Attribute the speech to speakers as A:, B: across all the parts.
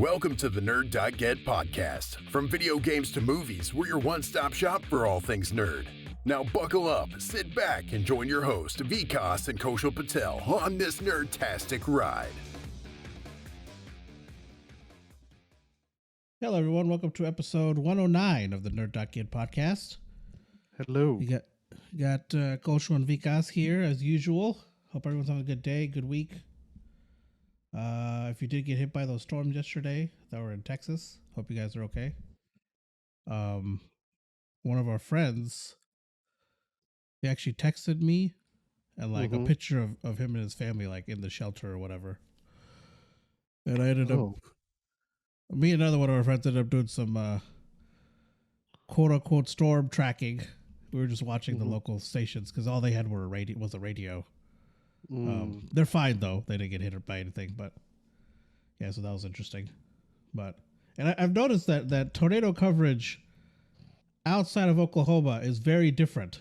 A: Welcome to the Nerd.get podcast. From video games to movies, we're your one-stop shop for all things nerd. Now buckle up, sit back, and join your host, Vikas and Kaushal Patel, on this nerdtastic ride.
B: Hello, everyone. Welcome to episode 109 of the Nerd.get podcast.
C: Hello.
B: You got Kaushal and Vikas here as usual. Hope everyone's having a good day, good week. If you did get hit by those storms yesterday that were in Texas, hope you guys are okay. One of our friends, he actually texted me and a picture of him and his family like in the shelter or whatever. And I ended up, me and another one of our friends ended up doing some quote unquote storm tracking. We were just watching the local stations because all they had was a radio. They're fine though; they didn't get hit by anything. But yeah, so that was interesting. And I've noticed that tornado coverage outside of Oklahoma is very different.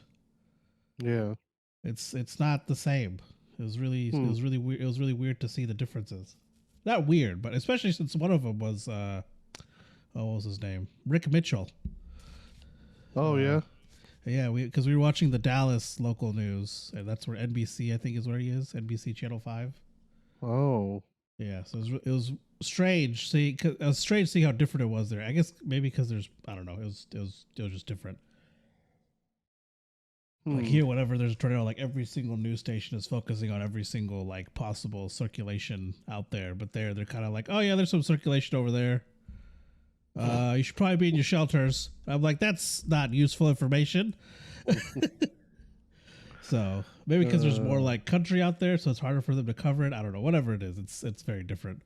C: Yeah,
B: it's not the same. It was really weird. It was really weird to see the differences. Not weird, but especially since one of them was what was his name? Rick Mitchell.
C: Oh yeah.
B: Yeah, because we were watching the Dallas local news, and that's where NBC, I think, is where he is. NBC Channel 5.
C: Oh.
B: Yeah, so it was strange. It was strange to see how different it was there. I guess maybe because I don't know. It was just different. Like here, whenever there's a tornado, like every single news station is focusing on every single like possible circulation out there. But they're kind of like, oh yeah, there's some circulation over there. You should probably be in your shelters. I'm like, that's not useful information. So maybe because there's more like country out there, so it's harder for them to cover it. I don't know. Whatever it is, it's very different.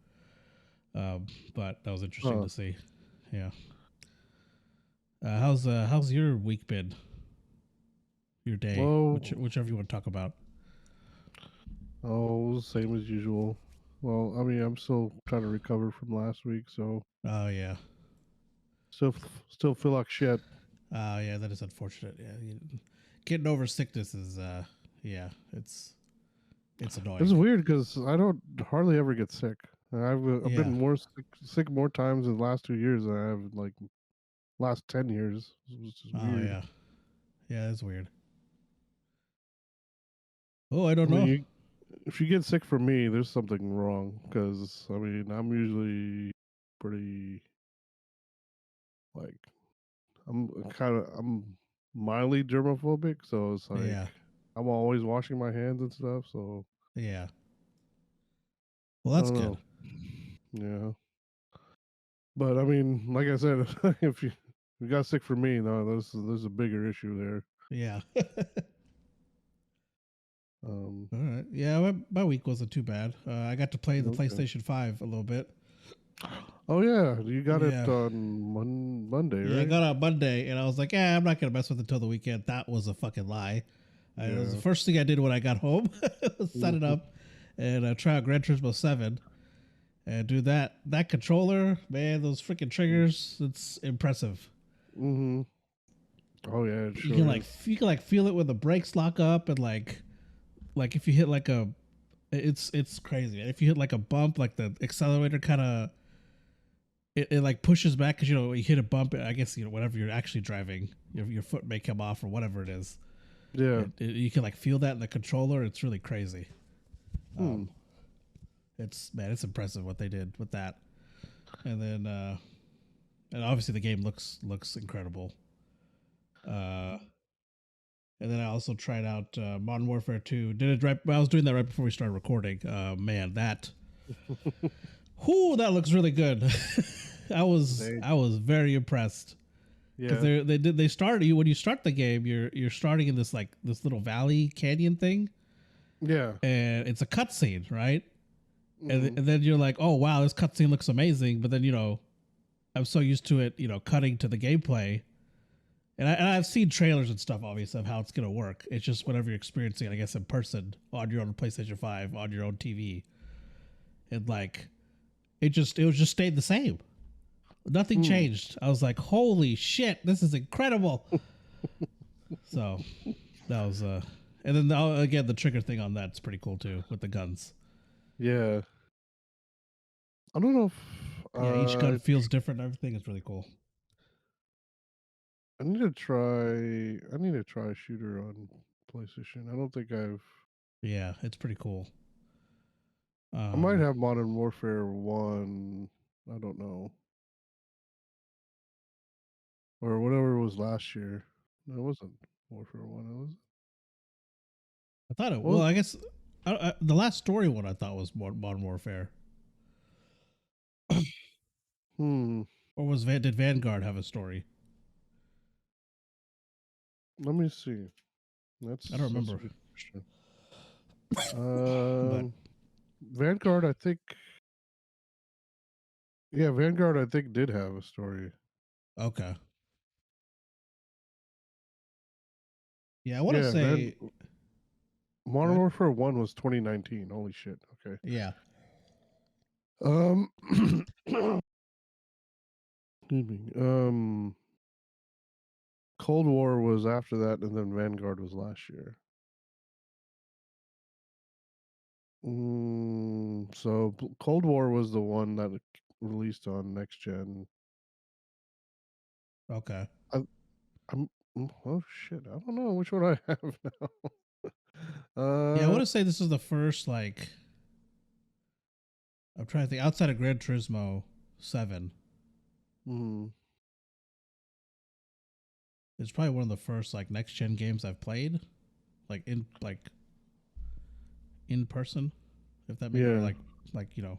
B: But that was interesting to see. Yeah. How's your week been? Your day, whichever you want to talk about.
C: Oh, same as usual. Well, I mean, I'm still trying to recover from last week, so.
B: Oh yeah.
C: Still feel like shit.
B: Oh yeah, that is unfortunate. Yeah, getting over sickness is it's annoying.
C: It's weird because I don't hardly ever get sick. I've been more sick more times in the last 2 years than I have like last 10 years. Which is weird.
B: Yeah, that's weird. Oh, I don't know.
C: If you get sick from me, there's something wrong because I mean I'm usually pretty. Like, I'm mildly germophobic, so it's like I'm always washing my hands and stuff. So
B: yeah, well that's good.
C: Yeah, but I mean, like I said, if you got sick from me, no, there's a bigger issue there.
B: Yeah. All right. Yeah, my week wasn't too bad. I got to play the PlayStation 5 a little bit.
C: Oh yeah, you got it on Monday, right?
B: Yeah, I got it on Monday, and I was like, I'm not gonna mess with it until the weekend. That was a fucking lie. It was the first thing I did when I got home. Set it up and try out Gran Turismo 7. And do that controller, man, those freaking triggers, it's impressive.
C: Mm-hmm. Oh yeah, it sure
B: you can feel it when the brakes lock up, and like if you hit like it's crazy. If you hit like a bump, like the accelerator kind of it like pushes back because you hit a bump. I guess whatever you're actually driving, your foot may come off or whatever it is.
C: Yeah,
B: you can like feel that in the controller. It's really crazy. It's impressive what they did with that. And then and obviously the game looks incredible. And then I also tried out Modern Warfare 2. Did it right? I was doing that right before we started recording. Man, that that looks really good. I was very impressed.
C: Yeah,
B: because they started you when you start the game. You're starting in this little valley canyon thing.
C: Yeah,
B: and it's a cutscene, right? And then you're like, oh wow, this cutscene looks amazing. But then I'm so used to it, cutting to the gameplay. And I've seen trailers and stuff, obviously, of how it's going to work. It's just whatever you're experiencing, I guess, in person, on your own PlayStation 5, on your own TV. And, it was just stayed the same. Nothing changed. I was like, holy shit, this is incredible. So, that was... and then, again, the trigger thing on that's pretty cool, too, with the guns.
C: Yeah. I don't know if
B: Yeah, each gun feels different. Everything is really cool.
C: I need to try a shooter on PlayStation. I don't think I've.
B: Yeah, it's pretty cool.
C: I might have Modern Warfare 1. I don't know. Or whatever it was last year. No, it wasn't Warfare 1, was it?
B: I thought it. Well, I guess the last story one I thought was Modern Warfare. Or did Vanguard have a story?
C: Let me see.
B: I don't remember.
C: That's a good question. Vanguard, I think. Yeah, Vanguard, I think did have a story.
B: Okay. Yeah, I want to say
C: Modern Warfare 1 was 2019. Holy shit. Okay.
B: Yeah.
C: Excuse me. Cold War was after that, and then Vanguard was last year. So Cold War was the one that released on next gen.
B: Okay.
C: Oh shit! I don't know which one I have now.
B: Yeah, I want to say this is the first like. I'm trying to think outside of Gran Turismo 7. It's probably one of the first like next gen games I've played, like in person. If that makes like you know,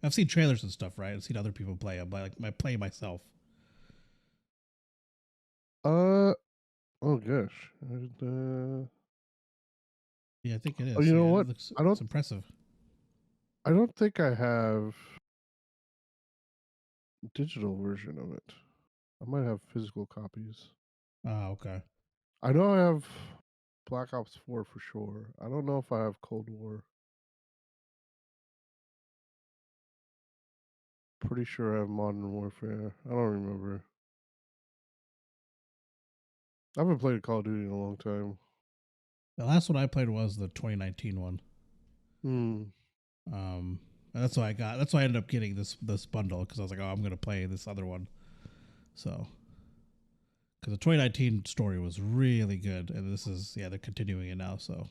B: I've seen trailers and stuff, right? I've seen other people play. I'm like I play myself.
C: Oh gosh.
B: Yeah, I think it is.
C: Oh, you know what?
B: It's impressive.
C: I don't think I have digital version of it. I might have physical copies.
B: Oh, okay.
C: I know I have Black Ops 4 for sure. I don't know if I have Cold War. Pretty sure I have Modern Warfare. I don't remember. I haven't played Call of Duty in a long time.
B: The last one I played was the 2019 one. And that's why I got. That's why I ended up getting this bundle because I was like, oh, I'm gonna play this other one. So, because the 2019 story was really good, and this is they're continuing it now. So,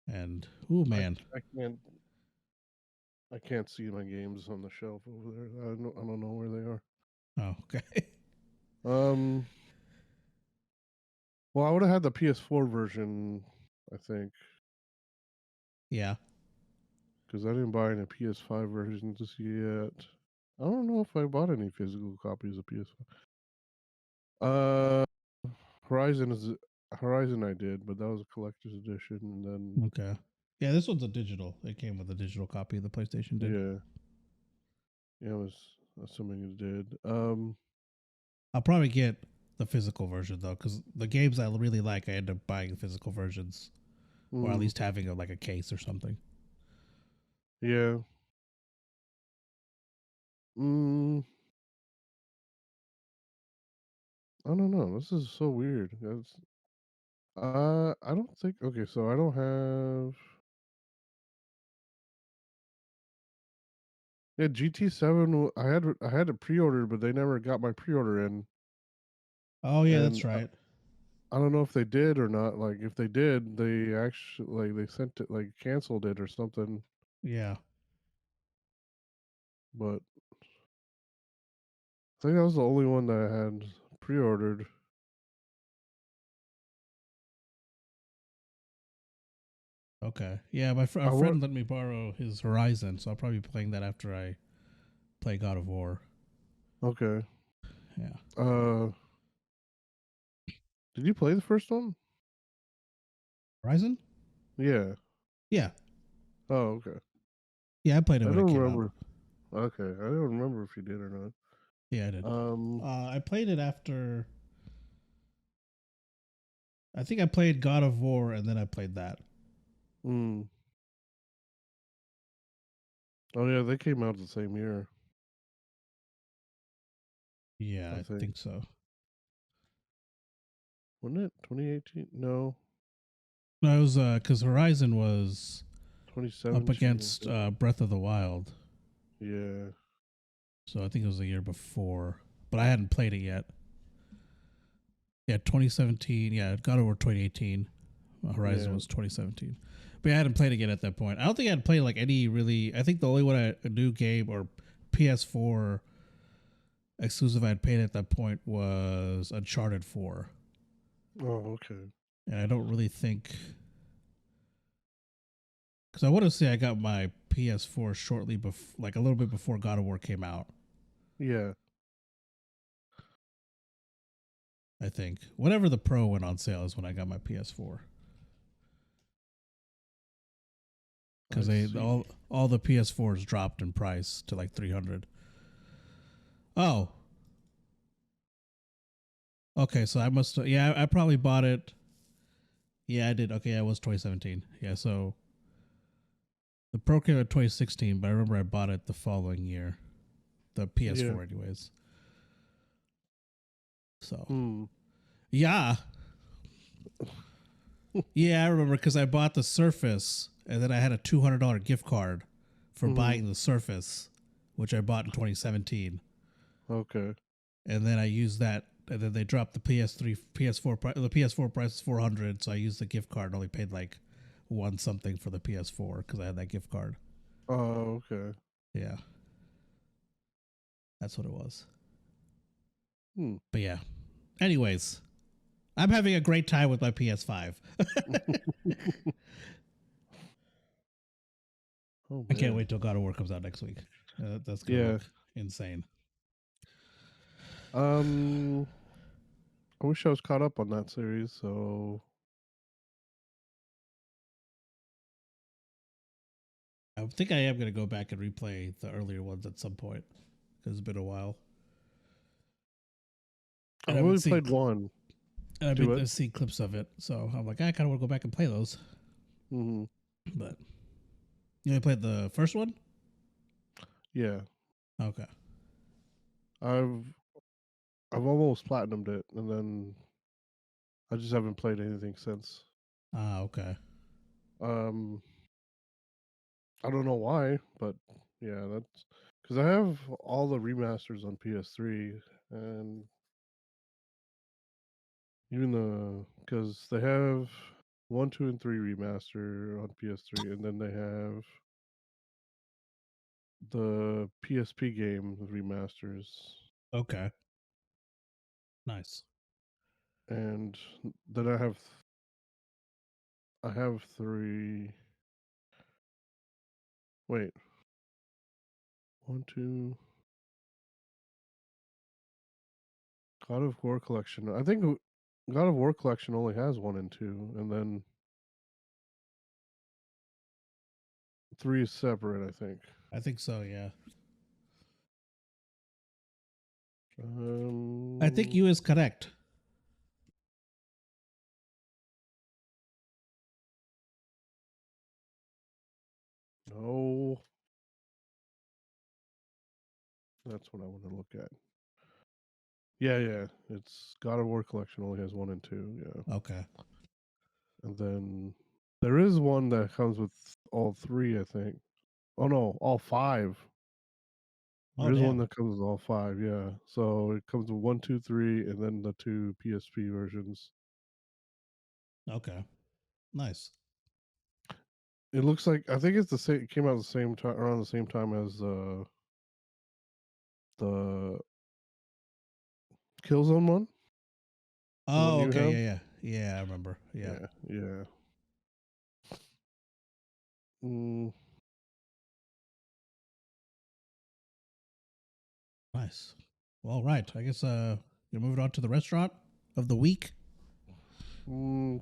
B: and oh man,
C: I can't see my games on the shelf over there. I don't know where they are.
B: Oh, okay.
C: Well, I would have had the PS4 version, I think.
B: Yeah.
C: Because I didn't buy any PS5 versions just yet. I don't know if I bought any physical copies of PS5. Horizon I did, but that was a collector's edition, and then
B: Okay. Yeah, this one's a digital. It came with a digital copy of the PlayStation did.
C: Yeah, I was assuming it did.
B: I'll probably get the physical version though, because the games I really like, I end up buying the physical versions, or at least having like a case or something.
C: Yeah. I don't know. This is so weird. I don't think. Okay, so I don't have. Yeah, GT7. I had a pre-order, but they never got my pre-order in.
B: Oh yeah, that's right.
C: I don't know if they did or not. Like, if they did, they actually they sent it canceled it or something.
B: Yeah.
C: But I think that was the only one that I had pre-ordered.
B: Okay. Yeah, my friend let me borrow his Horizon, so I'll probably be playing that after I play God of War.
C: Okay.
B: Yeah.
C: Did you play the first one?
B: Horizon?
C: Yeah.
B: Yeah.
C: Oh, okay.
B: Yeah, I played it when it came
C: out. Okay, I don't remember if you did or not.
B: Yeah, I did. I played it after. I think I played God of War and then I played that.
C: Oh yeah, they came out the same year.
B: Yeah, I think so.
C: Wasn't it 2018? No.
B: No, it was because Horizon was
C: 2017
B: up against Breath of the Wild.
C: Yeah.
B: So I think it was the year before, but I hadn't played it yet. Yeah, 2017. Yeah, God of War 2018. Horizon was 2017. But yeah, I hadn't played it yet at that point. I don't think I had played like any really. I think the only one a new game or PS4 exclusive I had played at that point was Uncharted 4.
C: Oh, okay.
B: And I don't really think, because I want to say I got my PS4 shortly before, like a little bit before God of War came out.
C: Yeah.
B: I think whenever the Pro went on sale is when I got my PS4. Because all the PS4s dropped in price to like $300. Oh, okay. So I must. Yeah, I probably bought it. Yeah, I did. Okay, it was 2017. Yeah, so the Pro came out 2016, but I remember I bought it the following year, the PS4, anyways. So, yeah, yeah, I remember because I bought the Surface, and then I had a $200 gift card for buying the Surface, which I bought in 2017.
C: Okay.
B: And then I used that, and then they dropped the PS4. The PS4 price is $400, so I used the gift card. Only paid like one something for the PS4 because I had that gift card.
C: Oh, okay.
B: Yeah, that's what it was. But yeah. Anyways, I'm having a great time with my PS5. I can't wait till God of War comes out next week. That's gonna look insane.
C: I wish I was caught up on that series. So
B: I think I am gonna go back and replay the earlier ones at some point because it's been a while.
C: I've only played one.
B: And I've been seeing clips of it, so I'm like, I kind of want to go back and play those. But you only played the first one?
C: Yeah.
B: Okay.
C: I've almost platinumed it, and then I just haven't played anything since.
B: Okay.
C: I don't know why, but yeah, that's because I have all the remasters on PS3, and even because they have 1, 2, and 3 remaster on PS3, and then they have the PSP game remasters.
B: Okay. Nice.
C: And then I have 3. Wait. 1, 2. God of War Collection. I think God of War Collection only has 1 and 2, and then 3 is separate, I think.
B: I think so, yeah.
C: I
B: think you is correct.
C: No. That's what I want to look at. Yeah. It's God of War Collection only has 1 and 2, yeah.
B: Okay.
C: And then there is one that comes with all 3, I think. Oh no, all 5. There's one that comes with all 5, yeah. So it comes with 1, 2, 3, and then the 2 PSP versions.
B: Okay. Nice.
C: It looks like I think it's the same. It came out the same time, around the same time as the Killzone one.
B: Oh, okay. Yeah, I remember. Yeah. Nice. Well, right. I guess you're moving on to the restaurant of the week.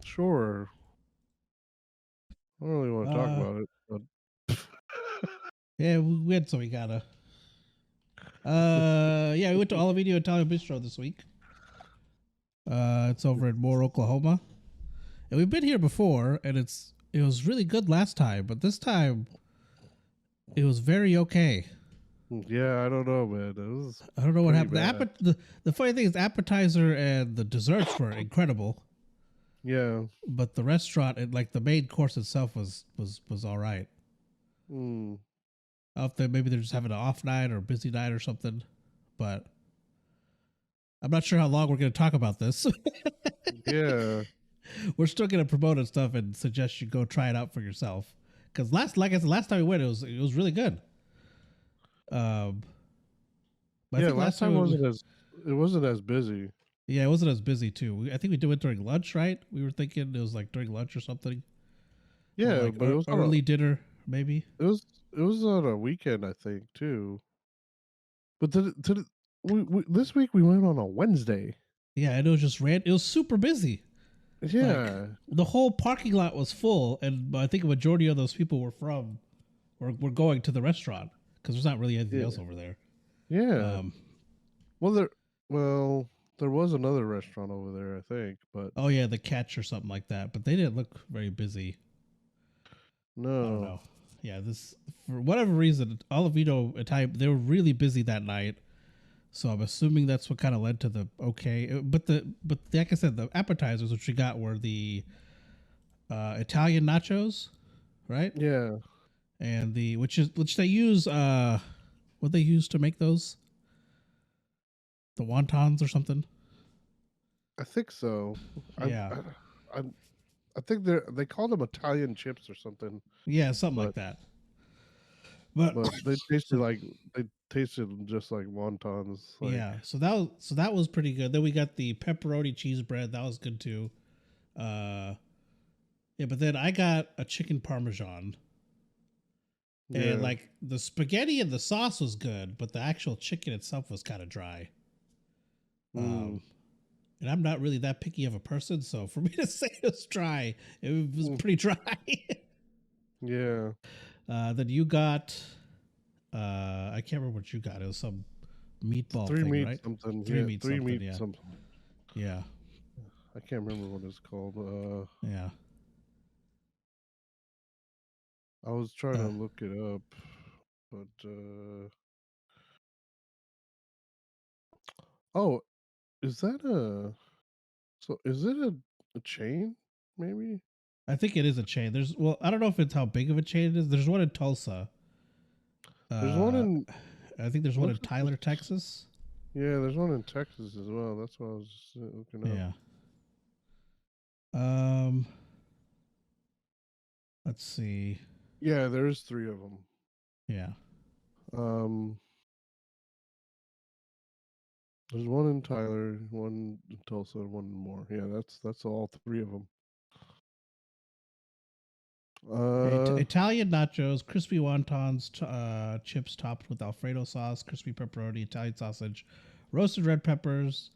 C: Sure. I don't really want to talk about it, but
B: yeah, we had so we gotta. Yeah, we went to Oliveto Italian Bistro this week. It's over in Moore, Oklahoma, and we've been here before, and it was really good last time, but this time it was very okay.
C: Yeah, I don't know, man.
B: I don't know what happened. The funny thing is, the appetizer and the desserts were incredible.
C: Yeah,
B: but the restaurant, like the main course itself, was all right. I don't know if maybe they're just having an off night or a busy night or something. But I'm not sure how long we're going to talk about this.
C: Yeah.
B: We're still going to promote and stuff and suggest you go try it out for yourself. Because like I said, last time we went, it was really good. But I
C: Yeah,
B: think
C: last time it wasn't as busy.
B: Yeah, it wasn't as busy too. I think we did it during lunch, right? We were thinking it was like during lunch or something, or
C: Yeah,
B: like
C: but it was on
B: early dinner, maybe.
C: it was on a weekend, I think, too. But this week we went on a Wednesday.
B: Yeah, and it was just It was super busy. Like
C: Yeah.
B: the whole parking lot was full, and I think a majority of those people were going to the restaurant because there's not really anything
C: Yeah.
B: else over there.
C: Yeah. Well, there was another restaurant over there, I think, but
B: Oh yeah, the Catch or something like that. But they didn't look very busy. I don't
C: no.
B: know. Yeah, this for whatever reason, Oliveto Italian they were really busy that night. So I'm assuming that's what kind of led to the okay. But like I said, the appetizers which we got were the Italian nachos, right?
C: Yeah.
B: And which they use what they use to make those, the wontons or something.
C: I think so.
B: Yeah,
C: I I think they called them Italian chips or something,
B: yeah, something
C: but
B: like that. But
C: they tasted just like wontons. Like
B: yeah, so that was pretty good. Then we got the pepperoni cheese bread, that was good too. Uh, yeah, but then I got a chicken parmesan. And
C: yeah.
B: like the spaghetti and the sauce was good, but the actual chicken itself was kind of dry.
C: Mm.
B: And I'm not really that picky of a person, so for me to say it was dry, it was pretty dry.
C: Yeah.
B: Then you got, I can't remember what you got. It was some meatball
C: Three
B: thing,
C: meat
B: right?
C: something.
B: Three
C: Yeah,
B: meat
C: three
B: something,
C: meat
B: yeah,
C: something.
B: yeah,
C: I can't remember what it's called.
B: yeah.
C: I was trying to
B: Uh,
C: look it up, but oh, is that is it a chain? Maybe
B: I think it is a chain. I don't know if it's how big of a chain it is. There's one in Tulsa.
C: there's one
B: Uh,
C: in.
B: I think there's one in
C: Looks like
B: Tyler, Texas.
C: yeah, there's one in Texas as well. That's what I was just looking up.
B: Yeah. Um, let's see.
C: Yeah, there's three of them.
B: Yeah.
C: Um, there's one in Tyler, one in Tulsa, and one more. Yeah, that's all three of them.
B: Italian nachos, crispy wontons, chips topped with Alfredo sauce, crispy pepperoni, Italian sausage, roasted red peppers,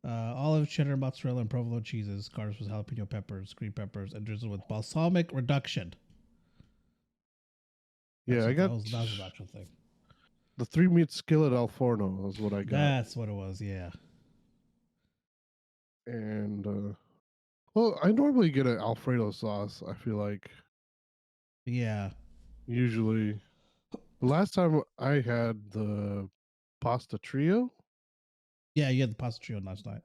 B: olive, cheddar, mozzarella, and provolone cheeses, garnished with jalapeno peppers, green peppers, and drizzled with balsamic reduction.
C: Yeah, I got
B: That was the actual thing.
C: the three meat skillet al forno is what I got.
B: That's what it was. Yeah.
C: And well, I normally get an Alfredo sauce. I feel like
B: Yeah.
C: usually. The last time I had the pasta trio.
B: Yeah. You had the pasta trio last time.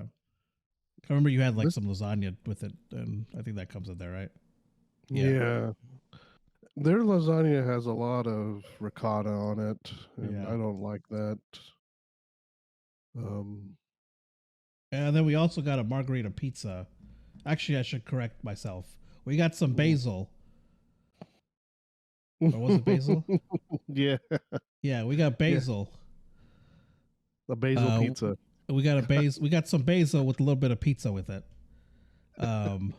B: I remember you had like
C: This
B: some lasagna with it, and I think that comes in there, right?
C: yeah. Their lasagna has a lot of ricotta on it, and
B: Yeah.
C: I don't like that. Um,
B: And then we also got a margarita pizza. Actually, I should correct myself. We got some basil. Or was it basil?
C: yeah,
B: Yeah, we got
C: yeah,
B: basil.
C: the basil pizza.
B: We got We got some basil with a little bit of pizza with it.
C: God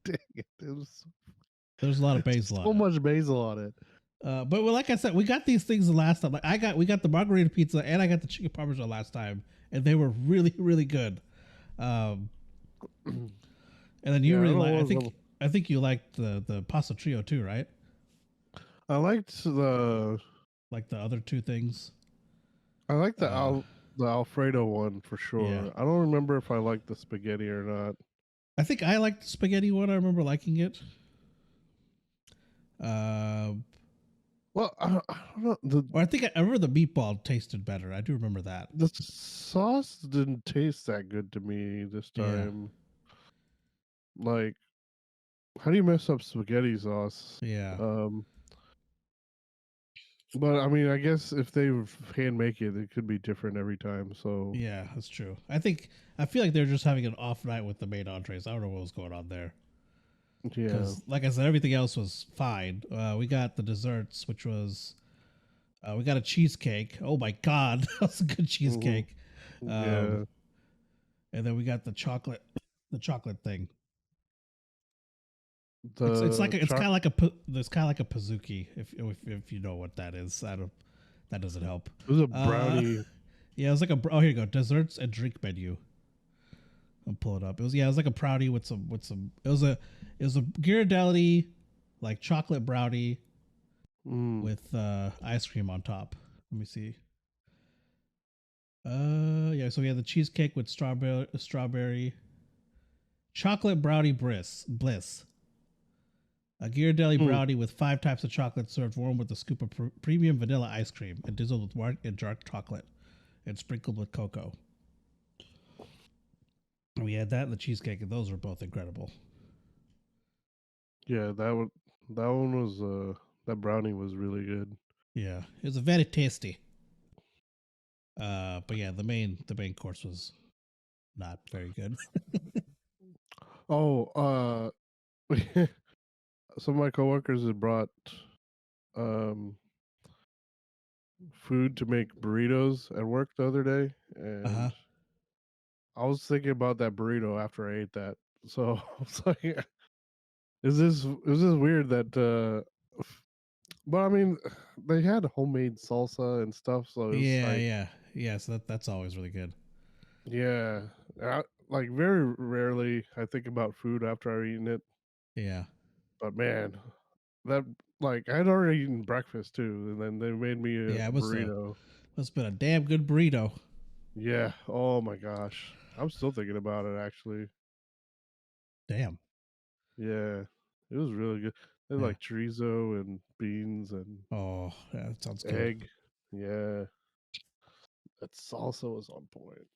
C: dang it!
B: There's a lot of basil
C: So
B: on
C: much basil on it.
B: it. But like I said, we got these things the last time. Like we got the margarita pizza and I got the chicken parmesan last time, and they were really, really good. And then you really like. I think you liked the pasta trio too, right?
C: I liked the
B: Like the other two things.
C: I like the Alfredo one for sure.
B: Yeah.
C: I don't remember if I liked the spaghetti or not.
B: I think I liked the spaghetti one. I remember liking it.
C: Well, I don't know.
B: Or I remember the meatball tasted better. I do remember that.
C: The sauce didn't taste that good to me this time. Yeah. Like, how do you mess up spaghetti sauce?
B: Yeah.
C: But I mean, I guess if they hand make it, it could be different every time. So
B: Yeah, that's true. I feel like they're just having an off night with the main entrees. I don't know what was going on there.
C: yeah.
B: Because, like I said, everything else was fine. We got the desserts, which was we got a cheesecake. Oh my god, that was a good cheesecake.
C: Yeah.
B: And then we got the chocolate thing. It's like
C: The
B: it's kind of like it's kind of like a pizookie if you know what that is. I don't. That doesn't help.
C: it was a brownie.
B: Yeah, it was like oh, here you go, desserts and drink menu. I'll pull it up. It was like a brownie with some it was a Ghirardelli like chocolate brownie with ice cream on top. Let me see. Yeah, so we had the cheesecake with strawberry chocolate brownie bliss. A Ghirardelli brownie with 5 types of chocolate served warm with a scoop of premium vanilla ice cream and drizzled with dark chocolate and sprinkled with cocoa. We had that and the cheesecake, and those were both incredible.
C: Yeah, that one was that brownie was really good.
B: Yeah, it was very tasty. But yeah, the main course was not very good.
C: Oh, some of my coworkers had brought um food to make burritos at work the other day, and I was thinking about that burrito after I ate that. So I was like, is this weird that but I mean, they had homemade salsa and stuff, so it was like,
B: Yeah. So that's always really good.
C: yeah, like very rarely I think about food after I've eaten it.
B: Yeah,
C: But man, that like I'd already eaten breakfast too, and then they made me a
B: yeah. Must
C: burrito.
B: have been a damn good burrito.
C: Yeah. Oh my gosh, I'm still thinking about it actually.
B: Damn.
C: Yeah, it was really good. They had
B: Yeah.
C: like chorizo and beans and
B: Oh, yeah, that sounds good.
C: egg. Yeah, that salsa was on point.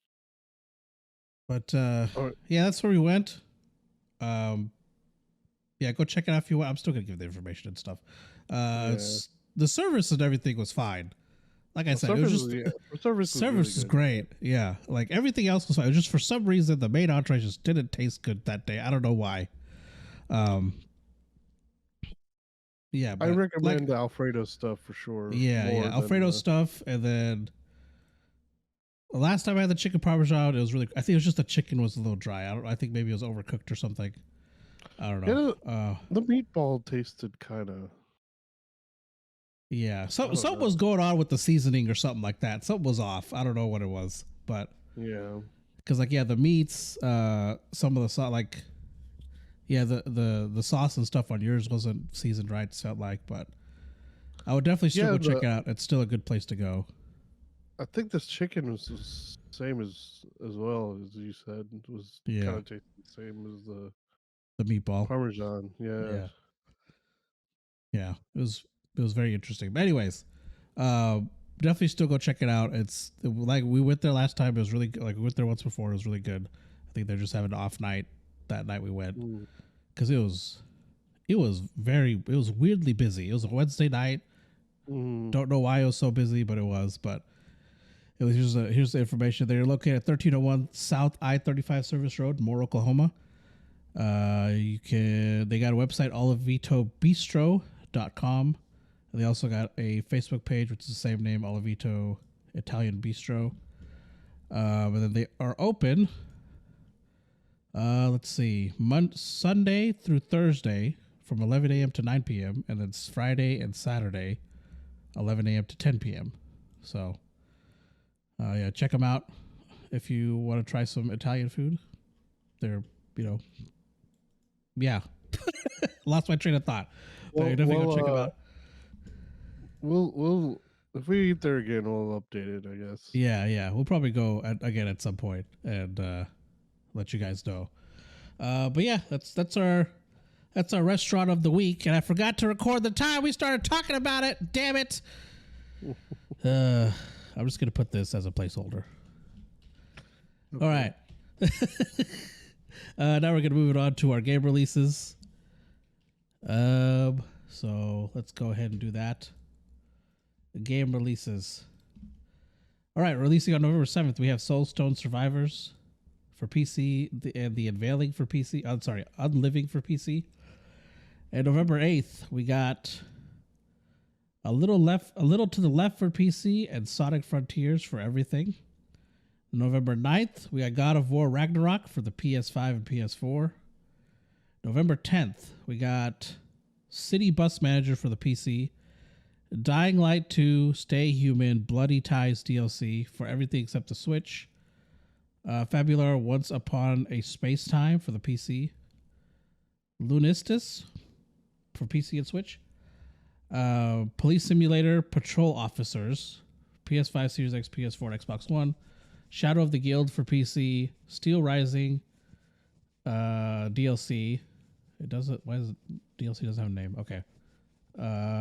B: But
C: Oh,
B: yeah, that's where we went. Yeah, go check it out if you want. I'm still gonna give the information and stuff.
C: yeah.
B: The service and everything was fine. Like I
C: The
B: said, it was
C: service,
B: just
C: the service was really good.
B: great. Yeah, like everything else was fine. It was just for some reason the main entree just didn't taste good that day. I don't know why. Yeah,
C: I
B: but
C: recommend the Alfredo stuff for sure.
B: yeah, Alfredo stuff, and then the last time I had the chicken parmesan, it was really. I think it was just the chicken was a little dry. I think maybe it was overcooked or something. I don't know.
C: The meatball tasted kind of.
B: Yeah, something was going on with the seasoning or something like that. Something was off. I don't know what it was, but
C: yeah,
B: because like the meats, some of the sauce, like the sauce and stuff on yours wasn't seasoned right. It felt like, but I would definitely still go check it out. It's still a good place to go.
C: I think this chicken was the same as well as you said. It was kind of tasted the same as
B: the meatball
C: Parmesan. Yeah.
B: Yeah. It was very interesting. But anyways, definitely still go check it out. It's like we went there last time. It was really like we went there once before. It was really good. I think they're just having an off night that night we went because it was weirdly busy. It was a Wednesday night. Don't know why it was so busy, but it was. But it was here's the information. They're located at 1301 South I-35 Service Road, Moore, Oklahoma. They got a website, olivetobistro.com. They also got a Facebook page, which is the same name, Oliveto Italian Bistro. And then they are open. Let's see, Sunday through Thursday from 11 a.m. to 9 p.m. and then it's Friday and Saturday, 11 a.m. to 10 p.m. So, yeah, check them out if you want to try some Italian food. They're, yeah. Lost my train of thought. But you definitely go check them out.
C: We'll if we eat there again, we'll update it, I guess.
B: Yeah. We'll probably go again at some point and let you guys know. But yeah, that's our restaurant of the week, and I forgot to record the time we started talking about it. Damn it! I'm just gonna put this as a placeholder. Okay. All right. Now we're gonna move it on to our game releases. So let's go ahead and do that. game releases. All right, releasing on November 7th, we have Soulstone Survivors for PC and the Unveiling for PC. I'm sorry, Unliving for PC. And November 8th, we got a little to the left for PC and Sonic Frontiers for everything. November 9th, we got God of War Ragnarok for the PS5 and PS4. November 10th, we got City Bus Manager for the PC. Dying Light 2, Stay Human, Bloody Ties DLC for everything except the Switch. Fabular Once Upon a Space Time for the PC. Lunistis for PC and Switch. Police Simulator Patrol Officers, PS5, Series X, PS4, and Xbox One. Shadow of the Guild for PC. Steel Rising DLC. It doesn't. Why does DLC doesn't have a name? Okay.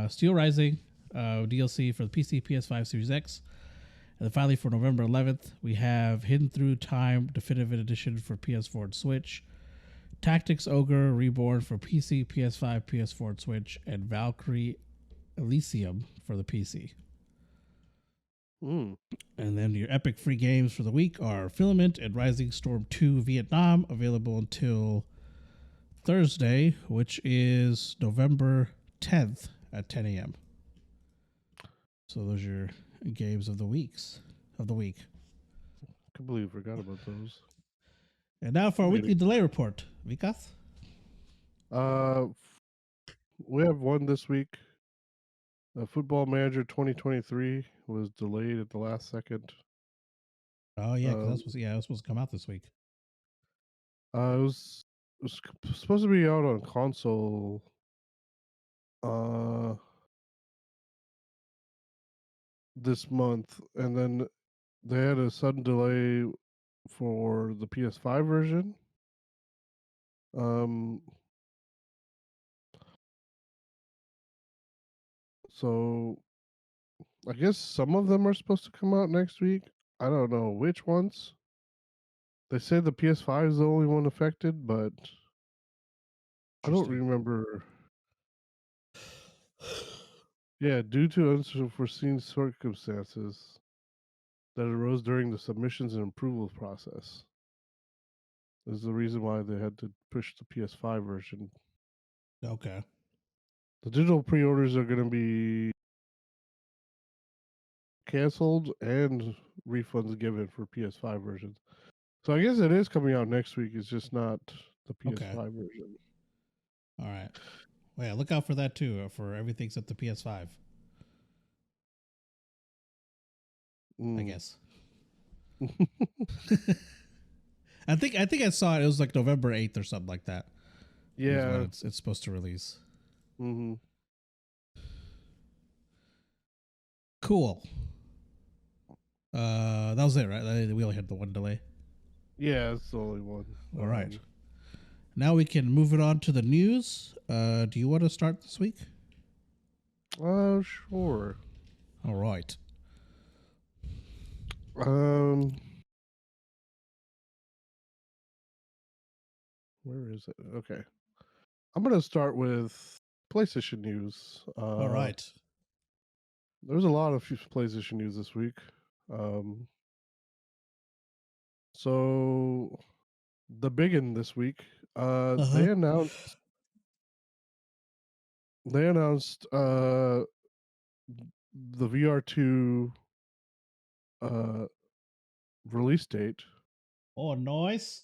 B: Steel Rising DLC for the PC, PS5, Series X. And then finally, for November 11th, we have Hidden Through Time Definitive Edition for PS4 and Switch. Tactics Ogre Reborn for PC, PS5, PS4, and Switch. And Valkyrie Elysium for the PC. And then your epic free games for the week are Filament and Rising Storm 2 Vietnam, available until Thursday, which is November 10th at 10 a.m. So those are your games of the week.
C: Completely forgot about those.
B: And now for our weekly delay report, Vikas.
C: We have one this week. Football Manager 2023 was delayed at the last second.
B: Oh yeah, because it was supposed to come out this week.
C: It was supposed to be out on console. This month, and then they had a sudden delay for the PS5 version. So I guess some of them are supposed to come out next week. I don't know which ones. They say the PS5 is the only one affected, but I don't remember. Yeah, due to unforeseen circumstances that arose during the submissions and approvals process. Is the reason why they had to push the PS5 version.
B: Okay.
C: The digital pre-orders are going to be canceled and refunds given for PS5 versions. So I guess it is coming out next week. It's just not the PS5 version.
B: All right. Well, yeah, look out for that too, for everything except the PS5. I guess. I think I saw it. It was like November 8th or something like that.
C: Yeah,
B: when it's supposed to release. Cool. That was it, right? We only had the one delay.
C: Yeah, it's the only one.
B: All right. Now we can move it on to the news. Do you want to start this week?
C: Sure.
B: All right.
C: Where is it? Okay. I'm going to start with PlayStation news.
B: All right.
C: There's a lot of PlayStation news this week. So the big one this week, they announced the VR2 release date.
B: Oh, nice.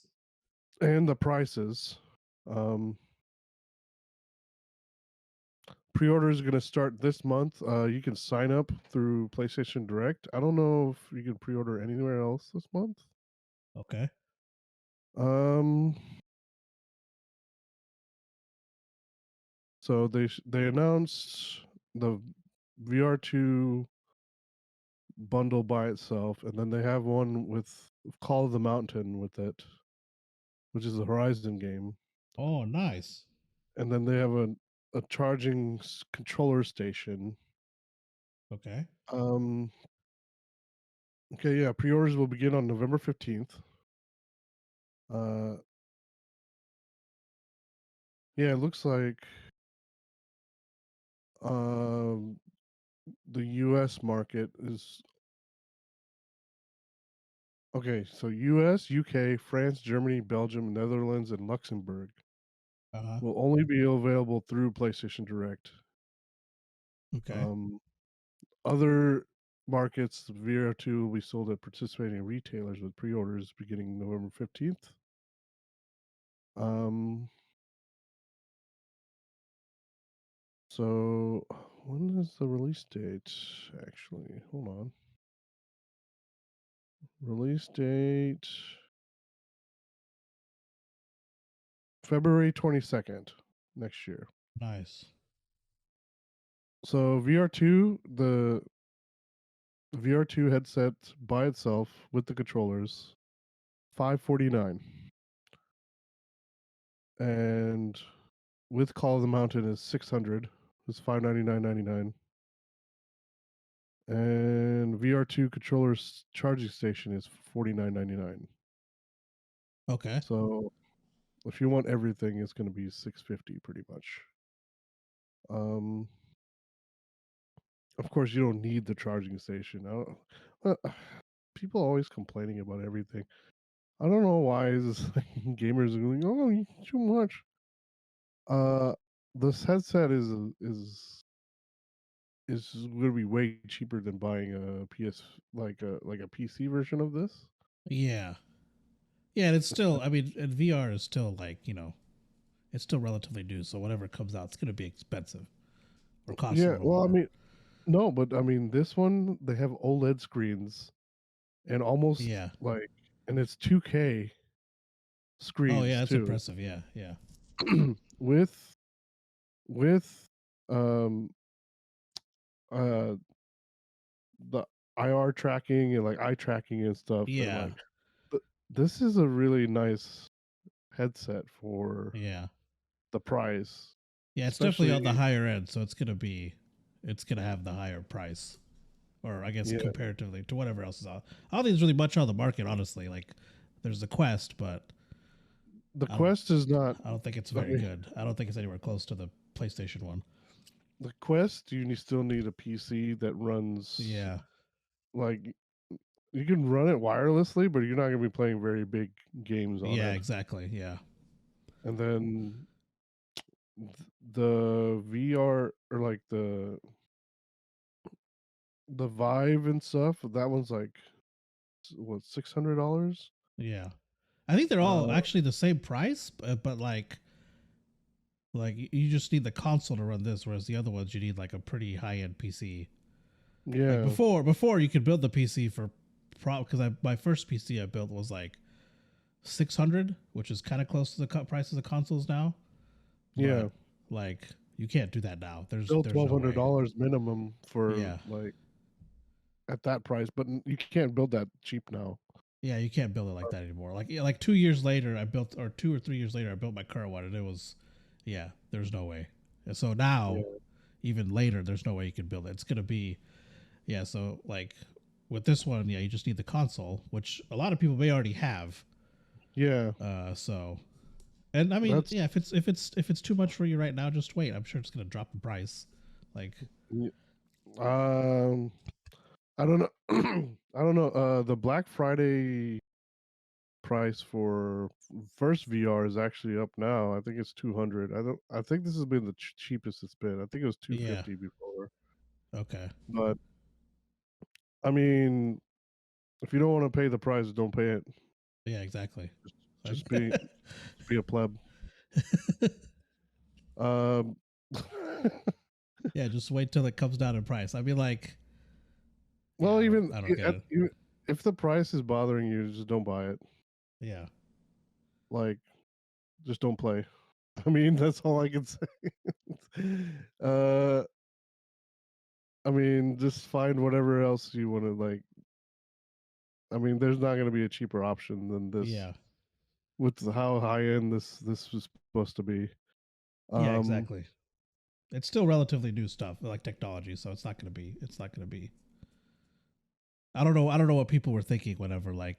C: And the prices. Pre-order is going to start this month. You can sign up through PlayStation Direct. I don't know if you can pre-order anywhere else this month.
B: Okay.
C: So they announced the VR2 bundle by itself, and then they have one with Call of the Mountain with it, which is a Horizon game.
B: Oh, nice.
C: And then they have a charging controller station.
B: Okay.
C: Okay, yeah. Pre-orders will begin on November 15th. Yeah, it looks like the U.S. market is okay. So U.S., UK, France, Germany, Belgium, Netherlands, and Luxembourg will only be available through PlayStation Direct.
B: Okay.
C: Other markets, VR2 will be sold at participating retailers with pre-orders beginning November 15th. So when is the release date? Actually, hold on. Release date February 22nd next year.
B: Nice.
C: So VR2, the VR2 headset by itself with the controllers, $549, and with Call of the Mountain is $600. It's $599.99. And VR2 controller's charging station is $49.99.
B: Okay.
C: So if you want everything, it's going to be $650 pretty much. Of course, you don't need the charging station. People are always complaining about everything. I don't know why gamers are going, oh, too much. This headset is going to be way cheaper than buying a PS like a PC version of this.
B: Yeah. Yeah, and it's still, I mean, and VR is still like, it's still relatively new, so whatever comes out, it's going to be expensive or cost a
C: Yeah,
B: little
C: well, I
B: more.
C: mean, no, but I mean, this one they have OLED screens and almost
B: Yeah.
C: like, and it's 2K
B: Oh, yeah,
C: screens
B: that's
C: too,
B: impressive. Yeah, yeah.
C: with with um uh the IR tracking and like eye tracking and stuff, and
B: Yeah.
C: like this is a really nice headset for
B: Yeah.
C: the price,
B: Yeah, it's definitely
C: especially
B: on the higher end, so it's going to have the higher price. Or I guess
C: yeah.
B: comparatively to whatever else is out. I don't think there's really much on the market, honestly. Like there's the Quest, but
C: The
B: I don't
C: Quest is not.
B: I don't think it's
C: I
B: very
C: mean,
B: good. I don't think it's anywhere close to the PlayStation one.
C: the Quest still need a PC that runs
B: Yeah.
C: like you can run it wirelessly, but you're not going to be playing very big games on
B: Yeah,
C: it.
B: exactly. Yeah.
C: And then the VR or like the Vive and stuff, that one's like what, $600?
B: Yeah. I think they're all
C: Uh,
B: actually the same price, but like you just need the console to run this, whereas the other ones you need like a pretty high end PC. Like
C: yeah,
B: before you could build the PC for because my first PC I built was like 600, which is kind of close to the price of the consoles now.
C: yeah.
B: But like you can't do that now.
C: Still
B: There's
C: twelve
B: no
C: hundred
B: way.
C: dollars minimum for
B: Yeah.
C: like at that price, but you can't build that cheap now.
B: Yeah, you can't build it like that anymore. Like yeah, like 2 years later, I built, or 2 or 3 years later, I built my current one, and it was, yeah, there's no way. And so now,
C: Yeah,
B: even later, there's no way you can build it. It's gonna be, yeah. So like with this one, yeah, you just need the console, which a lot of people may already have.
C: yeah.
B: So, and I mean,
C: That's
B: yeah, if it's too much for you right now, just wait. I'm sure it's gonna drop in price. Like,
C: um. I don't know. I don't know. The Black Friday price for first VR is actually up now. I think it's 200. I don't. I think this has been the cheapest it's been. I think it was
B: yeah,
C: 250 before.
B: okay,
C: But I mean, if you don't want to pay the price, don't pay it.
B: yeah, exactly.
C: Just,
B: Like,
C: just be a pleb. Um.
B: yeah, just wait till it comes down in price. I mean, like, yeah,
C: Well,
B: I don't get it.
C: if the price is bothering you, just don't buy it.
B: Yeah.
C: Like, just don't play. I mean, that's all I can say. uh, I mean, just find whatever else you want to like. I mean, there's not going to be a cheaper option than this
B: Yeah.
C: with how high end this was supposed to be.
B: Yeah,
C: Um,
B: exactly. It's still relatively new stuff, like technology, so it's not going to be. It's not going to be. I don't know. I don't know what people were thinking whenever like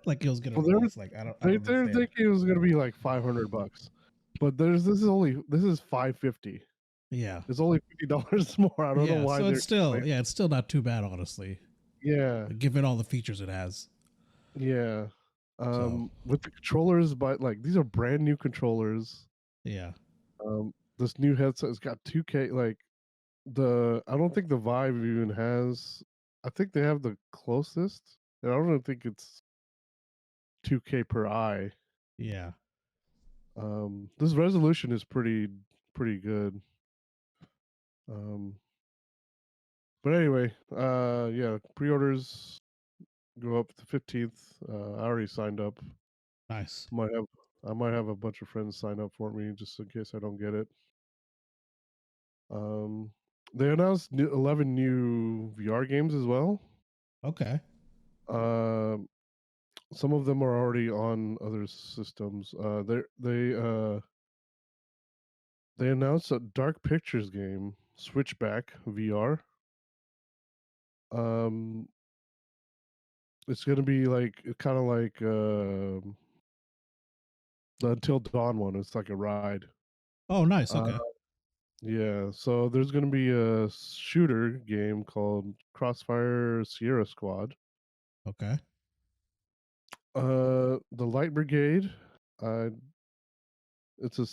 B: like it was going to
C: well,
B: release. Like I don't
C: they're
B: understand.
C: thinking it was going to be like $500, but this is 550.
B: Yeah.
C: It's only $50 more. I don't know
B: Yeah.
C: why
B: So
C: they're
B: it's still not too bad, honestly,
C: yeah,
B: given all the features it has.
C: yeah.
B: So
C: With the controllers, but like these are brand new controllers.
B: yeah.
C: This new headset has got 2K. Like I don't think the Vive even has. I think they have the closest, and I don't even think it's 2K per eye.
B: Yeah.
C: This resolution is pretty good. Um, but anyway, yeah, pre-orders go up the 15th. I already signed up.
B: Nice.
C: Might have I might have a bunch of friends sign up for me just in case I don't get it. Um, they announced 11 new VR games as well.
B: Okay.
C: Um, some of them are already on other systems. They announced a Dark Pictures game, Switchback VR. Um, it's gonna be like kind of like the Until Dawn one. It's like a ride.
B: Oh, nice.
C: Uh,
B: Okay.
C: yeah. So there's gonna be a shooter game called Crossfire Sierra Squad.
B: Okay.
C: The Light Brigade. Uh, it's a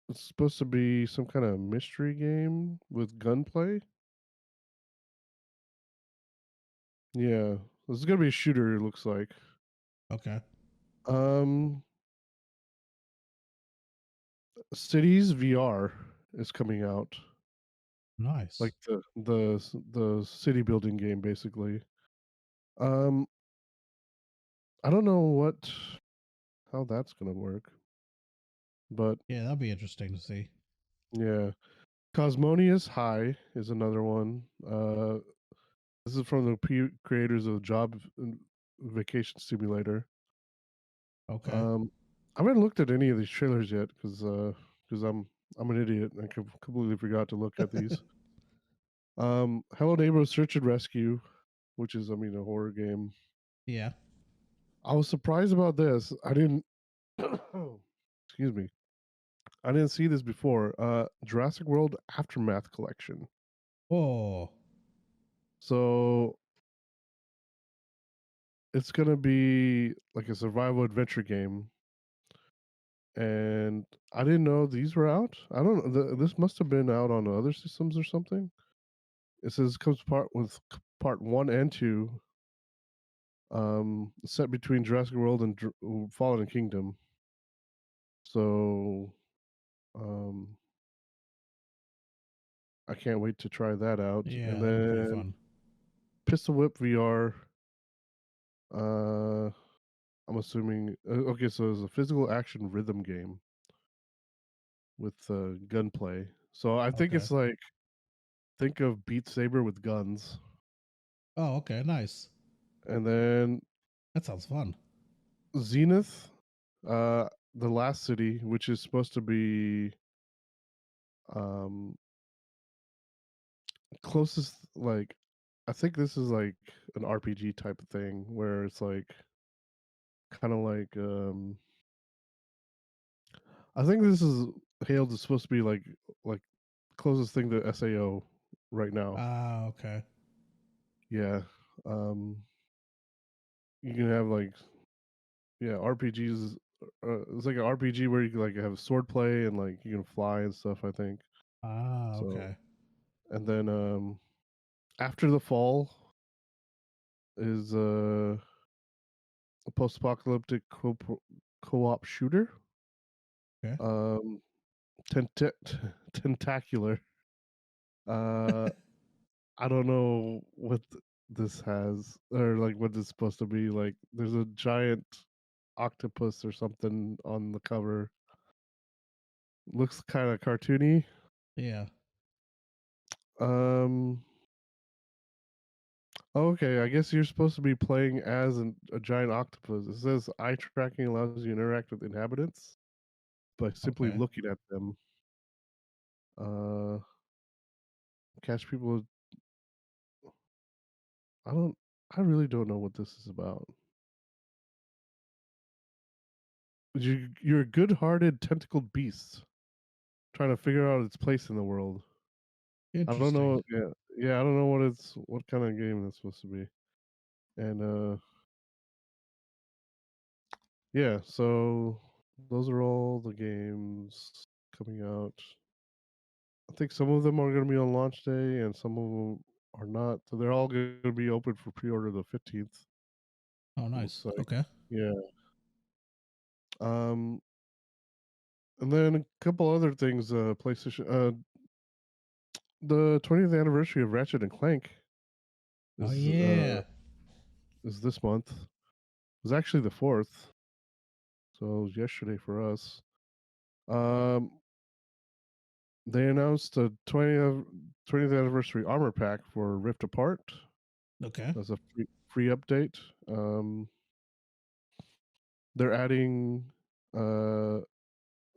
C: it's supposed to be some kind of mystery game with gunplay. Yeah, this is gonna be a shooter. It looks like.
B: Okay.
C: Um, Cities VR is coming out, like
B: Nice.
C: the city building game, basically. Um, I don't know how that's gonna work, but
B: Yeah, that'll be interesting to see.
C: yeah, Cosmonius High is another one. This is from the creators of Job Vacation Simulator.
B: Okay.
C: Um, I haven't looked at any of these trailers yet because I'm an idiot and I completely forgot to look at these. Hello Neighbor Search and Rescue, which is a horror game.
B: Yeah.
C: I was surprised about this. I didn't excuse me. I didn't see this before. Jurassic World Aftermath Collection.
B: Oh.
C: So it's gonna be like a survival adventure game, and I didn't know these were out. I don't know. This must have been out on other systems or something. It says comes part 1 and 2, set between Jurassic World and Fallen Kingdom. So, um, I can't wait to try that out.
B: Yeah,
C: And
B: that'll be pretty
C: then
B: fun.
C: Pistol Whip VR. Uh, I'm assuming. Okay, so it's a physical action rhythm game with gunplay. So I think
B: Okay.
C: it's like think of Beat Saber with guns,
B: Oh, okay. Nice.
C: and then
B: That sounds fun.
C: Zenith, the Last City, which is supposed to be um closest like I think this is like an RPG type of thing where it's like kind of like I think this is hailed as supposed to be like closest thing to SAO right now.
B: Ah, okay.
C: Yeah. Um you can have like yeah, RPGs it's like an RPG where you can like have sword play and like you can fly and stuff, I think.
B: Ah,
C: So
B: okay.
C: and then After the Fall is a post-apocalyptic co-op shooter.
B: Okay.
C: Um, tentacular. Uh, I don't know what this has or like what it's supposed to be. Like, there's a giant octopus or something on the cover. Looks kind of cartoony.
B: Yeah.
C: Um, okay, I guess you're supposed to be playing as a giant octopus. It says eye tracking allows you to interact with inhabitants by simply
B: Okay.
C: looking at them. Uh, catch people. I don't. I really don't know what this is about. You're good-hearted tentacled beasts trying to figure out its place in the world. I don't
B: Interesting.
C: know. Yeah. I don't know what kind of game it's supposed to be. And yeah. So those are all the games coming out. I think some of them are going to be on launch day, and some of them are not. So they're all going to be open for pre-order the 15th.
B: Oh, nice.
C: Looks like.
B: Okay.
C: Yeah. Um, and then a couple other things. PlayStation. The 20th anniversary of Ratchet and Clank
B: Oh
C: is
B: yeah.
C: this month. It was actually the 4th, so it was yesterday for us. Um, they announced a 20th anniversary armor pack for Rift Apart.
B: Okay.
C: That's a free update. They're adding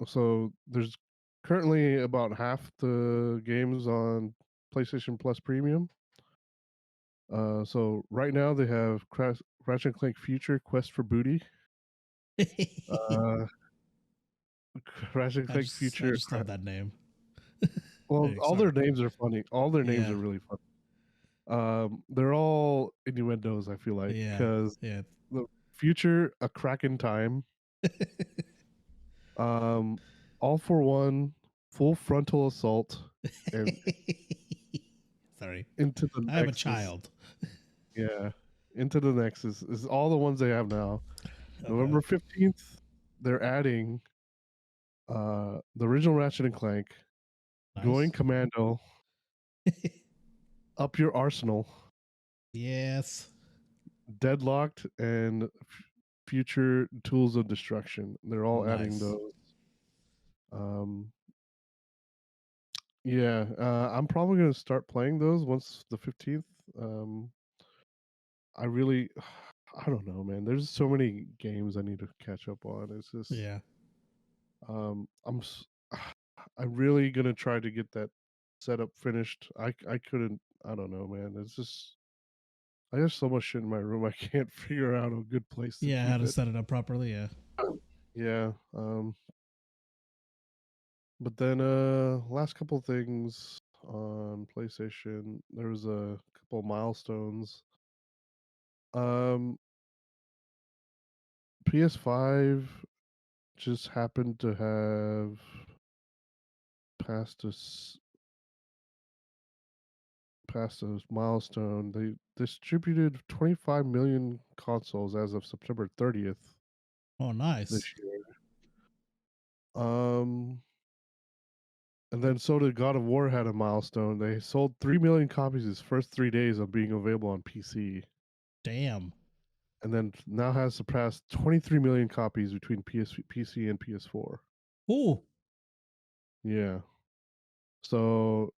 C: so there's currently about half the games on PlayStation Plus Premium. So right now they have Ratchet and Clank Future Quest for Booty, uh, Ratchet and
B: I
C: Clank
B: just I
C: Future.
B: just love that name.
C: Well,
B: Hey,
C: all
B: sorry.
C: their names are funny. All their names
B: Yeah.
C: are really funny. They're all innuendos. I feel like
B: Yeah.
C: because
B: Yeah.
C: the future, a crack in time, um, all for one, full frontal assault, and
B: Sorry.
C: into the
B: I am a
C: Nexus.
B: child.
C: Yeah, into the Nexus is all the ones they have now.
B: Okay.
C: November 15th, they're adding the original Ratchet and Clank, going
B: Nice.
C: commando, up your arsenal,
B: Yes.
C: deadlocked, and future tools of destruction. They're all adding
B: Nice.
C: those. Yeah, I'm probably gonna start playing those once the 15th. Um, I really, I don't know, man. There's so many games I need to catch up on. It's just,
B: Yeah.
C: I'm, I'm really gonna try to get that setup finished. I couldn't. I don't know, man. It's just, I have so much shit in my room. I can't figure out a good place to
B: Yeah. How
C: keep
B: to
C: it.
B: set it up properly. Yeah.
C: Yeah. But then last couple things on PlayStation, there was a couple milestones. Um PS5 just happened to have passed us past a milestone. They distributed 25 million consoles as of September 30th
B: Oh,
C: this
B: nice.
C: year. And then so did God of War had a milestone. They sold 3 million copies its first 3 days of being available on PC.
B: Damn.
C: And then now has surpassed 23 million copies between PC and PS4.
B: Ooh.
C: Yeah. So,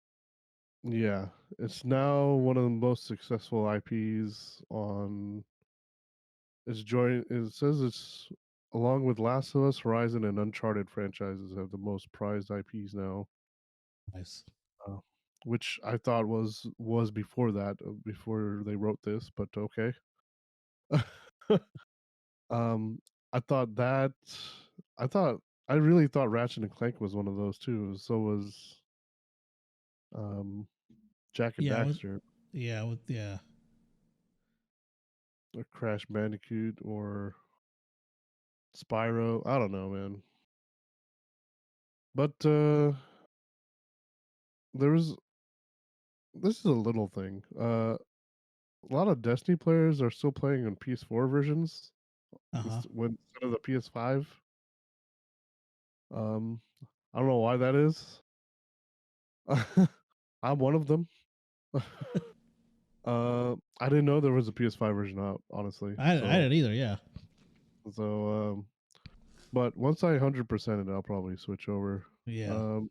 C: yeah, it's now one of the most successful IPs on. It's joined. It says it's along with Last of Us, Horizon, and Uncharted franchises have the most prized IPs now.
B: Nice.
C: Uh, which I thought was before that, before they wrote this, but okay. um, I thought that I thought I really thought Ratchet and Clank was one of those too. So was um, Jack and
B: Yeah.
C: Daxter
B: Yeah.
C: or Crash Bandicoot or Spyro. I don't know, man. But there was this is a little thing. A lot of Destiny players are still playing on PS4 versions
B: Uh huh.
C: instead of the PS5. Um, I don't know why that is. I'm one of them. I didn't know there was a PS5 version out, honestly.
B: I didn't either. Yeah.
C: So, but once I 100% it, I'll probably switch over.
B: Yeah.
C: Um,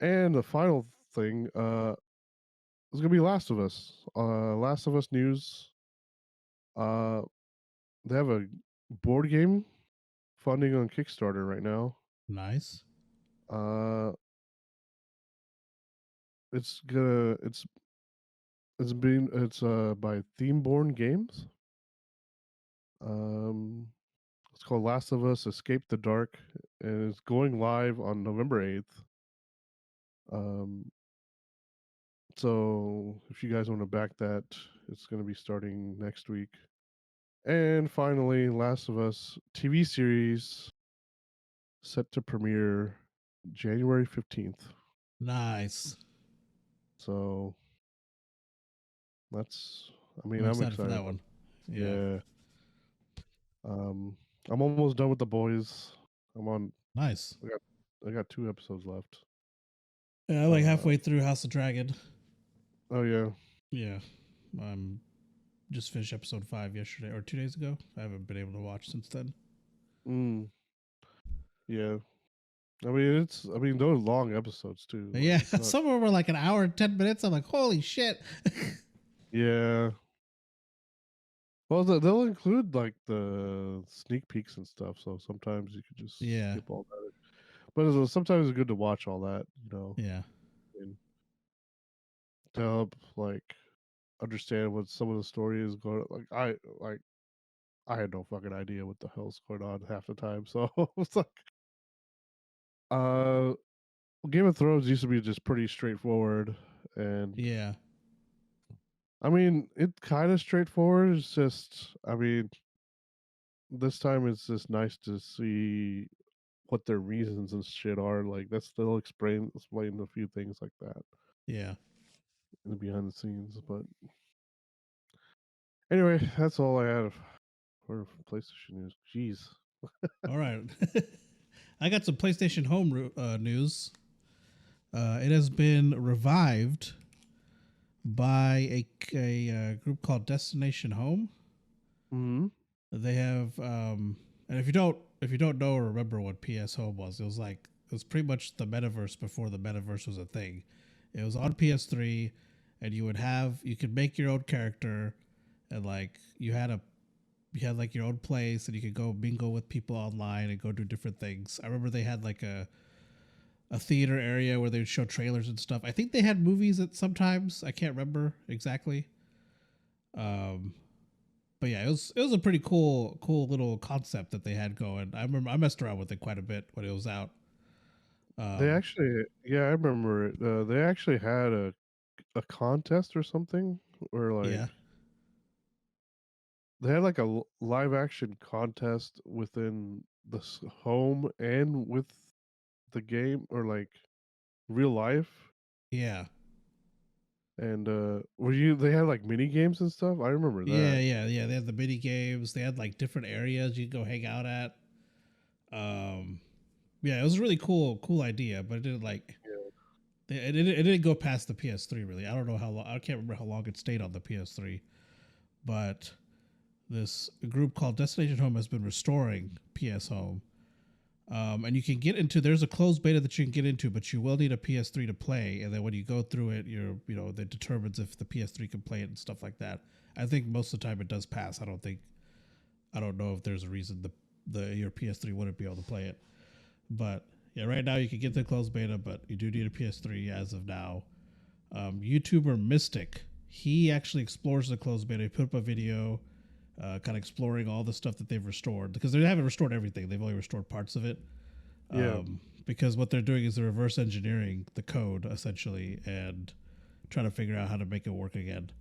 C: and the final thing, is gonna be Last of Us. Last of Us news. Uh, they have a board game funding on Kickstarter right now.
B: Nice.
C: Uh, it's gonna it's by Themeborn Games. Um, it's called Last of Us Escape the Dark, and it's going live on November 8th. Um, so if you guys want to back that, it's going to be starting next week. And finally, Last of Us TV series set to premiere January 15th.
B: Nice.
C: So that's,
B: I'm
C: I'm
B: excited for
C: excited.
B: that one.
C: Yeah. I'm almost done with The Boys. I'm on.
B: Nice.
C: I got 2 episodes left.
B: Yeah, I'm like halfway through House of Dragon.
C: Oh yeah.
B: Yeah. Just finished episode 5 yesterday or 2 days ago. I haven't been able to watch since then.
C: Yeah. Those long episodes too.
B: But yeah, some of them were like an hour and 10 minutes. I'm like, holy shit.
C: Yeah. Well, they'll include like the sneak peeks and stuff, so sometimes you could just skip all that. But sometimes it's good to watch all that,
B: Yeah.
C: and to help like understand what some of the story is going. I had no fucking idea what the hell's going on half the time, so it's like, uh, Game of Thrones used to be just pretty straightforward, and
B: yeah.
C: It's kind of straightforward. It's just, this time it's just nice to see what their reasons and shit are. Like they'll explain a few things like that.
B: Yeah.
C: In the behind the scenes, but anyway, that's all I had for PlayStation news. Jeez.
B: All right. I got some PlayStation Home news. It has been revived by a group called Destination Home.
C: Mm-hmm.
B: They have, and if you don't know or remember what PS Home was, it was pretty much the metaverse before the metaverse was a thing. It was on PS3, and you could make your own character, and like you had like your own place, and you could go mingle with people online and go do different things. I remember they had like a theater area where they would show trailers and stuff. I think they had movies at sometimes. I can't remember exactly. But yeah, it was a pretty cool little concept that they had going. I remember I messed around with it quite a bit when it was out.
C: They actually, yeah, I remember it. They actually had a contest or something, where like they had like a live action contest within the home and with the game, or like real life.
B: Yeah.
C: And they had like mini games and stuff? I remember that.
B: Yeah. They had the mini games. They had like different areas you could go hang out at. Yeah, it was a really cool idea, but it didn't it didn't go past the PS3 really. I don't know how long. I can't remember how long it stayed on the PS3, but this group called Destination Home has been restoring PS Home. And you can get into, there's a closed beta that you can get into, but you will need a PS3 to play. And then when you go through it, that determines if the PS3 can play it and stuff like that. I think most of the time it does pass. I don't know if there's a reason your PS3 wouldn't be able to play it. But yeah, right now you can get the closed beta, but you do need a PS3 as of now. YouTuber Mystic, he actually explores the closed beta. He put up a video kind of exploring all the stuff that they've restored, because they haven't restored everything. They've only restored parts of it. Because what they're doing is they're reverse engineering the code essentially and trying to figure out how to make it work again.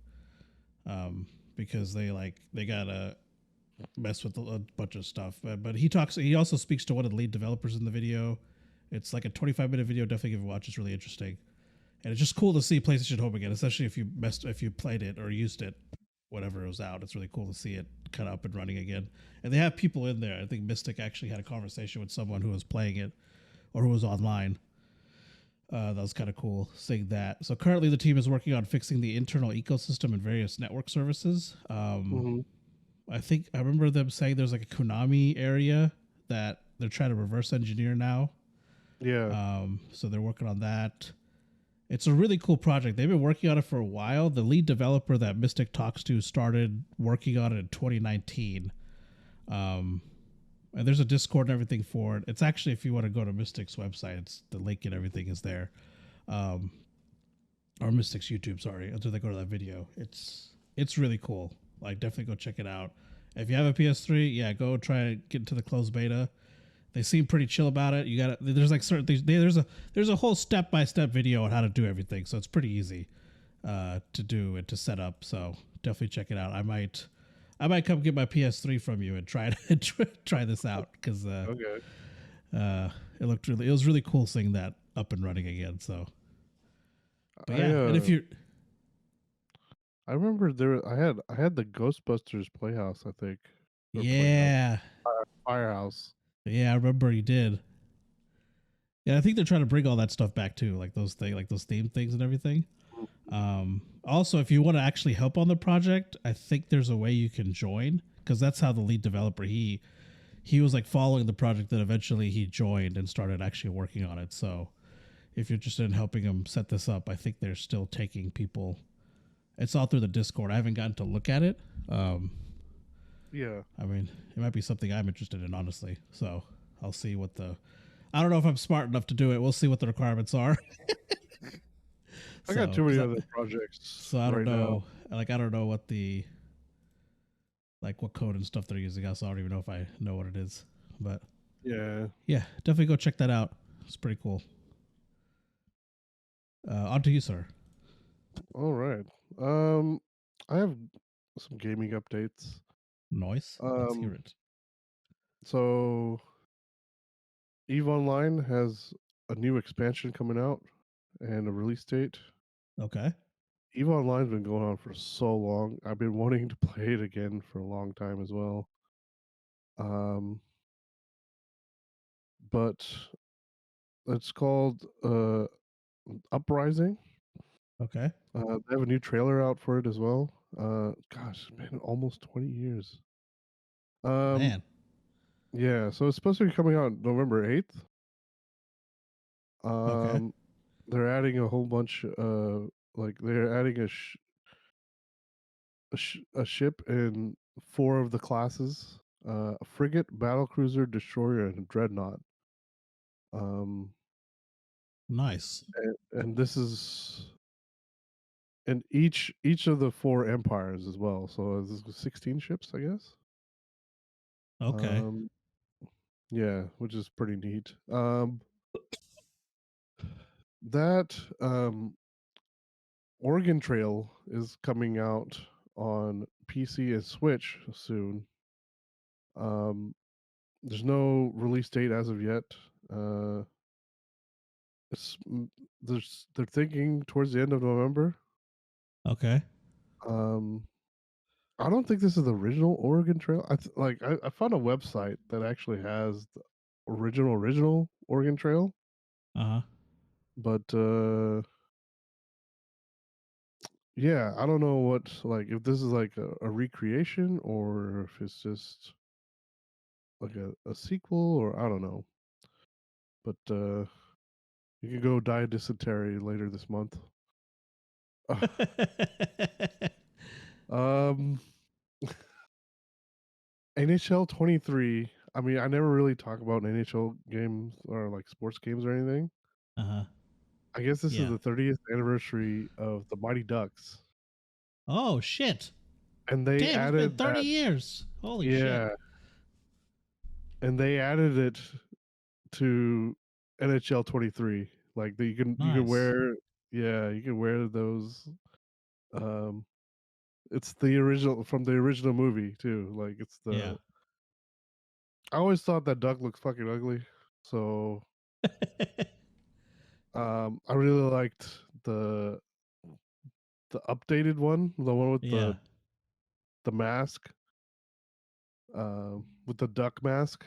B: Because they gotta mess with a bunch of stuff. But he also speaks to one of the lead developers in the video. It's like a 25-minute video. Definitely give it a watch. It's really interesting. And it's just cool to see PlayStation Home again, especially if you played it or used it whenever it was out. It's really cool to see it kind of up and running again. And they have people in there. I think Mystic actually had a conversation with someone who was playing it or who was online. That was kind of cool seeing that. So currently the team is working on fixing the internal ecosystem and various network services. I think I remember them saying there's like a Konami area that they're trying to reverse engineer now.
C: Yeah.
B: So they're working on that. It's a really cool project. They've been working on it for a while. The lead developer that Mystic talks to started working on it in 2019. And there's a Discord and everything for it. It's actually, if you want to go to Mystic's website, the link and everything is there. Or Mystic's YouTube, sorry, until they go to that video. It's really cool. Like, definitely go check it out. If you have a PS3, yeah, go try and get into the closed beta. They seem pretty chill about it. You got there's like certain things. There's a whole step by step video on how to do everything, so it's pretty easy to do and to set up. So definitely check it out. I might come get my PS3 from you and try try this out because
C: Okay.
B: it was really cool seeing that up and running again. So, but
C: I
B: yeah, and if you
C: I remember I had the Ghostbusters Playhouse, I think. Or Playhouse.
B: yeah
C: Firehouse.
B: yeah I remember you did. Yeah, I think they're trying to bring all that stuff back too, like those theme things and everything. Also, if you want to actually help on the project, I think there's a way you can join because that's how the lead developer he was like following the project that eventually he joined and started actually working on it. So if you're interested in helping him set this up, I think they're still taking people. It's all through the Discord. I haven't gotten to look at it.
C: Yeah.
B: I mean, it might be something I'm interested in, honestly. So I'll see what I don't know if I'm smart enough to do it. We'll see what the requirements are.
C: I got too many other projects.
B: So I don't know. Like I don't know what what code and stuff they're using. So I don't even know if I know what it is. But
C: yeah,
B: definitely go check that out. It's pretty cool. On to you, sir.
C: All right. I have some gaming updates.
B: Noise. Let's hear it.
C: So EVE Online has a new expansion coming out and a release date.
B: Okay.
C: EVE Online's been going on for so long. I've been wanting to play it again for a long time as well. But it's called Uprising.
B: Okay.
C: They have a new trailer out for it as well. Gosh, it's been almost 20 years.
B: Man.
C: Yeah, so it's supposed to be coming out November 8th.
B: Okay.
C: They're adding a whole bunch. They're adding a ship in 4 of the classes: a frigate, battlecruiser, destroyer, and a dreadnought.
B: Nice.
C: And this is in each of the 4 empires as well. So this is 16 ships, I guess.
B: Okay.
C: Yeah, which is pretty neat. That Oregon Trail is coming out on PC and Switch soon. There's no release date as of yet. It's they're thinking towards the end of November.
B: Okay.
C: I don't think this is the original Oregon Trail. I found a website that actually has the original Oregon Trail.
B: Uh-huh.
C: But yeah, I don't know if this is like a recreation or if it's just like a sequel or I don't know. But you can go die of dysentery later this month. um NHL 23. I mean, I never really talk about NHL games or like sports games or anything.
B: Uh-huh.
C: I guess this is
B: Yeah.
C: the 30th anniversary of the Mighty Ducks.
B: Oh shit.
C: And they
B: Damn, it's been
C: added
B: 30
C: that,
B: years. Holy shit.
C: yeah. And they added it to NHL 23. Like you can
B: Nice.
C: wear you can wear those it's the original from the original movie too. Like it's
B: Yeah.
C: I always thought that duck looked fucking ugly. So I really liked the updated one, the one with
B: Yeah.
C: the mask, with the duck mask.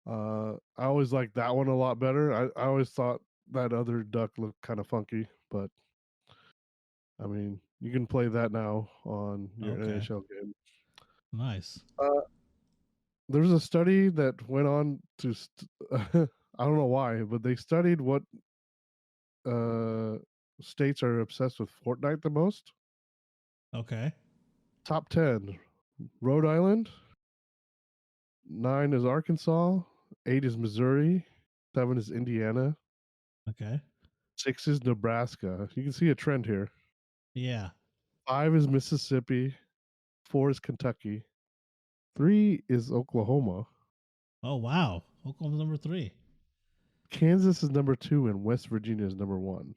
C: I always liked that one a lot better. I always thought that other duck looked kind of funky, but I mean, you can play that now on your
B: Okay.
C: NHL game.
B: Nice.
C: There was a study that went on to, I don't know why, but they studied what states are obsessed with Fortnite the most.
B: Okay.
C: Top 10: Rhode Island, 9 is Arkansas, 8 is Missouri, 7 is Indiana,
B: Okay.
C: 6 is Nebraska. You can see a trend here.
B: Yeah.
C: 5 is Mississippi, 4 is Kentucky, 3 is Oklahoma,
B: Oh wow, Oklahoma's number 3.
C: Kansas is number 2 and West Virginia is number 1.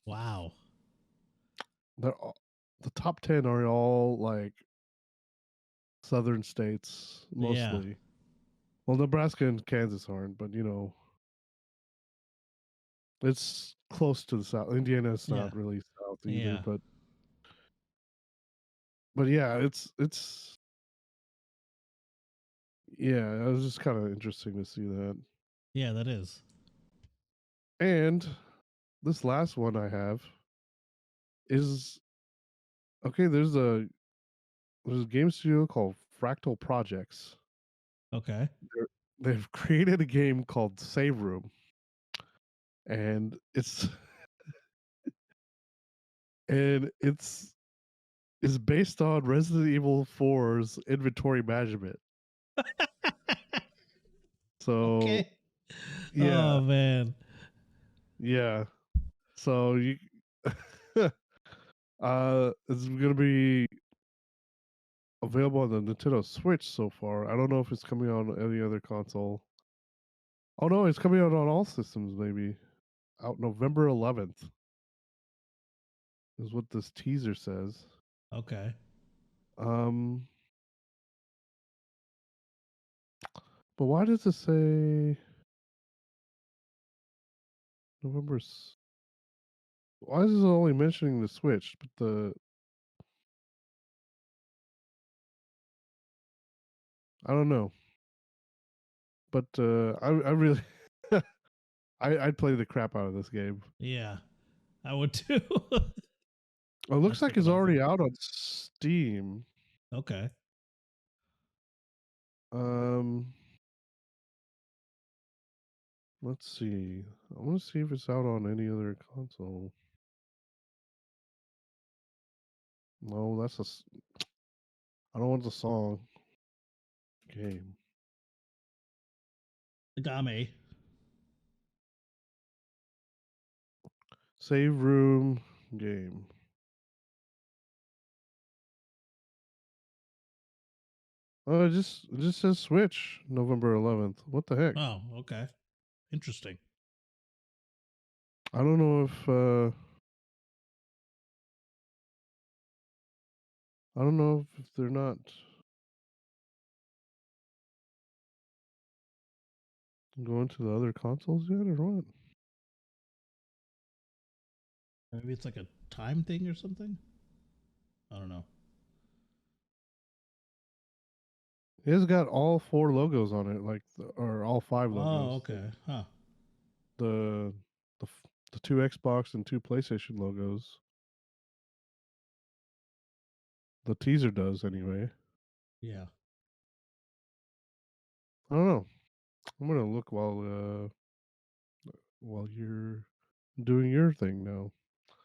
B: Wow.
C: The top 10 are all like southern states
B: Yeah.
C: mostly. Well, Nebraska and Kansas aren't, but it's close to the south. Indiana's
B: Yeah.
C: not really south either,
B: Yeah.
C: but yeah, it's yeah, it was just kind of interesting to see that.
B: Yeah, that is.
C: And this last one I have is okay. There's a game studio called Fractal Projects.
B: Okay.
C: They've created a game called Save Room, and it's based on Resident Evil 4's inventory management. So
B: Okay.
C: yeah,
B: Oh man.
C: yeah. So you it's gonna be available on the Nintendo Switch so far. I don't know if it's coming on any other console. Oh no, it's coming out on all systems maybe. Out November 11th is what this teaser says.
B: Okay.
C: Um but why does it say November why is it only mentioning the Switch but I don't know. But I really I'd play the crap out of this game.
B: Yeah. I would too.
C: It looks
B: That's
C: like
B: looking
C: it's
B: awesome.
C: already out on Steam.
B: Okay.
C: Um let's see. I want to see if it's out on any other console. No, I don't want the song game.
B: Game.
C: Save room game. Oh, it just says Switch November 11th. What the heck?
B: Oh, okay. Interesting.
C: I don't know if I don't know if they're not going to the other consoles yet or what.
B: Maybe it's like a time thing or something. I don't know.
C: It's got all 4 logos on it, or all 5
B: Oh,
C: logos.
B: okay. Huh.
C: The the 2 Xbox and 2 PlayStation logos. The teaser does anyway.
B: Yeah.
C: I don't know. I'm gonna look while you're doing your thing now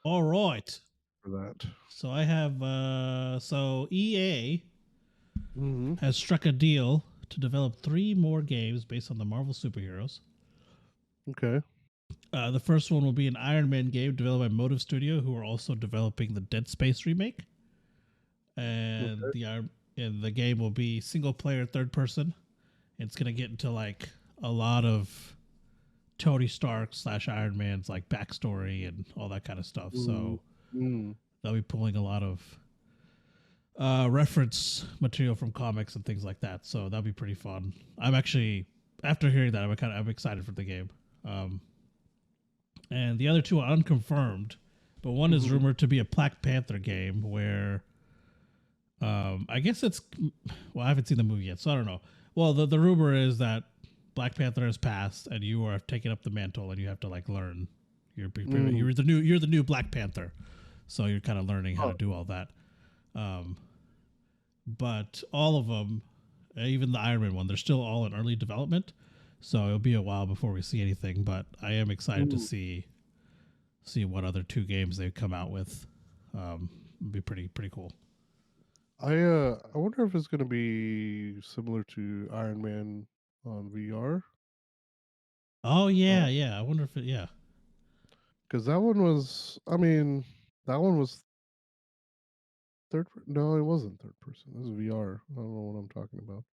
B: All right.
C: for that.
B: So I have so EA
C: Mm-hmm.
B: has struck a deal to develop 3 more games based on the Marvel superheroes.
C: Okay.
B: The first one will be an Iron Man game developed by Motive Studio, who are also developing the Dead Space remake. And
C: Okay.
B: the game will be single player, third person. It's gonna get into like a lot of Tony Stark slash Iron Man's like backstory and all that kind of stuff.
C: Mm.
B: So
C: Mm.
B: they'll be pulling a lot of reference material from comics and things like that. So that'll be pretty fun. I'm actually after hearing that, I'm excited for the game. Um, and the other two are unconfirmed, but one is
C: Mm-hmm.
B: rumored to be a Black Panther game where I guess it's well, I haven't seen the movie yet, so I don't know. Well, the rumor is that Black Panther has passed, and you are taking up the mantle, and you have to like learn.
C: Mm.
B: You're the new Black Panther, so you're kind of learning how
C: Oh,
B: to do all that. Um, but all of them, even the Iron Man one, they're still all in early development, so it'll be a while before we see anything. But I am excited to
C: mm.
B: see what other 2 games they come out with. It'd be pretty cool.
C: I wonder if it's gonna be similar to Iron Man on VR.
B: Oh yeah, yeah. I wonder if it. Yeah.
C: Because that one was, I mean, that one was no, it wasn't third person. It was VR. I don't know what I'm talking about.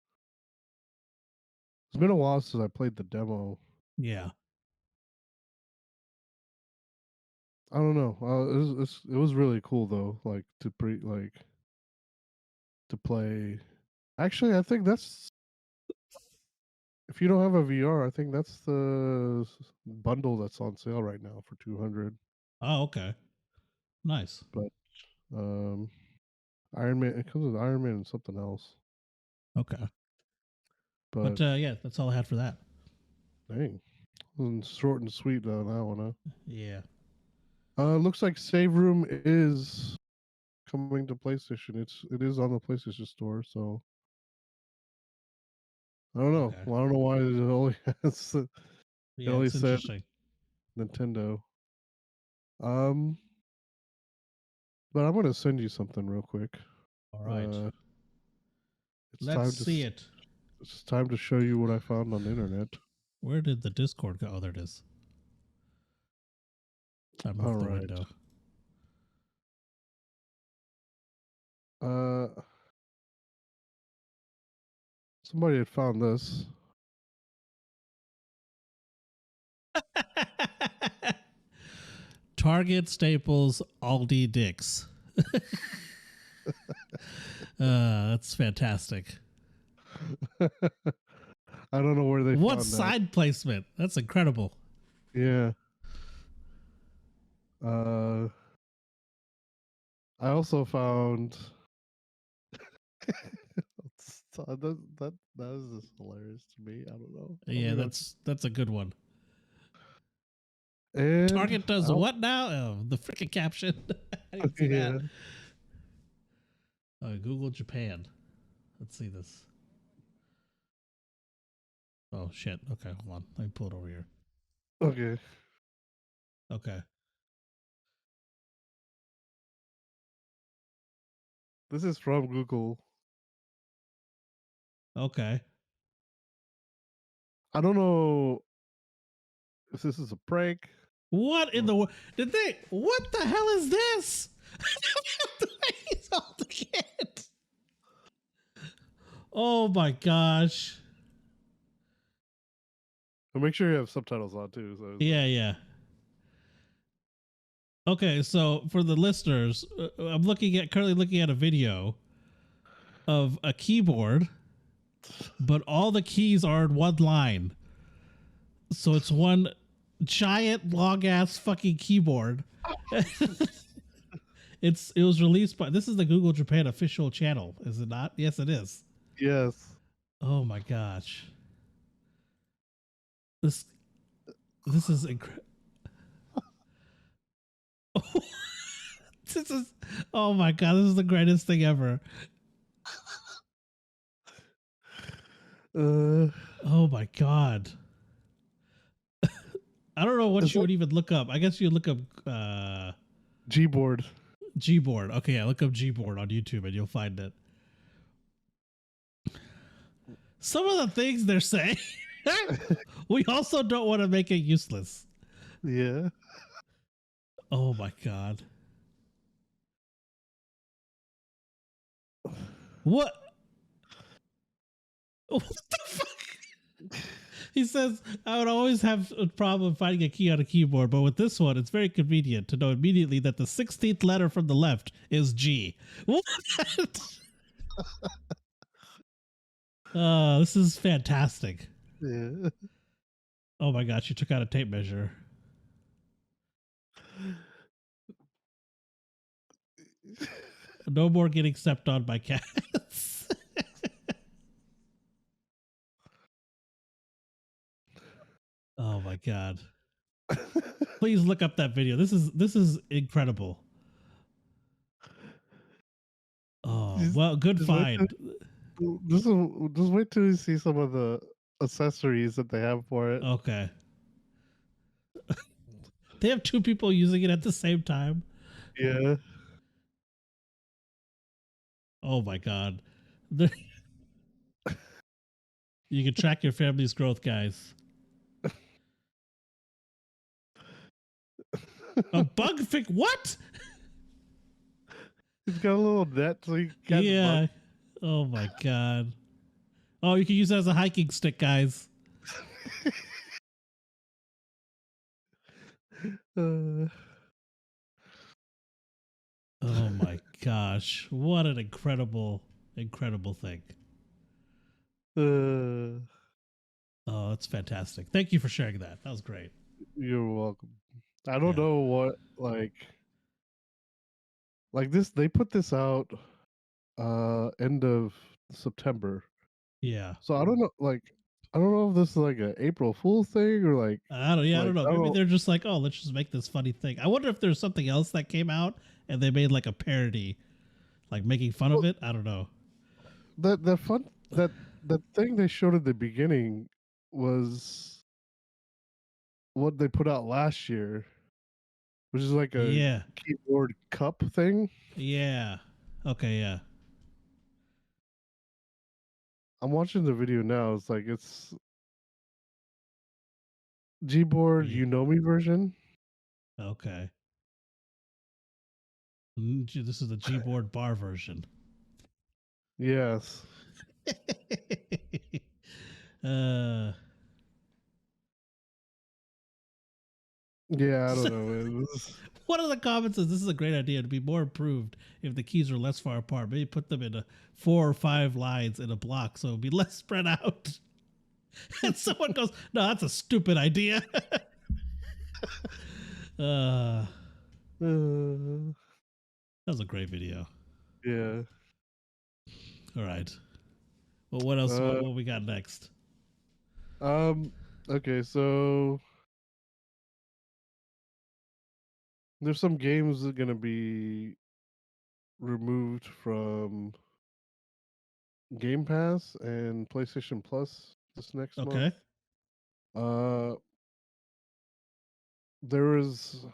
C: It's been a while since I played the demo.
B: Yeah.
C: I don't know. It was really cool though. Like to play. Actually, I think that's if you don't have a VR, I think that's the bundle that's on sale right now for 200.
B: Oh, okay. Nice.
C: But Iron Man. It comes with Iron Man and something else.
B: Okay.
C: But
B: yeah, that's all I had for that.
C: dang, short and sweet on that one, huh?
B: Yeah.
C: Looks like Save Room is coming to PlayStation. It is on the PlayStation Store, so I don't know.
B: Okay.
C: Well, I don't know why it only has. It
B: Yeah,
C: only
B: it's
C: said
B: interesting.
C: Nintendo. But I'm gonna send you something real quick.
B: All right.
C: Let's
B: see it.
C: It's time to show you what I found on the internet.
B: Where did the Discord go? Oh, there it is. I moved the window.
C: Somebody had found this.
B: Target, Staples, Aldi, Dick's. That's fantastic.
C: I don't know where they
B: What
C: found
B: side
C: that.
B: placement? That's incredible.
C: Yeah. I also found that is just hilarious to me. I don't know.
B: Yeah, that's a good one.
C: And
B: Target does what now? Oh, the freaking caption. I didn't see that. Google Japan. Let's see this. Oh shit. Okay, hold on. Let me pull it over here.
C: Okay.
B: Okay.
C: This is from Google.
B: Okay.
C: I don't know if this is a prank.
B: What in the world? Did they? What the hell is this? He's on the kid. Oh my gosh.
C: But make sure you have subtitles on too. So
B: Yeah. Okay, so for the listeners, I'm currently looking at a video of a keyboard, but all the keys are in one line. So it's one giant long ass fucking keyboard. It was released by, this is the Google Japan official channel, is it not? Yes, it is.
C: Yes.
B: Oh my gosh. This is incredible. This is, oh my god, this is the greatest thing ever. Oh my god. I don't know what you would even look up. I guess you look up
C: Gboard.
B: Gboard. Okay, yeah, look up Gboard on YouTube and you'll find it. Some of the things they're saying, we also don't want to make it useless.
C: Yeah.
B: Oh my god. What? What the fuck? He says, I would always have a problem finding a key on a keyboard, but with this one, it's very convenient to know immediately that the 16th letter from the left is G. What? This is fantastic.
C: Yeah.
B: Oh my gosh, you took out a tape measure. No more getting stepped on by cats. Oh my god. Please look up that video. This is incredible. Oh, well, good find.
C: Just wait till you see some of the accessories that they have for it.
B: Okay. They have two people using it at the same time.
C: Yeah.
B: Oh my god. You can track your family's growth, guys. A bug fix? What?
C: It's got a little net so you can
B: Yeah. Oh my god. Oh, you can use that as a hiking stick, guys.
C: uh,
B: Oh my gosh. What an incredible, incredible thing.
C: uh,
B: Oh, that's fantastic. Thank you for sharing that. That was great.
C: you're welcome. I don't
B: Yeah.
C: know what like this. They put this out end of September.
B: Yeah.
C: So I don't know, I don't know if this is like an April Fool thing or
B: I don't know.
C: I don't
B: Maybe
C: know
B: they're just like, oh, let's just make this funny thing. I wonder if there's something else that came out and they made like a parody, like making fun of
C: well,
B: it. I don't know.
C: that fun that thing they showed at the beginning was what they put out last year, which is like a
B: Yeah.
C: keyboard cup thing.
B: Yeah. Okay. Yeah.
C: I'm watching the video now. It's like it's Gboard
B: Yeah.
C: You Know Me version.
B: Okay. This is the Gboard bar version.
C: Yes.
B: uh,
C: Yeah, I don't
B: so,
C: know. Man.
B: one of the comments says this is a great idea to be more improved if the keys are less far apart. Maybe put them in 4 or 5 lines in a block so it'll be less spread out. And someone goes, "No, that's a stupid idea." uh,
C: Uh,
B: that was a great video.
C: yeah.
B: All right. Well, what else?
C: Uh,
B: What we got next?
C: um. Okay, so there's some games that are gonna be removed from Game Pass and PlayStation Plus this next month.
B: Okay.
C: Uh, there is,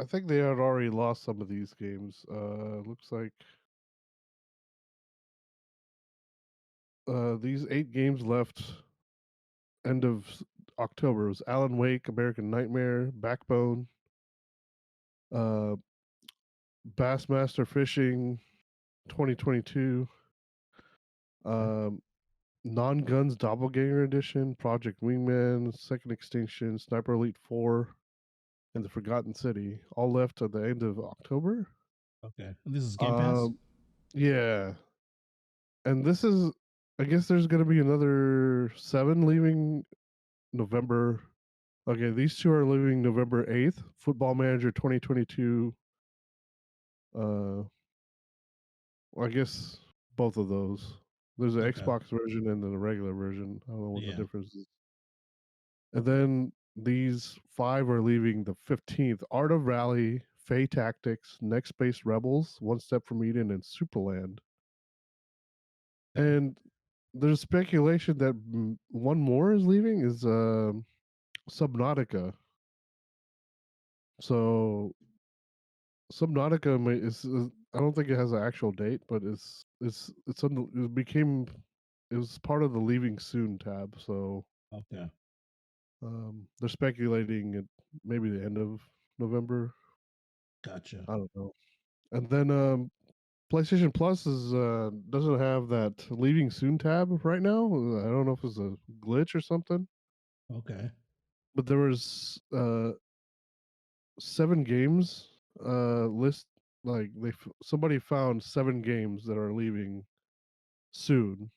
C: I think they had already lost some of these games. Looks like these 8 games left end of October. It was Alan Wake, American Nightmare, Backbone, uh, Bassmaster Fishing 2022, um, Non Guns Doppelganger Edition, Project Wingman, Second Extinction, Sniper Elite 4, and The Forgotten City, all left at the end of October.
B: Okay. And this is Game Pass.
C: Um, yeah, and this is, I guess there's going to be another 7 leaving November. Okay, these 2 are leaving November 8th. Football Manager 2022. Uh, I guess both of those. There's an
B: Okay.
C: Xbox version and then a regular version. I don't know what the
B: Yeah.
C: difference is. And then these 5 are leaving the 15th. Art of Rally, Fey Tactics, Next Space Rebels, One Step from Eden, and Superland.
B: Okay.
C: And there's speculation that one more is leaving is Subnautica. So Subnautica is I don't think it has an actual date, but it became it was part of the leaving soon tab. So
B: Okay.
C: they're speculating it maybe the end of November.
B: Gotcha.
C: I don't know. And then PlayStation Plus is doesn't have that leaving soon tab right now. I don't know if it's a glitch or something.
B: Okay.
C: But there was 7 games list like somebody found 7 games that are leaving soon.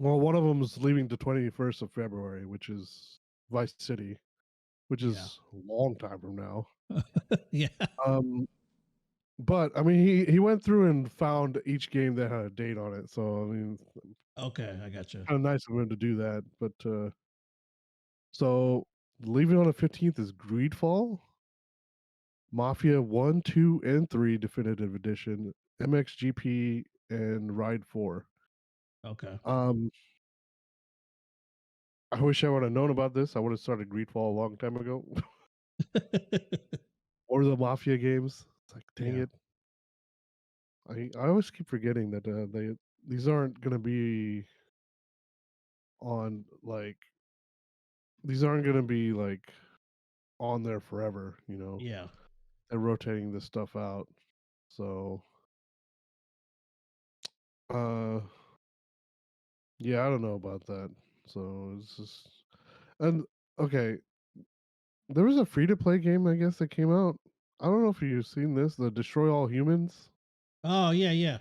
C: Well, one of them is leaving the 21st of February, which is Vice City, which
B: Yeah.
C: is a long time from now.
B: Yeah.
C: Um, but I mean, he went through and found each game that had a date on it. So I mean,
B: Okay. I gotcha.
C: kind of nice of him to do that. But so leaving on the 15th is Greedfall, Mafia 1, 2, and 3 Definitive Edition, MXGP, and Ride 4.
B: Okay.
C: Um, I wish I would have known about this. I would have started Greedfall a long time ago. Or the Mafia games. It's like, dang
B: Yeah.
C: it. I always keep forgetting that these aren't gonna be on these aren't gonna be on there forever, you know.
B: Yeah.
C: They're rotating this stuff out. So uh Yeah, I don't know about that. So it's just and okay, there was a free to play game I guess that came out. I don't know if you've seen this, the Destroy All Humans.
B: Oh yeah, yeah.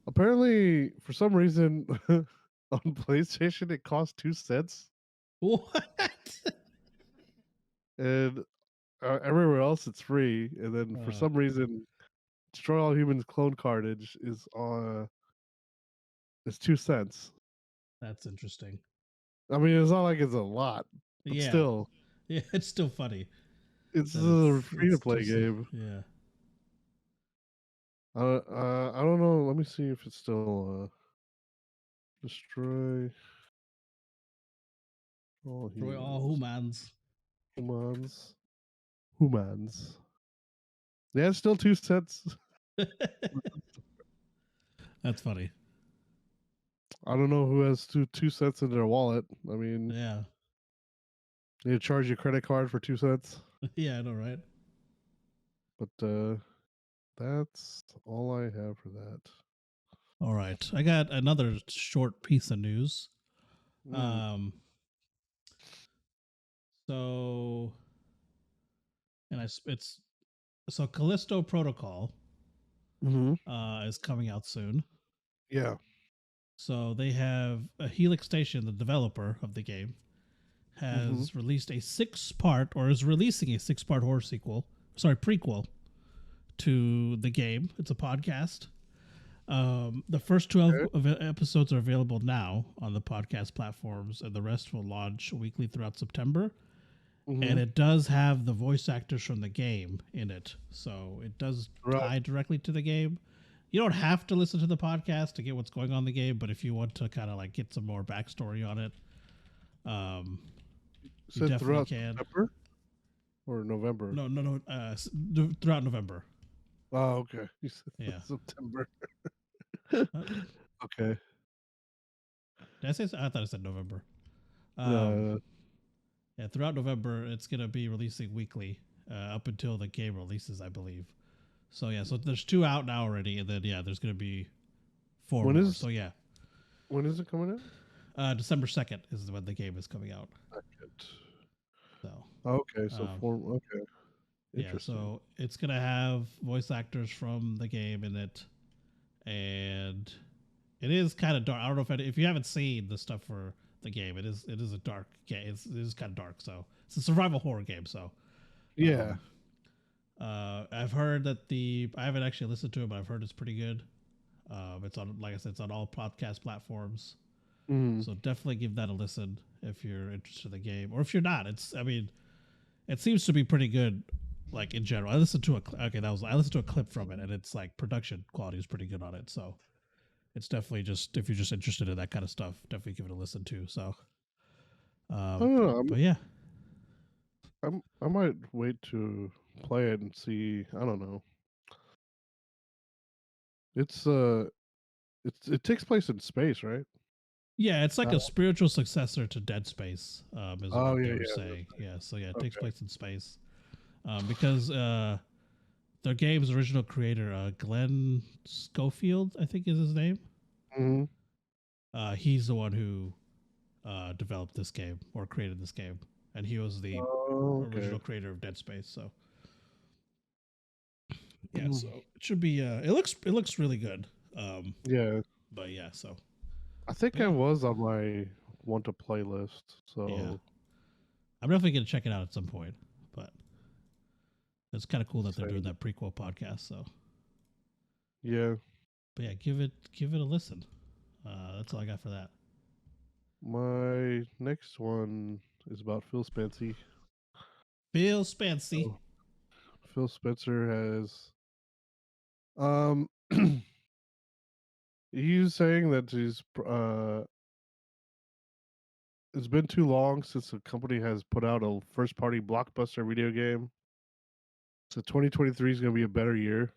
C: Apparently, for some reason, on PlayStation it costs 2 cents,
B: What?
C: and everywhere else it's free. And then for
B: uh,
C: some reason, Destroy All Humans clone cartage is 2 cents.
B: that's interesting.
C: I mean, it's not like it's a lot, but
B: Yeah,
C: still,
B: yeah. It's still funny
C: it's
B: that
C: a free to
B: it's
C: play
B: just
C: game.
B: yeah.
C: I don't know. Let me see if it's still Destroy All
B: Destroy all
C: Humans.
B: humans.
C: Humans. Humans. Yeah, it's still 2 cents.
B: That's funny.
C: I don't know who has 2 cents in their wallet. I mean,
B: Yeah,
C: they charge your credit card for 2 cents.
B: yeah. I know, right?
C: But that's all I have for that.
B: All right, I got another short piece of news.
C: Mm.
B: Um, so and it's so Callisto Protocol
C: Mm-hmm.
B: is coming out soon.
C: Yeah.
B: So they have a Helix Station, the developer of the game,
C: Mm-hmm.
B: has released a 6-part or is releasing a 6-part horror prequel to the game. It's a podcast. The first 12
C: Okay.
B: episodes are available now on the podcast platforms, and the rest will launch weekly throughout September.
C: Mm-hmm.
B: And it does have the voice actors from the game in it, so it does
C: Right.
B: tie directly to the game. You don't have to listen to the podcast to get what's going on in the game, but if you want to kind of like get some more backstory on it, um, you
C: Said
B: definitely
C: throughout
B: can.
C: September or November.
B: No. Throughout November.
C: Oh, okay. You said
B: Yeah.
C: September.
B: Uh,
C: Okay.
B: did I say? I thought I said November. Um,
C: Uh,
B: yeah, throughout November, it's gonna be releasing weekly up until the game releases, I believe. So yeah, so there's 2 out now already, and then yeah, there's gonna be 4
C: when
B: more.
C: is
B: So yeah,
C: when is it coming out?
B: December 2nd is when the game is coming out. So
C: Okay, so
B: um,
C: okay.
B: yeah,
C: Interesting.
B: so it's gonna have voice actors from the game in it, and it is kind of dark. I don't know if you haven't seen the stuff for the game, it is a dark game. It is kind of dark. So it's a survival horror game. So
C: Yeah.
B: um, I've heard that I haven't actually listened to it, but I've heard it's pretty good. It's on, like I said, it's on all podcast platforms.
C: Mm.
B: So definitely give that a listen if you're interested in the game, or if you're not. I mean, it seems to be pretty good. Like in general, I listened to I listened to a clip from it, and it's like production quality is pretty good on it. So it's definitely just if you're just interested in that kind of stuff, definitely give it a listen to. So,
C: I don't know.
B: but yeah,
C: I might wait to play it and see. I don't know. It's it takes place in space, right?
B: yeah, it's like
C: Uh,
B: a spiritual successor to Dead Space, is
C: oh
B: what
C: yeah,
B: they were
C: yeah.
B: saying. Yeah, so yeah, it takes
C: Okay.
B: place in space, because their game's original creator, Glenn Schofield, I think is his name.
C: Mm-hmm.
B: He's the one who developed this game or created this game, and he was the
C: Oh, okay.
B: original creator of Dead Space. So yeah,
C: Mm.
B: so it should be. It looks really good.
C: Yeah,
B: But yeah, so
C: I think
B: but
C: I
B: yeah,
C: was on my want to play list.
B: yeah,
C: So
B: I'm definitely gonna check it out at some point. But it's kind of cool that they're doing
C: same.
B: that prequel podcast. So,
C: Yeah,
B: but yeah, give it a listen. That's all I got for that.
C: my next one is about Phil Spencer.
B: Phil Spency.
C: So Phil Spencer has um he's saying that it's been too long since the company has put out a first party blockbuster video game. So 2023 is going to be a better year.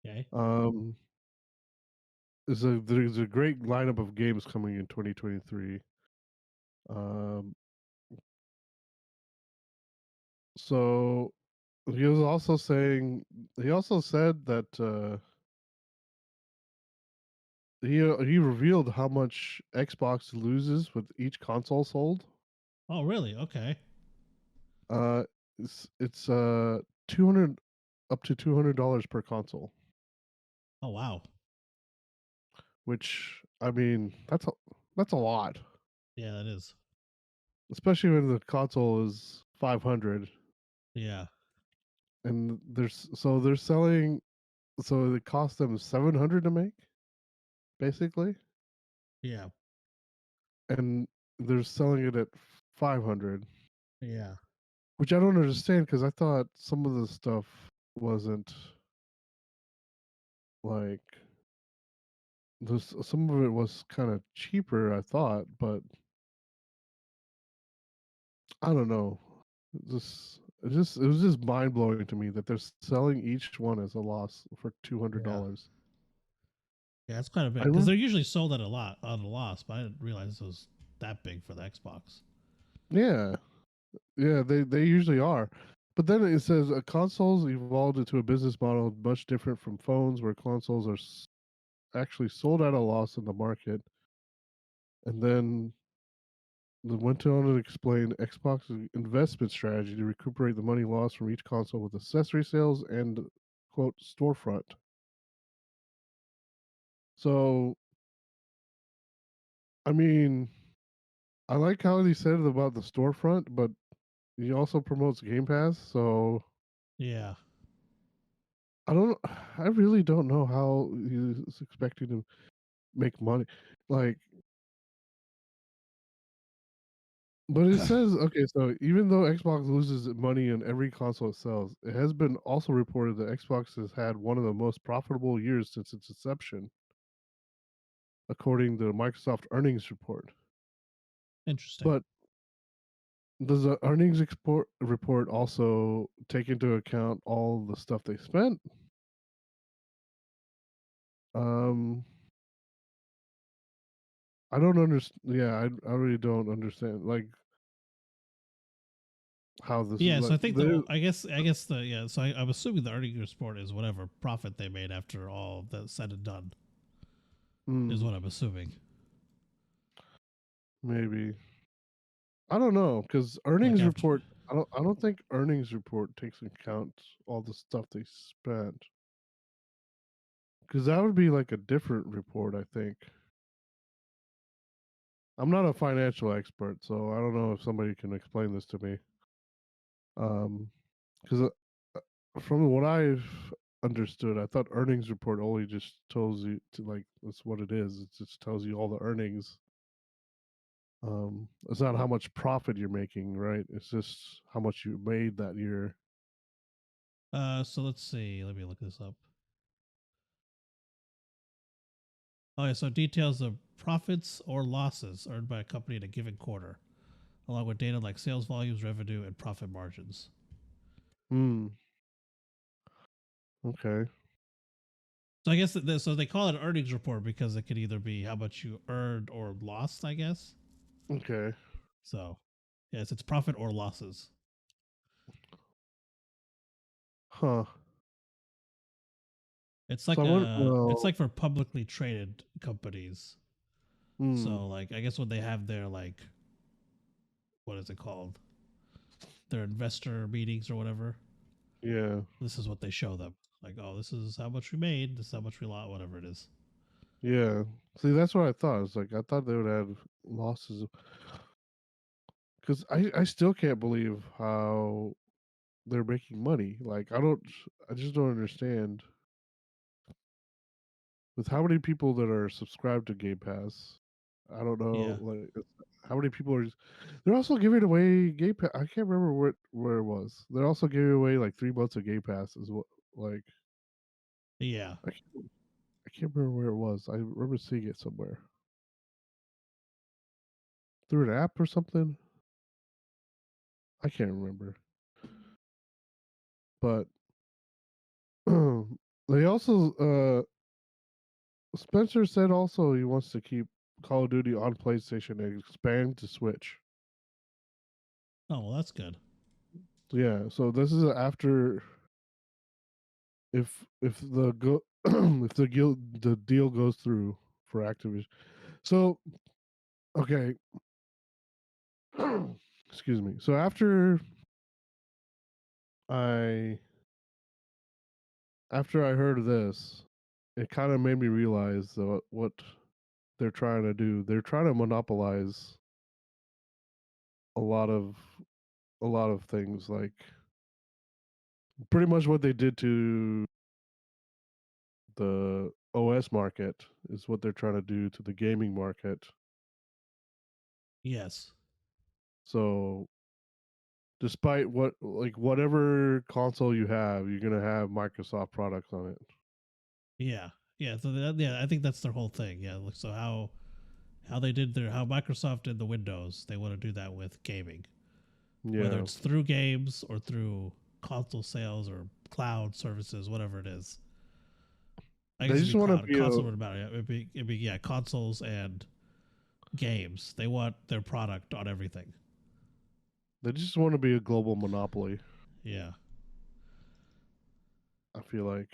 B: Okay.
C: Um, there's a great lineup of games coming in 2023. Um, so he was also saying he also said that he revealed how much Xbox loses with each console sold.
B: Oh, really? Okay.
C: Uh, it's 200 up to $200 per console,
B: Oh, wow.
C: which I mean that's a lot,
B: Yeah, that is.
C: especially when the console is 500
B: Yeah.
C: and they're selling, so it costs them 700 to make basically,
B: Yeah.
C: and they're selling it at 500,
B: Yeah.
C: which I don't understand because I thought some of the stuff wasn't like this. Some of it was kind of cheaper, I thought, but I don't know. It was just mind blowing to me that they're selling each one as a loss for
B: Yeah.
C: $200.
B: Yeah, it's quite a
C: I
B: bit because
C: remember,
B: they're usually sold at a loss, but I didn't realize it was that big for the Xbox.
C: yeah, yeah, they usually are. But then it says consoles evolved into a business model much different from phones, where consoles are actually sold at a loss in the market. And then they went on to explain Xbox's investment strategy to recuperate the money lost from each console with accessory sales and quote storefront. So, I mean, I like how he said it about the storefront, but he also promotes Game Pass. So
B: Yeah.
C: I don't, I really don't know how he's expecting to make money. Like, but it says, okay, so even though Xbox loses money in every console it sells, it has been also reported that Xbox has had one of the most profitable years since its inception, according to the Microsoft earnings report.
B: Interesting.
C: But does the report also take into account all the stuff they spent? Um, I don't understand. Yeah, I really don't understand. Like how this is
B: Yeah, so
C: like.
B: I think the I guess the yeah. So I'm assuming the earnings report is whatever profit they made after all that said and done is
C: Mm,
B: what I'm assuming.
C: maybe I don't know because
B: Like
C: earnings
B: after,
C: report. I don't think earnings report takes into account all the stuff they spent because that would be like a different report. I think I'm not a financial expert, so I don't know if somebody can explain this to me. Because from what I've understood, I thought earnings report only just tells you to like that's what it is. It just tells you all the earnings. It's not how much profit you're making, right? It's just how much you made that year.
B: so let's see. Let me look this up. Oh yeah, so details of profits or losses earned by a company in a given quarter, along with data like sales volumes, revenue, and profit margins.
C: Hmm. Okay.
B: So I guess so they call it an earnings report because it could either be how much you earned or lost. I guess
C: Okay.
B: so. Yes, it's profit or losses.
C: Huh. So I went.
B: It's
C: Well.
B: like for publicly traded companies.
C: Hmm.
B: So like I guess when they have their like what is it called? Their investor meetings or whatever.
C: Yeah.
B: This is what they show them. Like, oh, this is how much we made, this is how much we lost, whatever it is.
C: Yeah. See, that's what I thought. It's like I thought they would have losses because I still can't believe how they're making money. Like I just don't understand with how many people that are subscribed to Game Pass. I don't know,
B: Yeah.
C: like how many people are. They're also giving away Game Pass. I can't remember where it was. They're also giving away like 3 months of Game Pass as well. Like
B: Yeah.
C: I can't, I can't remember where it was. I remember seeing it somewhere through an app or something. I can't remember, but they also Spencer said also he wants to keep Call of Duty on PlayStation and expand to Switch.
B: Oh well, that's good.
C: Yeah, so this is after if the if the deal goes through for Activision. So, okay. Excuse me. So I after I heard of this, it kind of made me realize what they're trying to do. They're trying to monopolize a lot of things, like pretty much what they did to the OS market is what they're trying to do to the gaming market.
B: Yes.
C: So despite whatever console you have, you're gonna have Microsoft products on it.
B: Yeah. Yeah. So I think that's their whole thing. Yeah. So how they did how Microsoft did the Windows, they want to do that with gaming, whether
C: Yeah,
B: it's through games or through console sales or cloud services, whatever it is. I guess
C: they
B: it'd
C: just
B: be
C: want to
B: cloud.
C: be a
B: Console would about it. It'd be yeah, consoles and games. They want their product on everything.
C: they just want to be a global monopoly.
B: Yeah.
C: I feel like,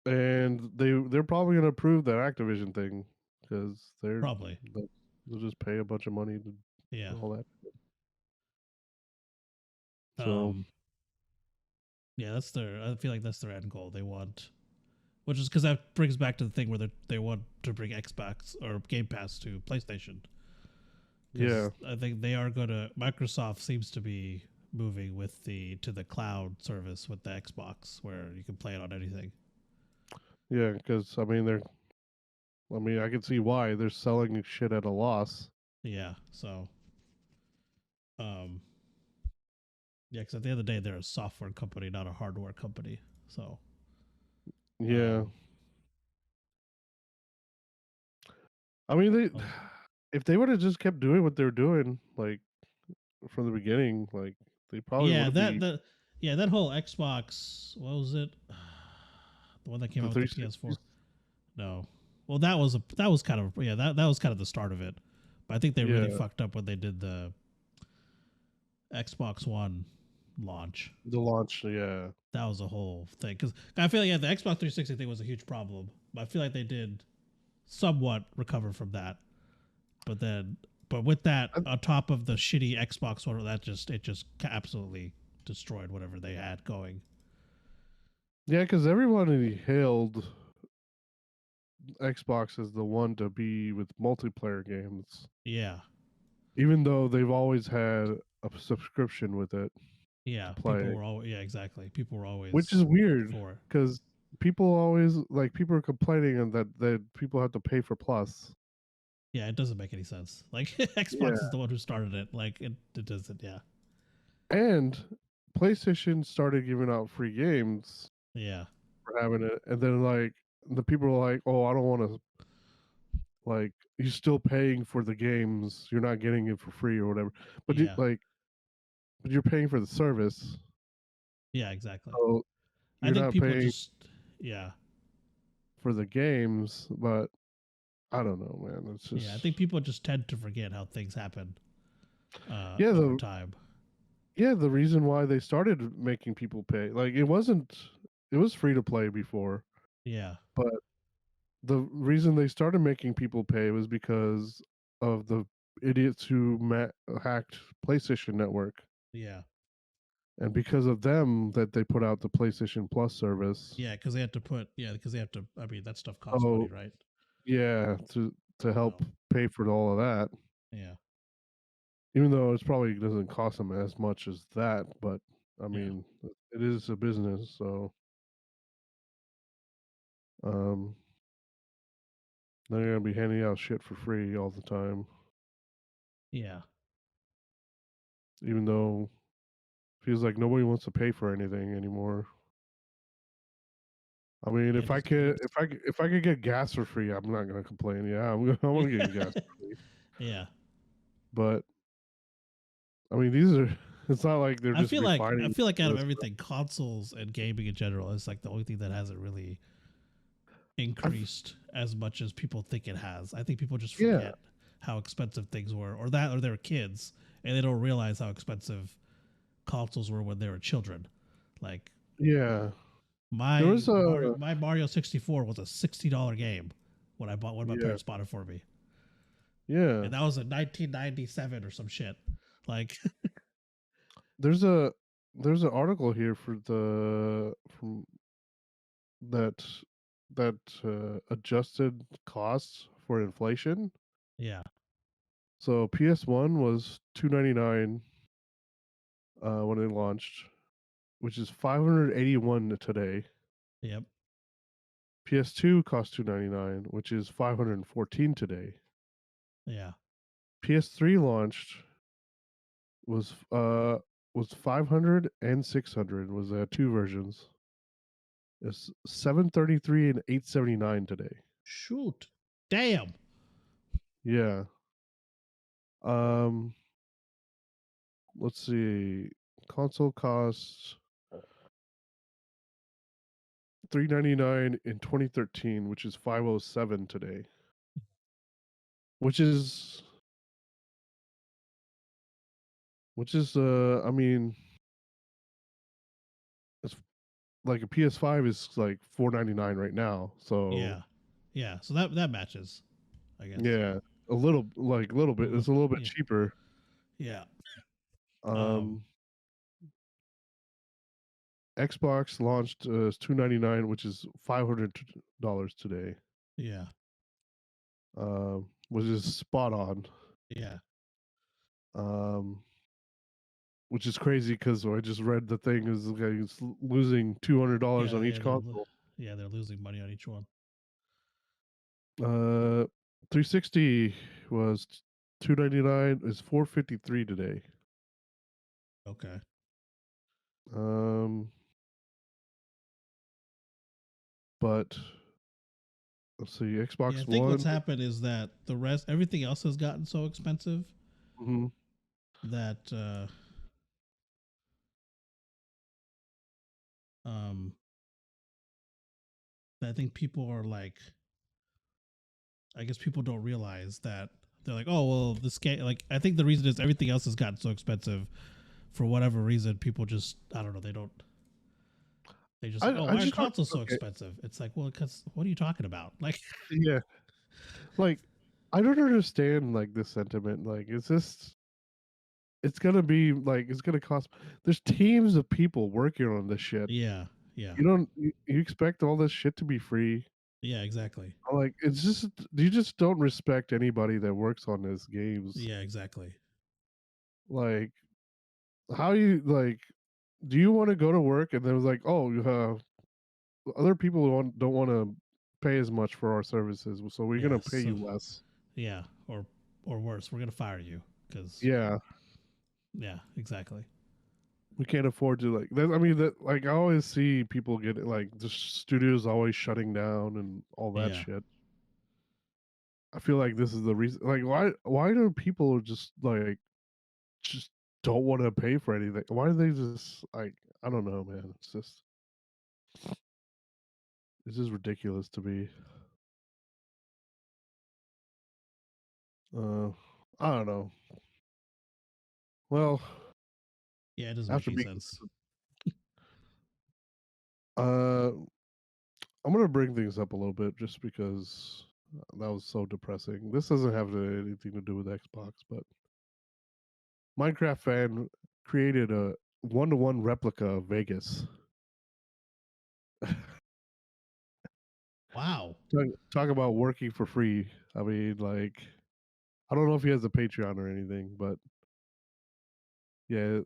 C: and they're probably gonna approve that Activision thing because
B: Probably.
C: they'll just pay a bunch of money to
B: Yeah.
C: all that. So
B: Um. Yeah, that's their. I feel like that's their end goal. They want, which is because that brings back to the thing where they want to bring Xbox or Game Pass to PlayStation.
C: yeah,
B: Because I think they are going to. Microsoft seems to be moving with to the cloud service with the Xbox, where you can play it on anything.
C: yeah, because I can see why they're selling shit at a loss.
B: Yeah. So, um, yeah, because at the end of the day, they're a software company, not a hardware company. So,
C: Yeah,
B: um,
C: I mean
B: oh,
C: if they would have just kept doing what they're doing, like from the beginning, like they probably
B: yeah,
C: wouldn't be
B: that whole Xbox. What was it? The one that came
C: the
B: out with the PS4.
C: 360s.
B: No. Well, that was kind of that was kind of the start of it, but I think they really
C: Yeah,
B: fucked up when they did the Xbox One launch.
C: the launch. Yeah,
B: That was a whole thing because I feel like the Xbox 360 thing was a huge problem, but I feel like they did somewhat recover from that. But with that
C: I,
B: on top of the shitty Xbox One, it just absolutely destroyed whatever they had going.
C: yeah, because everyone hailed Xbox as the one to be with multiplayer games,
B: Yeah,
C: even though they've always had a subscription with it to
B: yeah. People
C: play,
B: were always People were
C: which is
B: always
C: weird
B: for it.
C: because people always people are complaining that people have to pay for Plus.
B: Yeah, it doesn't make any sense. Like
C: Yeah,
B: Xbox is the one who started it. Like it doesn't. Yeah,
C: and PlayStation started giving out free games
B: yeah,
C: for having it, and then the people are like, "Oh, I don't want to." Like you're still paying for the games, you're not getting it for free or whatever. But
B: yeah,
C: but you're paying for the service,
B: yeah. Exactly.
C: so
B: I
C: you're
B: think
C: not
B: people
C: paying
B: just yeah,
C: for the games. But I don't know, man. It's
B: yeah. I
C: just
B: think people just tend to forget how things happen
C: yeah
B: over
C: the
B: time.
C: the reason why they started making people pay, like it was free to play before,
B: Yeah,
C: but the reason they started making people pay was because of the idiots who hacked PlayStation Network.
B: yeah,
C: And because of them, that they put out the PlayStation Plus service.
B: yeah. Because they had to put because they have to. I mean, that stuff costs money,
C: Oh,
B: right?
C: yeah, to help
B: So
C: pay for all of that.
B: yeah,
C: Even though it probably doesn't cost them as much as that, but I
B: yeah,
C: mean, it is a business, so um, they're gonna be handing out shit for free all the time.
B: yeah.
C: Even though it feels like nobody wants to pay for anything anymore. I mean,
B: Yeah, it doesn't.
C: if I could get gas for free, I'm not gonna complain. Yeah, I want to get gas for free.
B: Yeah.
C: But I mean, these are. It's not like they're just
B: I
C: refining
B: feel like out of
C: this.
B: everything, consoles and gaming in general is like the only thing that hasn't really
C: I've,
B: increased as much as people think it has. I think people just
C: yeah,
B: forget how expensive things were, or they were kids and they don't realize how expensive consoles were when they were children. Like
C: yeah. There
B: My
C: was a
B: My Mario 64 was a $60 game when my
C: yeah,
B: parents bought it for me,
C: yeah.
B: and that was in 1997 or some shit. Like,
C: There's a there's an article here for the from that adjusted costs for inflation.
B: yeah,
C: So PS1 was 299 when it launched, which is 581 today.
B: yep,
C: PS2 cost 299, which is 514 today.
B: yeah,
C: PS3 launched was 500 and 600 was two versions. It's 733 and 879 today.
B: shoot, damn,
C: Yeah. Um let's see. Console costs 399 in 2013, which is 507 today. Which is I mean, it's like a PS5 is like 499 right now. So
B: yeah, yeah. So that matches, I guess.
C: yeah, a little bit. It's a little bit
B: Yeah,
C: cheaper.
B: yeah.
C: Um Xbox launched as 299, which is $500 today.
B: Yeah,
C: Which is spot on.
B: yeah,
C: Um which is crazy because I just read the thing is like it's losing $200
B: yeah,
C: on each console.
B: yeah. They're losing money on each one.
C: 360 was 299. Is 453 today.
B: Okay.
C: Um, but let's see,
B: Yeah, I
C: Xbox
B: think what's
C: One.
B: happened is that everything else has gotten so expensive
C: Mm-hmm.
B: that um I think people are like, I guess people don't realize that they're like, oh well, this game. Like, I think the reason is everything else has gotten so expensive for whatever reason. People just, I don't know, they don't. They just like, oh,
C: I
B: why are
C: just talk.
B: consoles so
C: Okay,
B: expensive? It's like, well, because what are you talking about? Like,
C: yeah, like I don't understand like this sentiment. Like, it's just it's gonna be like it's gonna cost. There's teams of people working on this shit.
B: yeah, yeah,
C: You expect all this shit to be free?
B: yeah, exactly,
C: Like, it's just you just don't respect anybody that works on these games.
B: yeah, exactly,
C: Like, how you like? Do you want to go to work and then was like, oh, other people don't want to pay as much for our services, so we're
B: yeah.
C: gonna pay
B: So
C: you less.
B: yeah, or worse, we're gonna fire you because
C: Yeah,
B: yeah, exactly,
C: we can't afford to like. I mean, that like I always see people get like the studios always shutting down and all that
B: yeah,
C: shit. I feel like this is the reason. Like, why do people just don't want to pay for anything? Why do they just like? I don't know, man. It's just ridiculous to me. Uh, I don't know. Well,
B: yeah. It doesn't make
C: after
B: any
C: being
B: sense.
C: uh I'm gonna bring things up a little bit just because that was so depressing. This doesn't have anything to do with Xbox, but Minecraft fan created a one-to-one replica of Vegas.
B: Wow.
C: Talk about working for free. I mean, like, I don't know if he has a Patreon or anything, but yeah,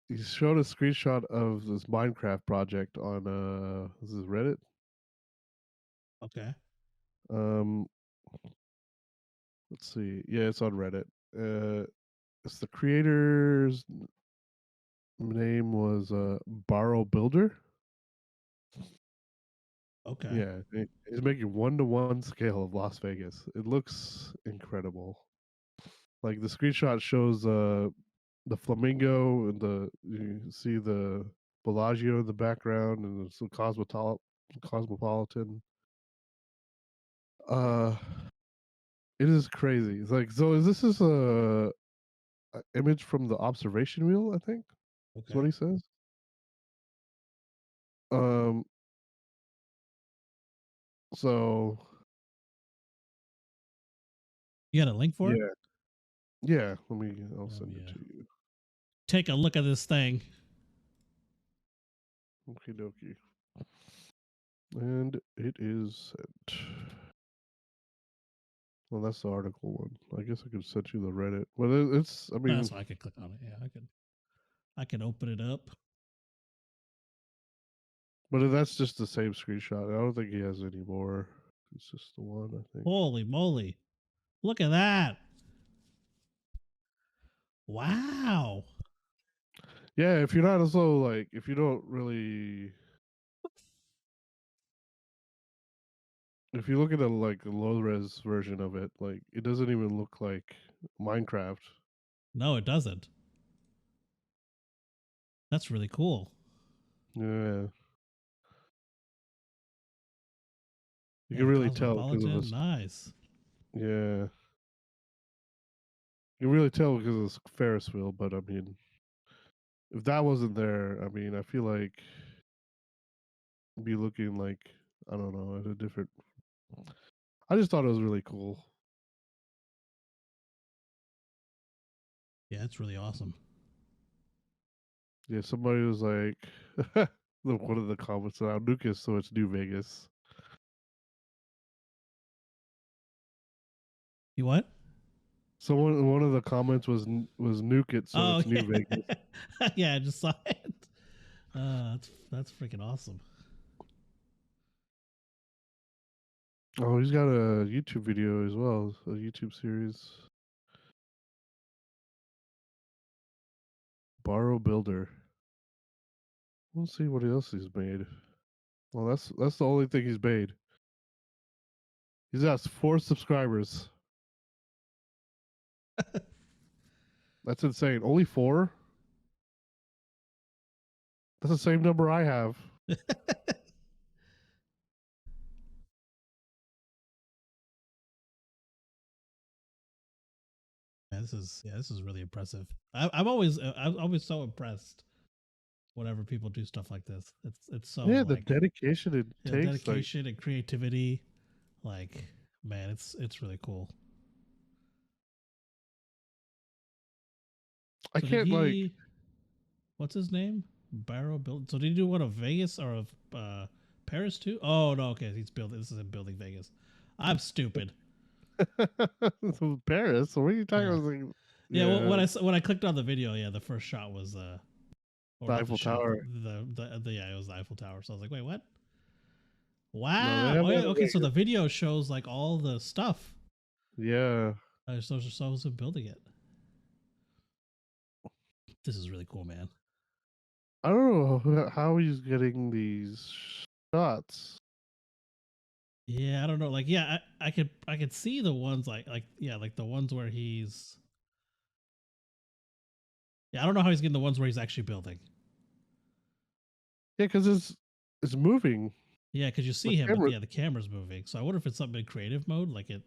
C: he showed a screenshot of this Minecraft project on this is Reddit.
B: Okay.
C: Um, let's see. Yeah, it's on Reddit. It's the creator's name was Borrow Builder.
B: Okay.
C: Yeah, he's making one-to-one scale of Las Vegas. It looks incredible. Like the screenshot shows the flamingo and you see the Bellagio in the background and some cosmopolitan. Uh, it is crazy. It's like, so is this is a image from the observation wheel? I think that's what
B: Okay.
C: he says. Um, So
B: You got a link for it?
C: Yeah. I'll send it
B: Yeah.
C: to you.
B: Take a look at this thing.
C: Okie dokie. And it is sent. Well, that's the article one. I guess I could send you the Reddit. But it's, I mean,
B: That's why I could click on it. Yeah, I could open it up.
C: but that's just the same screenshot. I don't think he has any more. It's just the one, I think.
B: Holy moly. Look at that. Wow.
C: Yeah, if you're not also like, if you don't really, if you look at like a low res version of it, like it doesn't even look like Minecraft.
B: No, it doesn't. That's really cool.
C: Yeah, you
B: Yeah,
C: can
B: the
C: really tell because of
B: Cosmopolitan.
C: this.
B: Nice.
C: Yeah, you can really tell because of this Ferris wheel. But I mean, if that wasn't there, I mean, I feel like it'd be looking like, I don't know, at a different. I just thought it was really cool.
B: Yeah, it's really awesome.
C: Yeah, somebody was like, one of the comments now, Lucas, so it's New Vegas.
B: You what?
C: One of the comments was nuke it, so
B: Oh,
C: it's New Vegas.
B: yeah. Yeah, I just saw it. That's freaking awesome.
C: Oh, he's got a YouTube video as well, a YouTube series. Borrow Builder. We'll see what else he's made. Well, that's the only thing he's made. He's got 4 subscribers. That's insane. Only 4? That's the same number I have.
B: This is really impressive. I'm always so impressed whenever people do stuff like this. It's so
C: Yeah, the
B: like
C: dedication it takes.
B: dedication and creativity. Like, man, it's really cool.
C: I can't like.
B: What's his name? Barrow build. So did he do one of Vegas or of Paris too? Oh no, okay, he's building. This is him building Vegas. I'm stupid.
C: Paris. What are you talking about? Like,
B: yeah. Well, when I clicked on the video, yeah, the first shot was or
C: the
B: not
C: Eiffel
B: the shot,
C: Tower.
B: the yeah, it was the Eiffel Tower. So I was like, wait, what? Wow.
C: No,
B: Oh, yeah, okay, so the video shows like all the stuff.
C: Yeah.
B: So shows him building it. This is really cool, man.
C: I don't know how he's getting these shots.
B: Yeah, I don't know. Like, yeah, I could see the ones like the ones where he's. Yeah, I don't know how he's getting the ones where he's actually building.
C: Yeah, because it's moving.
B: Yeah, because you see him, but yeah, the camera's moving. So I wonder if it's something in creative mode, like it.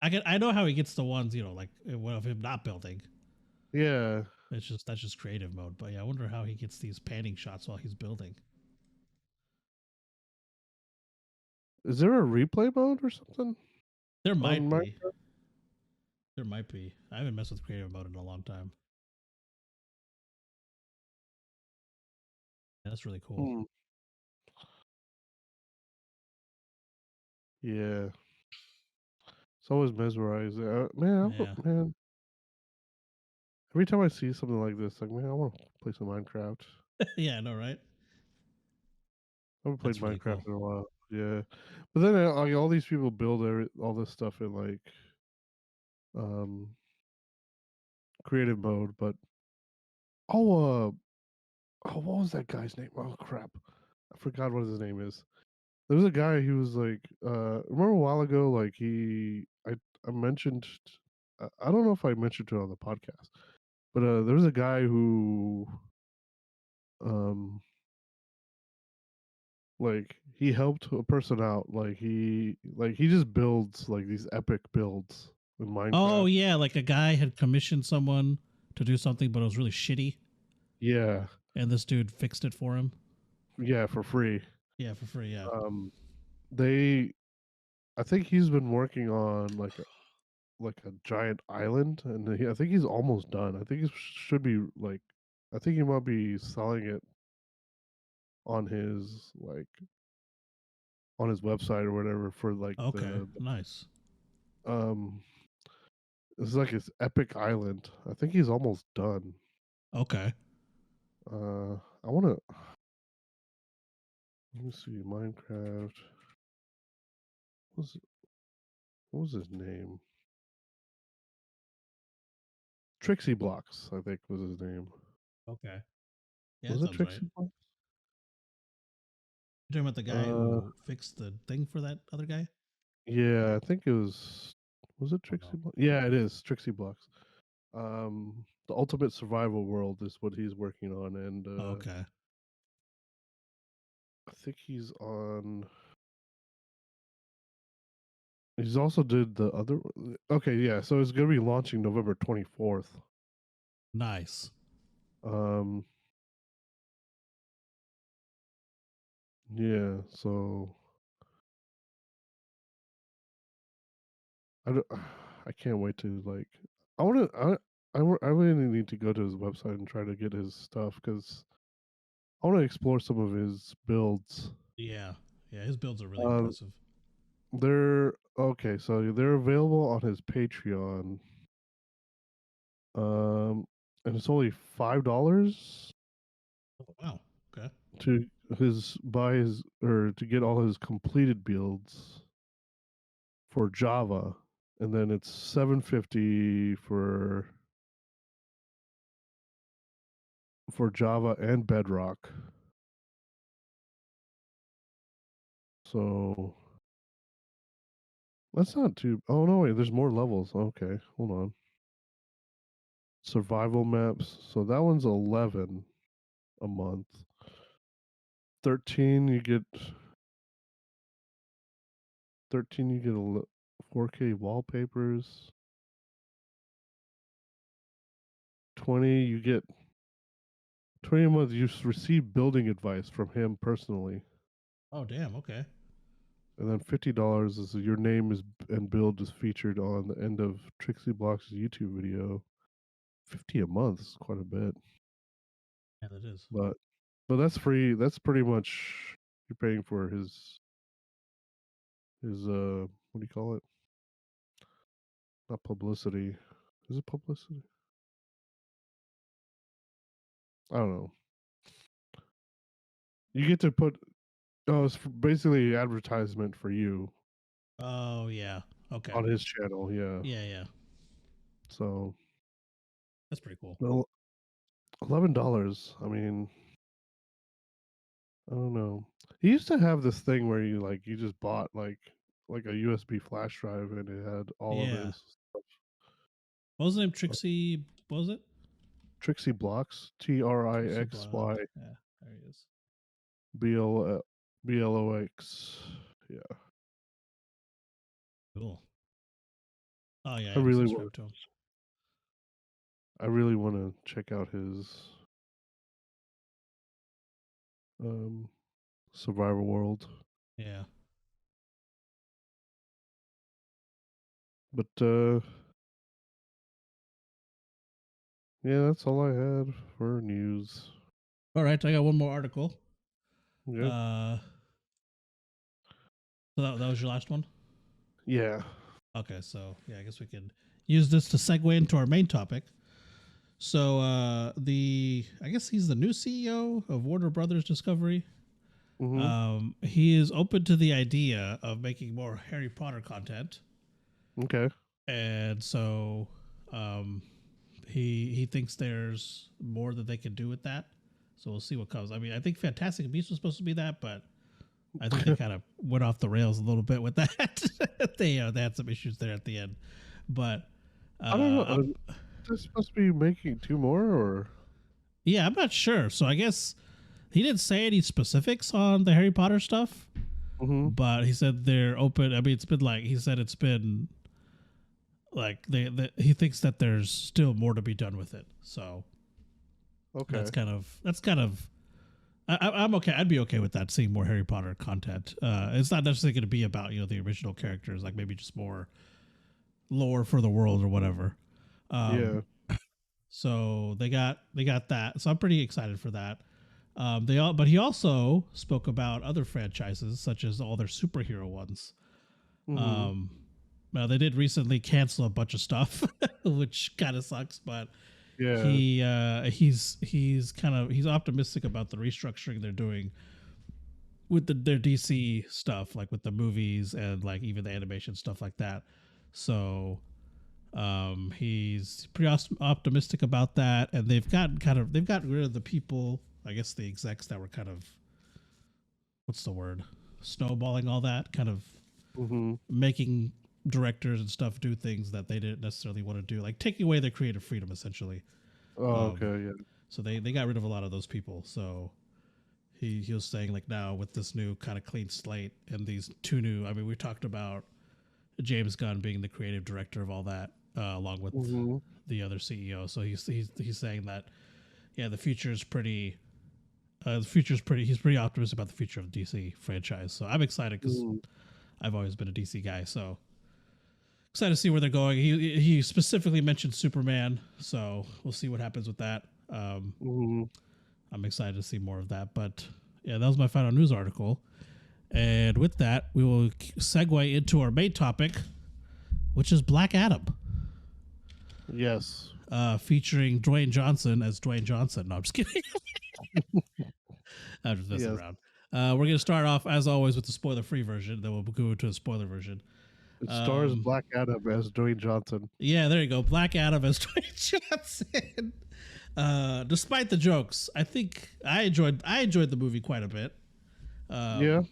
B: I know how he gets the ones, like of him not building.
C: Yeah,
B: That's just creative mode. But yeah, I wonder how he gets these panning shots while he's building.
C: is there a replay mode or something?
B: There might be. There might be. I haven't messed with creative mode in a long time. Yeah, that's really cool.
C: Yeah. It's always mesmerizing. Man. Every time I see something like this, like, man, I want to play some Minecraft.
B: Yeah, I know, right?
C: I haven't played Minecraft in a while. Yeah. But then like, all these people build all this stuff in like creative mode, but what was that guy's name? Oh crap. I forgot what his name is. There was a guy who was like remember a while ago, like I mentioned, I don't know if I mentioned it on the podcast, but there was a guy who like he helped a person out, like he just builds like these epic builds in Minecraft.
B: Oh yeah, like a guy had commissioned someone to do something, but it was really shitty.
C: Yeah.
B: And this dude fixed it for him.
C: Yeah, for free.
B: Yeah, for free. Yeah.
C: I think he's been working on like a giant island, and I think he's almost done. I think he should be like, I think he might be selling it on his on his website or whatever for like
B: Okay, nice.
C: um it's like his epic island. I think he's almost done.
B: Okay.
C: I want to let me see Minecraft. What's what was his name? Trixie Blocks, I think was his name.
B: Okay. Yeah,
C: Was
B: that
C: it
B: sounds right.
C: Trixie Blocks?
B: You're talking about the guy
C: Uh,
B: who fixed the thing for that other guy?
C: yeah, I think it was. Was it
B: Oh
C: Trixie
B: no.
C: Blocks? Yeah, it is Trixie Blocks. The Ultimate Survival World is what he's working on, and
B: Okay.
C: I think he's on. He's also did the other. Okay, yeah. So it's gonna be launching November 24th.
B: Nice.
C: Um, yeah. So I don't, I can't wait to like. I want to. I really need to go to his website and try to get his stuff because I want to explore some of his builds.
B: Yeah. Yeah, his builds are really
C: Um,
B: impressive.
C: they're okay. So they're available on his Patreon. Um, and it's only $5
B: Oh, wow. Okay.
C: to buy his or to get all his completed builds for Java, and then it's $7.50 for Java and Bedrock. So that's not too. Oh no, wait, there's more levels. Okay, hold on. Survival maps. So that one's 11 a month. 13 you get 4K wallpapers. 20 you get 20 a month. You receive building advice from him personally.
B: Oh, damn. Okay.
C: And then $50 is your name is and build is featured on the end of Trixie Block's YouTube video. 50 a month is quite a bit.
B: Yeah, that is.
C: But that's free. That's pretty much you're paying for his what do you call it? Not publicity. Is it publicity? I don't know. You get to put it's basically advertisement for you
B: Oh, yeah. Okay.
C: on his channel, yeah.
B: Yeah, yeah.
C: So
B: That's pretty cool.
C: well, $11. I mean, I don't know. He used to have this thing where you just bought like a USB flash drive and it had all of
B: Yeah.
C: his stuff.
B: What was the name? Trixie. What was it?
C: Trixie Blocks,
B: Trixie Block.
C: TRIXY
B: Yeah, there he is.
C: BLOX. Yeah,
B: Cool. Oh, yeah,
C: I
B: I'm
C: really want
B: subscribed to him.
C: I really want to check out his um survival world.
B: Yeah.
C: But yeah, that's all I had for news.
B: All right, I got one more article.
C: Yeah.
B: Uh, so that was your last one?
C: Yeah.
B: Okay, so yeah, I guess we could use this to segue into our main topic. So I guess he's the new CEO of Warner Brothers Discovery. He is open to the idea of making more Harry Potter content,
C: Okay.
B: and so he thinks there's more that they can do with that. So we'll see what comes. I mean, I think Fantastic Beasts was supposed to be that, but I think they kind of went off the rails a little bit with that. they had some issues there at the end, but
C: I don't know. They're supposed to be making two more, or
B: yeah, I'm not sure. So I guess he didn't say any specifics on the Harry Potter stuff, but he said they're open. I mean, it's been like he said it's been like he thinks that there's still more to be done with it. So
C: okay,
B: that's kind of I'm okay. I'd be okay with that. Seeing more Harry Potter content. It's not necessarily going to be about the original characters. Like maybe just more lore for the world or whatever.
C: Yeah.
B: So they got that. So I'm pretty excited for that. But he also spoke about other franchises such as all their superhero ones.
C: Mm-hmm.
B: Now they did recently cancel a bunch of stuff, which kind of sucks. But
C: Yeah.
B: he's optimistic about the restructuring they're doing with their DC stuff, like with the movies and like even the animation stuff like that. So he's pretty optimistic about that, and they've gotten rid of the people, I guess the execs that were kind of, what's the word, snowballing all that, kind of
C: Mm-hmm.
B: making directors and stuff do things that they didn't necessarily want to do, like taking away their creative freedom essentially.
C: Oh, okay. Yeah.
B: So they got rid of a lot of those people. So he was saying like now with this new kind of clean slate and these two new, I mean, we talked about James Gunn being the creative director of all that, along with
C: Mm-hmm.
B: the other CEO. So he's saying that yeah, the future is pretty. The future's pretty. He's pretty optimistic about the future of the DC franchise. So I'm excited because
C: Mm-hmm.
B: I've always been a DC guy. So excited to see where they're going. He specifically mentioned Superman. So we'll see what happens with that.
C: Mm-hmm.
B: I'm excited to see more of that. But yeah, that was my final news article. And with that, we will segue into our main topic, which is Black Adam.
C: Yes.
B: Featuring Dwayne Johnson as Dwayne Johnson. No, I'm just kidding. I'm just messing
C: Yes.
B: around. We're going to start off, as always, with the spoiler-free version. Then we'll go into a spoiler version.
C: It stars Black Adam as Dwayne Johnson.
B: Yeah, there you go. Black Adam as Dwayne Johnson. Despite the jokes, I think I enjoyed the movie quite a bit.
C: Yeah.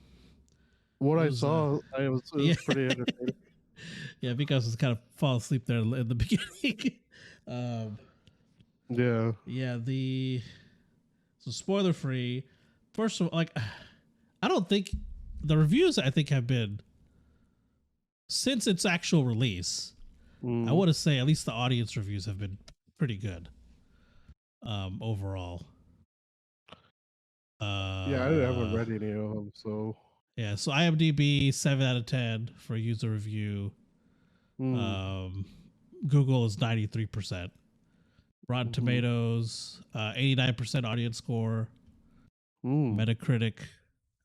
C: What I saw, it was
B: yeah.
C: pretty entertaining.
B: Yeah, because it's kind of fall asleep there in the beginning.
C: Yeah.
B: Yeah, so spoiler free. First of all, like, I don't think the reviews I think have been, since its actual release, I want to say at least the audience reviews have been pretty good. Overall.
C: Yeah, I haven't read any of them, so
B: yeah. So IMDb 7 out of 10 for user review.
C: Mm.
B: Google is 93%. Rotten Tomatoes 89% audience score. Metacritic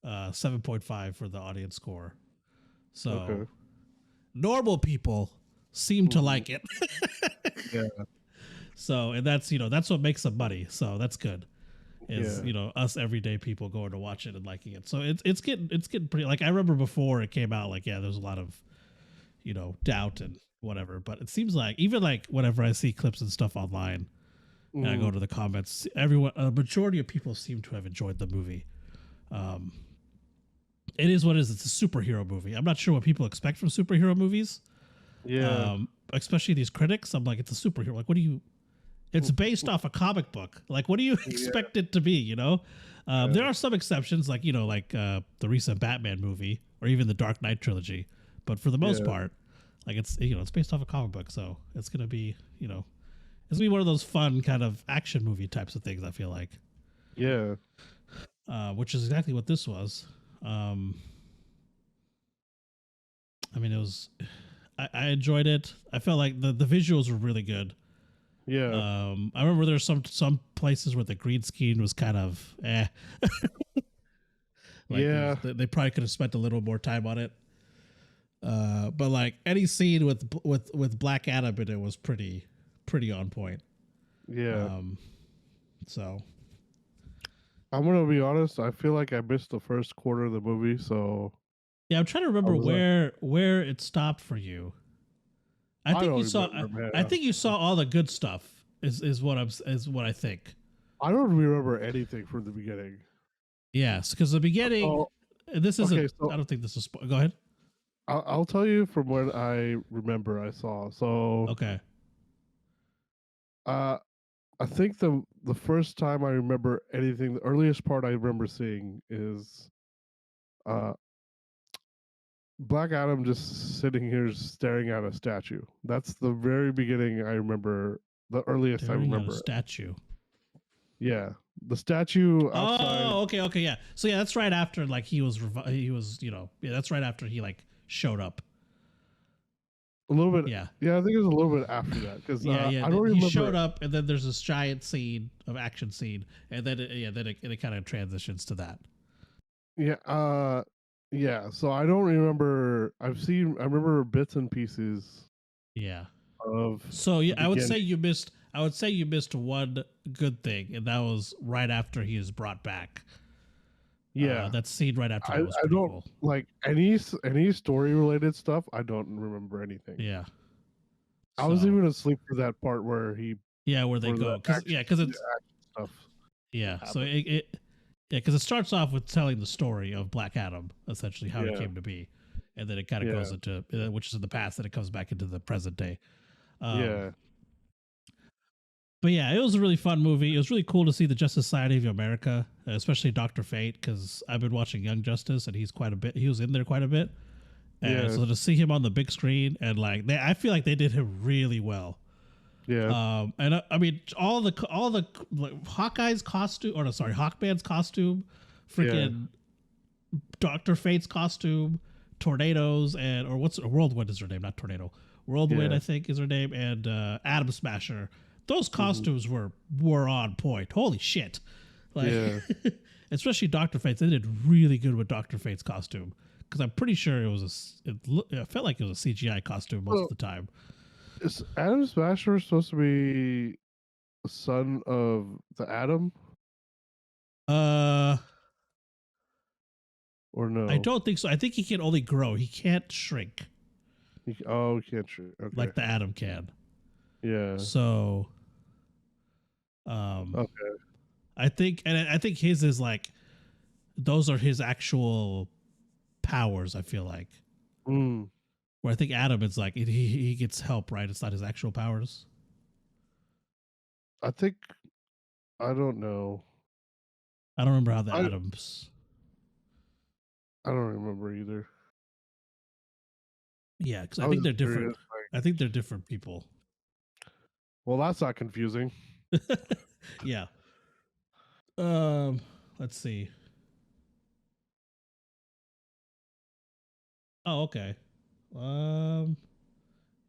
B: 7.5 for the audience score. So normal people seem to like it.
C: Yeah.
B: So, and that's that's what makes them money. So that's good. Is us everyday people going to watch it and liking it. So it's getting pretty, like, I remember before it came out, like, yeah, there's a lot of doubt and whatever, but it seems like even like whenever I see clips and stuff online and I go to the comments, a majority of people seem to have enjoyed the movie. It is what it is. It's a superhero movie. I'm not sure what people expect from superhero movies.
C: Yeah.
B: Especially these critics. I'm like, it's a superhero. Like, what do you? It's based off a comic book. Like, what do you expect it to be? There are some exceptions, like the recent Batman movie or even the Dark Knight trilogy. But for the most part, like, it's it's based off a comic book, so it's gonna be it's gonna be one of those fun kind of action movie types of things. I feel like.
C: Yeah.
B: Which is exactly what this was. I mean, it was. I enjoyed it. I felt like the visuals were really good.
C: Yeah.
B: I remember there's some places where the green screen was kind of like,
C: yeah.
B: They probably could have spent a little more time on it. But like any scene with Black Adam in it was pretty on point.
C: Yeah.
B: So
C: I'm gonna be honest. I feel like I missed the first quarter of the movie, so
B: yeah, I'm trying to remember where it stopped for you. I think you saw. I think you saw all the good stuff. Is what I think.
C: I don't remember anything from the beginning.
B: Yes, because the beginning. This isn't. Okay, so I don't think this is. Go ahead.
C: I'll tell you from what I remember. I saw. So
B: okay.
C: I think the first time I remember anything, the earliest part I remember seeing is, Black Adam just sitting here staring at a statue. That's the very beginning I remember. The earliest I remember.
B: Statue.
C: Yeah, the statue outside.
B: Oh, okay, yeah. So yeah, that's right after like he was that's right after he like showed up.
C: A little bit.
B: Yeah.
C: Yeah, I think it was a little bit after that because
B: Yeah,
C: I don't
B: He
C: remember.
B: showed up, and then there's this giant action scene, and then it kind of transitions to that.
C: Yeah, yeah. So I don't remember. I remember bits and pieces.
B: Yeah.
C: Of
B: so yeah,
C: the
B: I would say
C: beginning.
B: you missed. I would say you missed one good thing, and that was right after he is brought back.
C: Yeah,
B: that scene right after
C: I,
B: that was
C: I
B: pretty
C: don't
B: cool.
C: like any story related stuff. I don't remember anything.
B: Yeah.
C: I was
B: So
C: even asleep for that part where
B: where they go because
C: the
B: it's
C: action stuff.
B: so
C: happened.
B: because it starts off with telling the story of Black Adam, essentially how he
C: Yeah.
B: came to be, and then it kind of
C: Yeah.
B: goes into which is in the past, and it comes back into the present day.
C: Yeah.
B: But yeah, it was a really fun movie. It was really cool to see the Justice Society of America, especially Doctor Fate, because I've been watching Young Justice, and he was in there quite a bit. And
C: Yeah.
B: so to see him on the big screen, and like I feel like they did him really well.
C: Yeah.
B: And I mean all the like, Hawkeye's costume, or no, sorry, Hawkman's costume, freaking Doctor Fate's costume, Tornadoes, and or what's Whirlwind is her name, not Tornado. Whirlwind,
C: Yeah.
B: I think, is her name, and Atom Smasher. Those costumes were on point. Holy shit! Like,
C: Yeah.
B: especially Doctor Fate's. They did really good with Doctor Fate's costume because I'm pretty sure it felt like it was a CGI costume most of the time.
C: Is Adam Smasher supposed to be the son of the Atom? Or no?
B: I don't think so. I think he can only grow. He can't shrink
C: He can't shoot. Okay.
B: like the Atom can.
C: Yeah.
B: So,
C: Okay.
B: I think his is like those are his actual powers. I feel like where I think Adam is like he gets help, right? It's not his actual powers.
C: I think I don't know.
B: I don't remember how the Adams.
C: I don't remember either.
B: Yeah, because I think they're different. I think they're different people.
C: Well, that's not confusing.
B: Yeah. Let's see. Oh, okay. In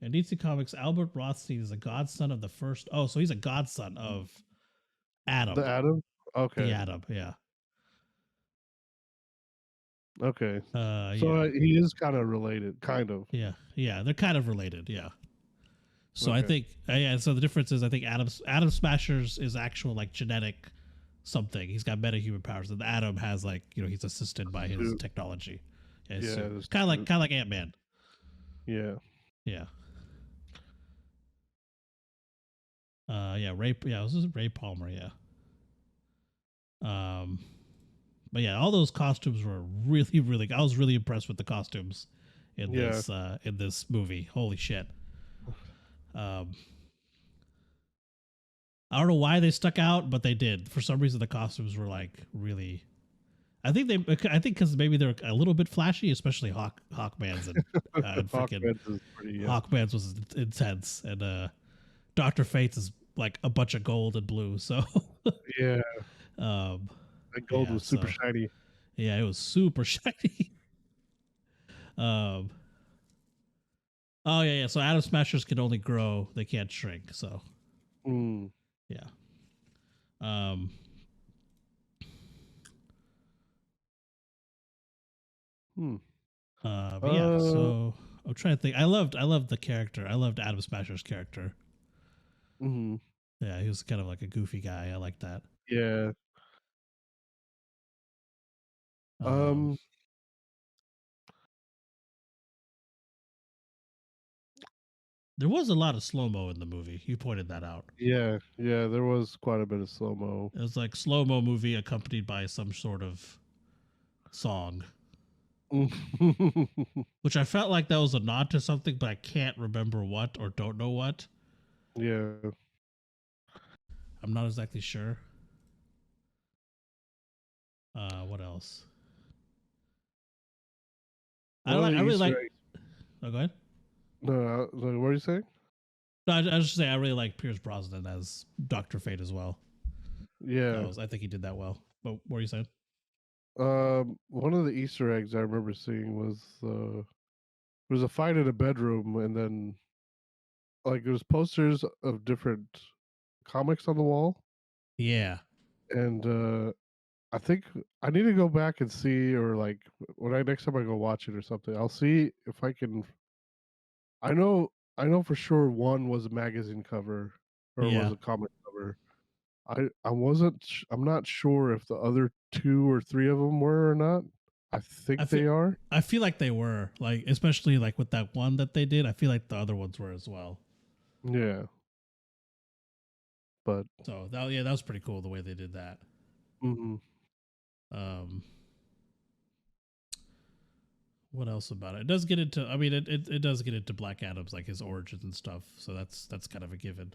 B: DC Comics, Albert Rothstein is a godson of the first. Oh, so he's a godson of Adam.
C: The Atom? Okay.
B: The Atom, yeah.
C: Okay. So he is kind of related, kind of.
B: Yeah, they're kind of related, yeah. So I think, so the difference is I think Adam Smasher's is actual like genetic something. He's got metahuman powers, and the Atom has like he's assisted by his technology. Yeah, kind of like Ant-Man.
C: Yeah.
B: Yeah. This is Ray Palmer, yeah. But yeah, all those costumes were really, really. I was really impressed with the costumes in this movie. Holy shit! I don't know why they stuck out, but they did. For some reason, the costumes were like really. I think because maybe they're a little bit flashy, especially Hawkman's and freaking Hawkman's was intense, and Dr. Fate's is like a bunch of gold and blue. So
C: yeah, that gold was super shiny.
B: Yeah, it was super shiny. Oh yeah. So Atom Smashers can only grow; they can't shrink. So yeah. But yeah, so I'm trying to think. I loved the character. I loved Atom Smasher's character. Yeah, he was kind of like a goofy guy. I like that.
C: Yeah.
B: There was a lot of slow-mo in the movie. You pointed that out.
C: Yeah, there was quite a bit of slow-mo.
B: It was like slow-mo movie accompanied by some sort of song. Which I felt like that was a nod to something, but I can't remember what or don't know what.
C: Yeah.
B: I'm not exactly sure. What else? I really like. Oh, go ahead.
C: No, what are you saying?
B: No, I was just saying I really like Pierce Brosnan as Dr. Fate as well.
C: Yeah,
B: I think he did that well. But what were you saying?
C: One of the Easter eggs I remember seeing was there was a fight in a bedroom, and then like there was posters of different comics on the wall,
B: Yeah.
C: and I think I need to go back and see, or like when I next time I go watch it or something, I'll see if I can. I know, I know for sure one was a magazine cover or was
B: Yeah.
C: a comic cover. I wasn't. I'm not sure if the other two or three of them were or not. I
B: I
C: think
B: feel
C: they are.
B: I feel like they were, like, especially like with that one that they did. I feel like the other ones were as well.
C: Yeah, but
B: So that was pretty cool the way they did that.
C: mhm.
B: Um, what else about it? It does get into. I mean, it does get into Black Adam's, like his origins and stuff. So that's kind of a given.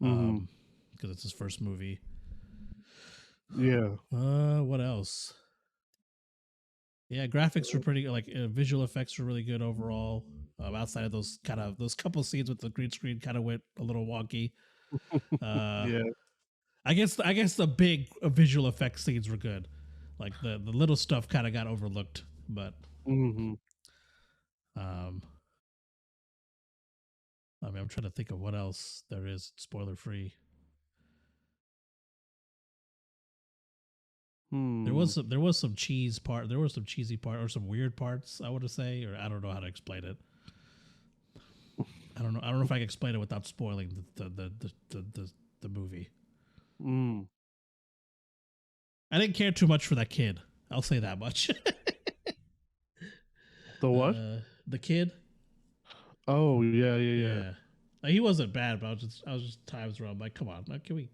C: Mhm.
B: Because it's his first movie.
C: Yeah.
B: What else? Yeah, graphics were pretty, like, visual effects were really good overall. Outside of those couple scenes with the green screen kind of went a little wonky. Uh,
C: Yeah.
B: I guess the big visual effects scenes were good. Like the little stuff kind of got overlooked, but
C: Mhm.
B: um, I mean, I'm trying to think of what else there is spoiler free.
C: Hmm.
B: There was some cheese part. There was some cheesy part or some weird parts. I would say, or I don't know how to explain it. I don't know if I can explain it without spoiling the movie.
C: Mm.
B: I didn't care too much for that kid. I'll say that much.
C: The what?
B: The kid,
C: Oh yeah, yeah, yeah.
B: yeah, like, he wasn't bad, but I was just times where I'm like, come on, like, can we?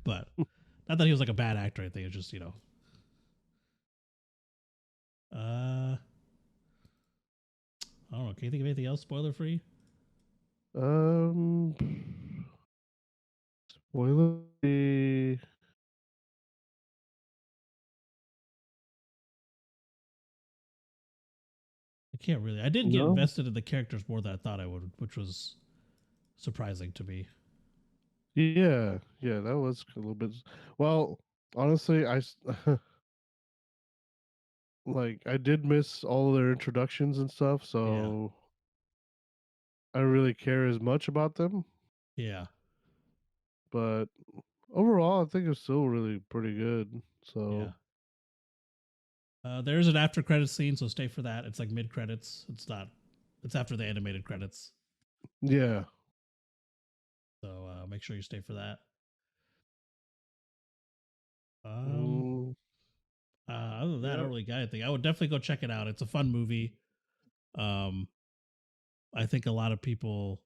B: But not that he was like a bad actor. I think it's just, uh, I don't know. Can you think of anything else spoiler free?
C: um, spoiler.
B: I can't really. I did get
C: No.
B: invested in the characters more than I thought I would, which was surprising to me.
C: Yeah, yeah. That was a little bit. Well, honestly, like I did miss all of their introductions and stuff,
B: Yeah,
C: so I don't really care as much about them.
B: yeah,
C: But overall, I think it's still really pretty good.
B: yeah.
C: So
B: There is an after credits scene, so stay for that. It's like mid credits. It's not. It's after the animated credits.
C: yeah.
B: So make sure you stay for that. Um,
C: Mm,
B: Other than that, I
C: yeah.
B: don't really got anything. I would definitely go check it out. It's a fun movie. Um, I think a lot of people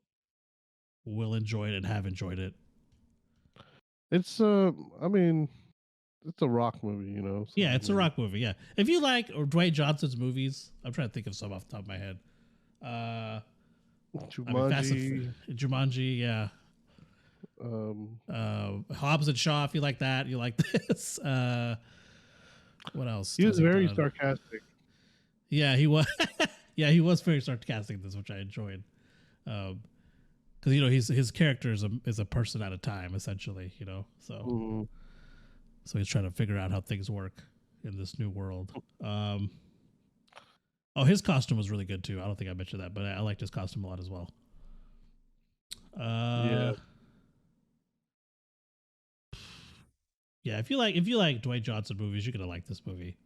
B: will enjoy it and have enjoyed it.
C: It's I mean, it's a rock movie, you know. So
B: Yeah,
C: I
B: it's a
C: mean,
B: rock movie. Yeah, if you like Dwayne Johnson's movies, I'm trying to think of some off the top of my head. Uh, I mean,
C: Jumanji.
B: Jumanji, yeah.
C: Um,
B: Hobbs and Shaw. If you like that, you like this. What else
C: he
B: has
C: was
B: he
C: very
B: done?
C: sarcastic.
B: Yeah, he was. Yeah, he was very sarcastic in this, which I enjoyed. Because his character is a person at a time, essentially.
C: Mm,
B: So he's trying to figure out how things work in this new world. Oh, his costume was really good too. I don't think I mentioned that, but I liked his costume a lot as well.
C: yeah.
B: Uh, yeah, if you like Dwayne Johnson movies, you're gonna like this movie.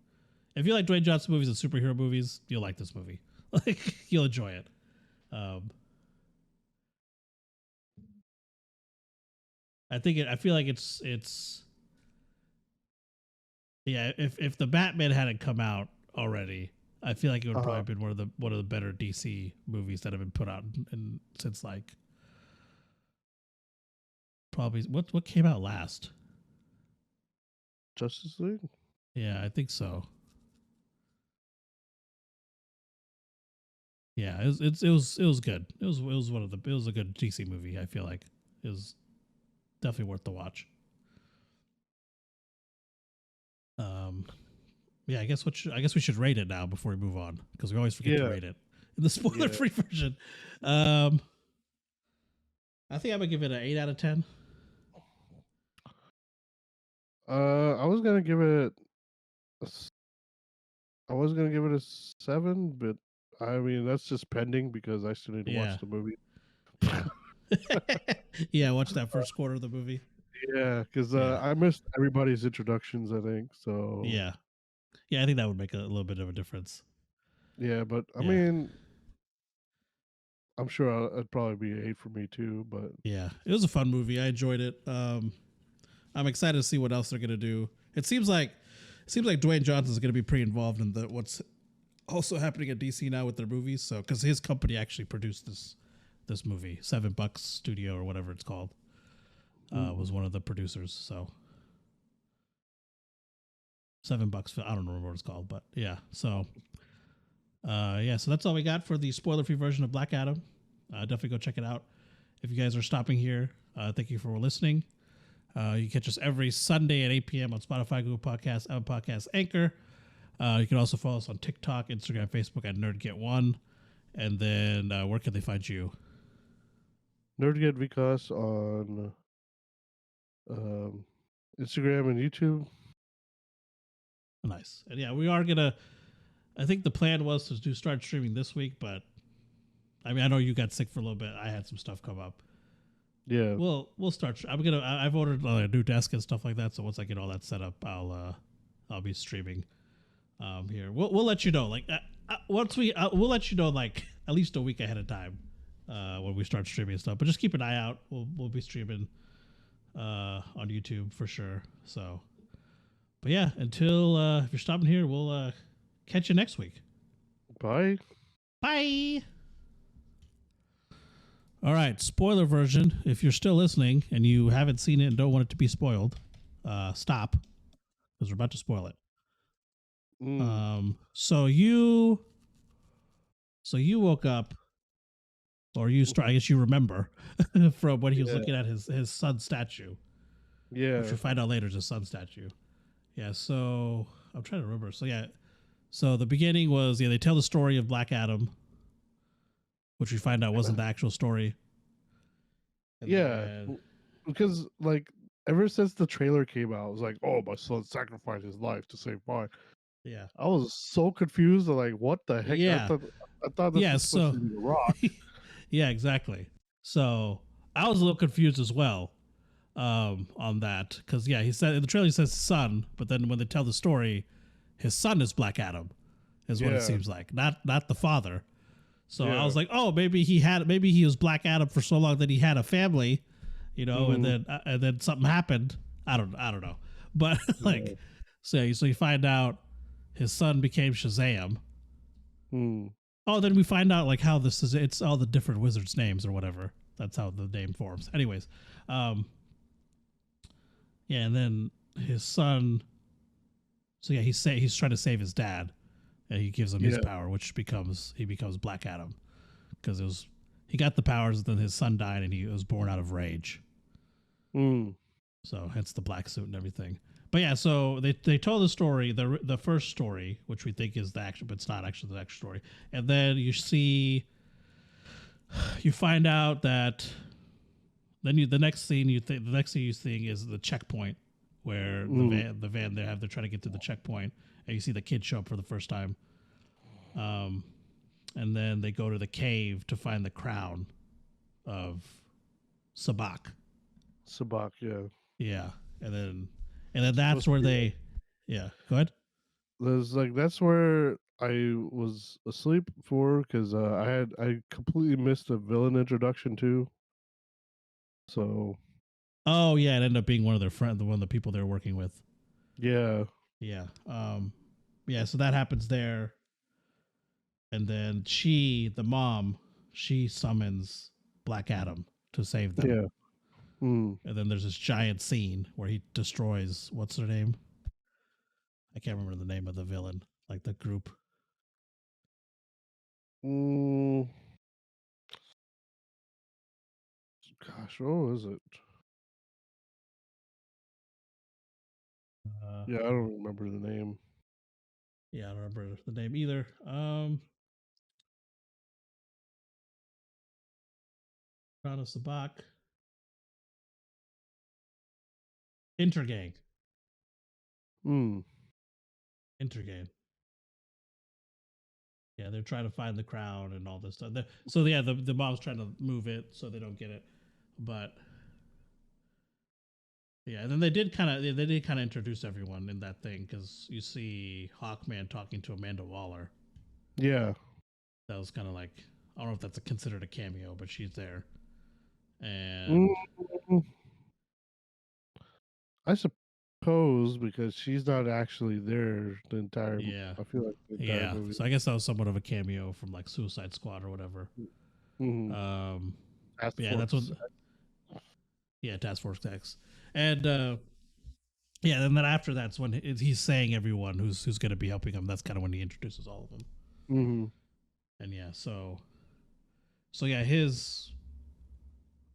B: If you like Dwayne Johnson movies and superhero movies, you'll like this movie. Like, you'll enjoy it. Um, I feel like it's. Yeah, if the Batman hadn't come out already, I feel like it would
C: Uh,
B: probably been one of the better DC movies that have been put out since, like, probably what came out last.
C: Justice League.
B: Yeah, I think so. Yeah, it was good. It was it was a good DC movie. I feel like it was definitely worth the watch. Um, yeah, I guess we should rate it now before we move on, because we always forget to
C: Yeah,
B: rate it in the spoiler
C: yeah.
B: free version. Um, I think I'm gonna give it an 8 out of 10.
C: I was gonna give it. I was gonna give it a 7, but I mean that's just pending because I still need to watch
B: Yeah.
C: the movie.
B: Yeah. Yeah, watch that first quarter of the movie.
C: Yeah, because
B: Yeah.
C: I missed everybody's introductions. I think so.
B: Yeah. Yeah, I think that would make a little bit of a difference.
C: Yeah, but I
B: Yeah.
C: mean, I'm sure it'd probably be an 8 for me too. But
B: Yeah. It was a fun movie. I enjoyed it. I'm excited to see what else they're gonna do. It seems like Dwayne Johnson's gonna be pretty involved in the what's also happening at DC now with their movies. So because his company actually produced this movie, $7 Studio or whatever it's called, was one of the producers. So $7. I don't remember what it's called, but yeah. So yeah. So that's all we got for the spoiler-free version of Black Adam. Definitely go check it out. If you guys are stopping here, thank you for listening. You can catch us every Sunday at 8 p.m. on Spotify, Google Podcasts, Apple Podcasts, Anchor. You can also follow us on TikTok, Instagram, Facebook at NerdGet1. And then where can they find you?
C: NerdGet Vikas on um, Instagram and YouTube.
B: Nice. And yeah, we are going to, I think the plan was to start streaming this week, but I mean, I know you got sick for a little bit. I had some stuff come up.
C: Yeah.
B: We'll start. I've ordered a new desk and stuff like that. So once I get all that set up, I'll be streaming here. We'll let you know. Like once we'll let you know like at least a week ahead of time when we start streaming stuff. But just keep an eye out. We'll be streaming on YouTube for sure. So, but yeah, until if you're stopping here, we'll catch you next week.
C: Bye.
B: Bye. All right, spoiler version. If you're still listening and you haven't seen it and don't want it to be spoiled, stop because we're about to spoil it. So you woke up, or you start. I guess you remember from when he was looking at his son statue.
C: Yeah.
B: Which we find out later is his son statue. Yeah. So I'm trying to remember. So yeah. So the beginning was they tell the story of Black Adam, which we find out wasn't the actual story.
C: And then, because like ever since the trailer came out, I was like, "Oh, my son sacrificed his life to save mine."
B: Yeah,
C: I was so confused. Like, what the heck?
B: Yeah,
C: I thought this was supposed to be The Rock.
B: Yeah, exactly. So I was a little confused as well on that because he said in the trailer he says son, but then when they tell the story, his son is Black Adam, is what it seems like, not the father. So I was like, oh, maybe he was Black Adam for so long that he had a family, and then something happened. I don't know, but like, so you find out his son became Shazam. Oh, then we find out like how this is. It's all the different wizards' names or whatever. That's how the name forms. Anyways, yeah, and then his son. So yeah, he's trying to save his dad, and he gives him his power, which becomes Black Adam, because he got the powers, then his son died, and he was born out of rage. So hence the black suit and everything. But yeah, so they told the story, the first story, which we think is the actual, but it's not actually the actual story. And then you find out that then the next thing you see is the checkpoint where the van they're trying to get to the checkpoint, and you see the kid show up for the first time. And then they go to the cave to find the crown of Sabak.
C: Sabak, yeah.
B: Yeah, and then that's where they, go ahead.
C: That's where I was asleep for because I completely missed the villain introduction too. So.
B: Oh yeah, it ended up being one of their friends, one of the people they're working with.
C: Yeah.
B: Yeah. Yeah. So that happens there, and then the mom, she summons Black Adam to save them.
C: Yeah.
B: And then there's this giant scene where he destroys, what's their name? I can't remember the name of the villain, like the group.
C: Gosh, what is it? Yeah, I don't remember the name.
B: Yeah, I don't remember the name either. Crown of Sabak. Intergang. Intergame. Yeah, they're trying to find the crown and all this stuff. So yeah, the mom's trying to move it so they don't get it, but yeah, and then they did kind of introduce everyone in that thing because you see Hawkman talking to Amanda Waller.
C: Yeah,
B: that was kind of like, I don't know if that's considered a cameo, but she's there, and
C: I suppose because she's not actually there the entire.
B: Yeah,
C: I feel like the entire movie.
B: So I guess that was somewhat of a cameo from like Suicide Squad or whatever. That's what. Yeah, Task Force X, and yeah, and then after that's when he's saying everyone who's going to be helping him. That's kind of when he introduces all of them. And yeah, so yeah, is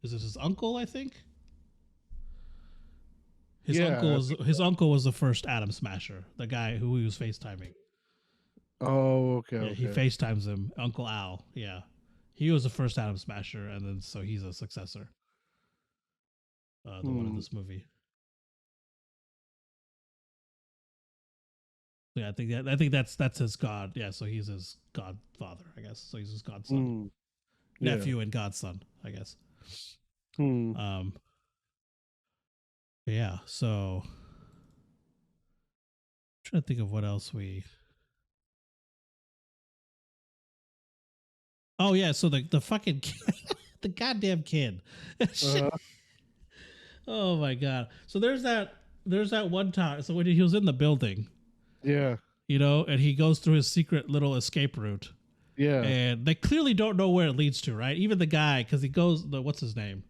B: it his uncle? I think his uncle was the first Atom Smasher, the guy who he was FaceTiming.
C: Oh, okay.
B: Yeah,
C: okay.
B: He FaceTimes him, Uncle Al. Yeah, he was the first Atom Smasher, and then so he's a successor. The one in this movie. Yeah, I think that's his god. Yeah, so he's his godfather, I guess. So he's his godson, nephew, and godson, I guess. Yeah. So I'm trying to think of what else we. Oh yeah, so the fucking the goddamn kid. Oh my god. So there's that one time. So when he was in the building.
C: Yeah.
B: You know, and he goes through his secret little escape route.
C: Yeah.
B: And they clearly don't know where it leads to, right? Even the guy, because he goes, what's his name?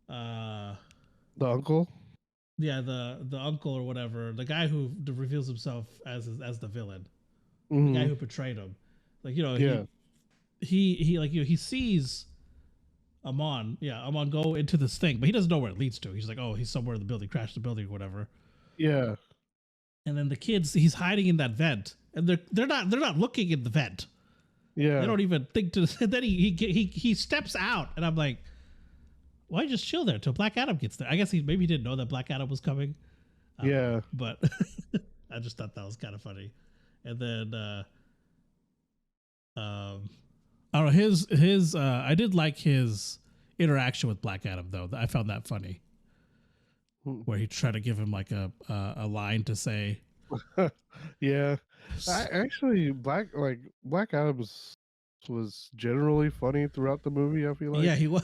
C: The uncle?
B: Yeah, the uncle or whatever. The guy who reveals himself as the villain. The guy who betrayed him. Like, you know, he like, you know, he sees Amon go into this thing, but he doesn't know where it leads to. He's like, oh, he's somewhere in the building, crashed the building or whatever.
C: Yeah.
B: And then the kids, he's hiding in that vent, and they're not looking in the vent.
C: Yeah,
B: they don't even think to. Then he steps out, and I'm like, why just chill there till Black Adam gets there? I guess maybe he didn't know that Black Adam was coming.
C: Yeah,
B: but I just thought that was kind of funny. And then I don't know, his I did like his interaction with Black Adam though. I found that funny. Where he tried to give him like a line to say.
C: Yeah, Black Adam's was generally funny throughout the movie. I feel like.
B: Yeah, he was.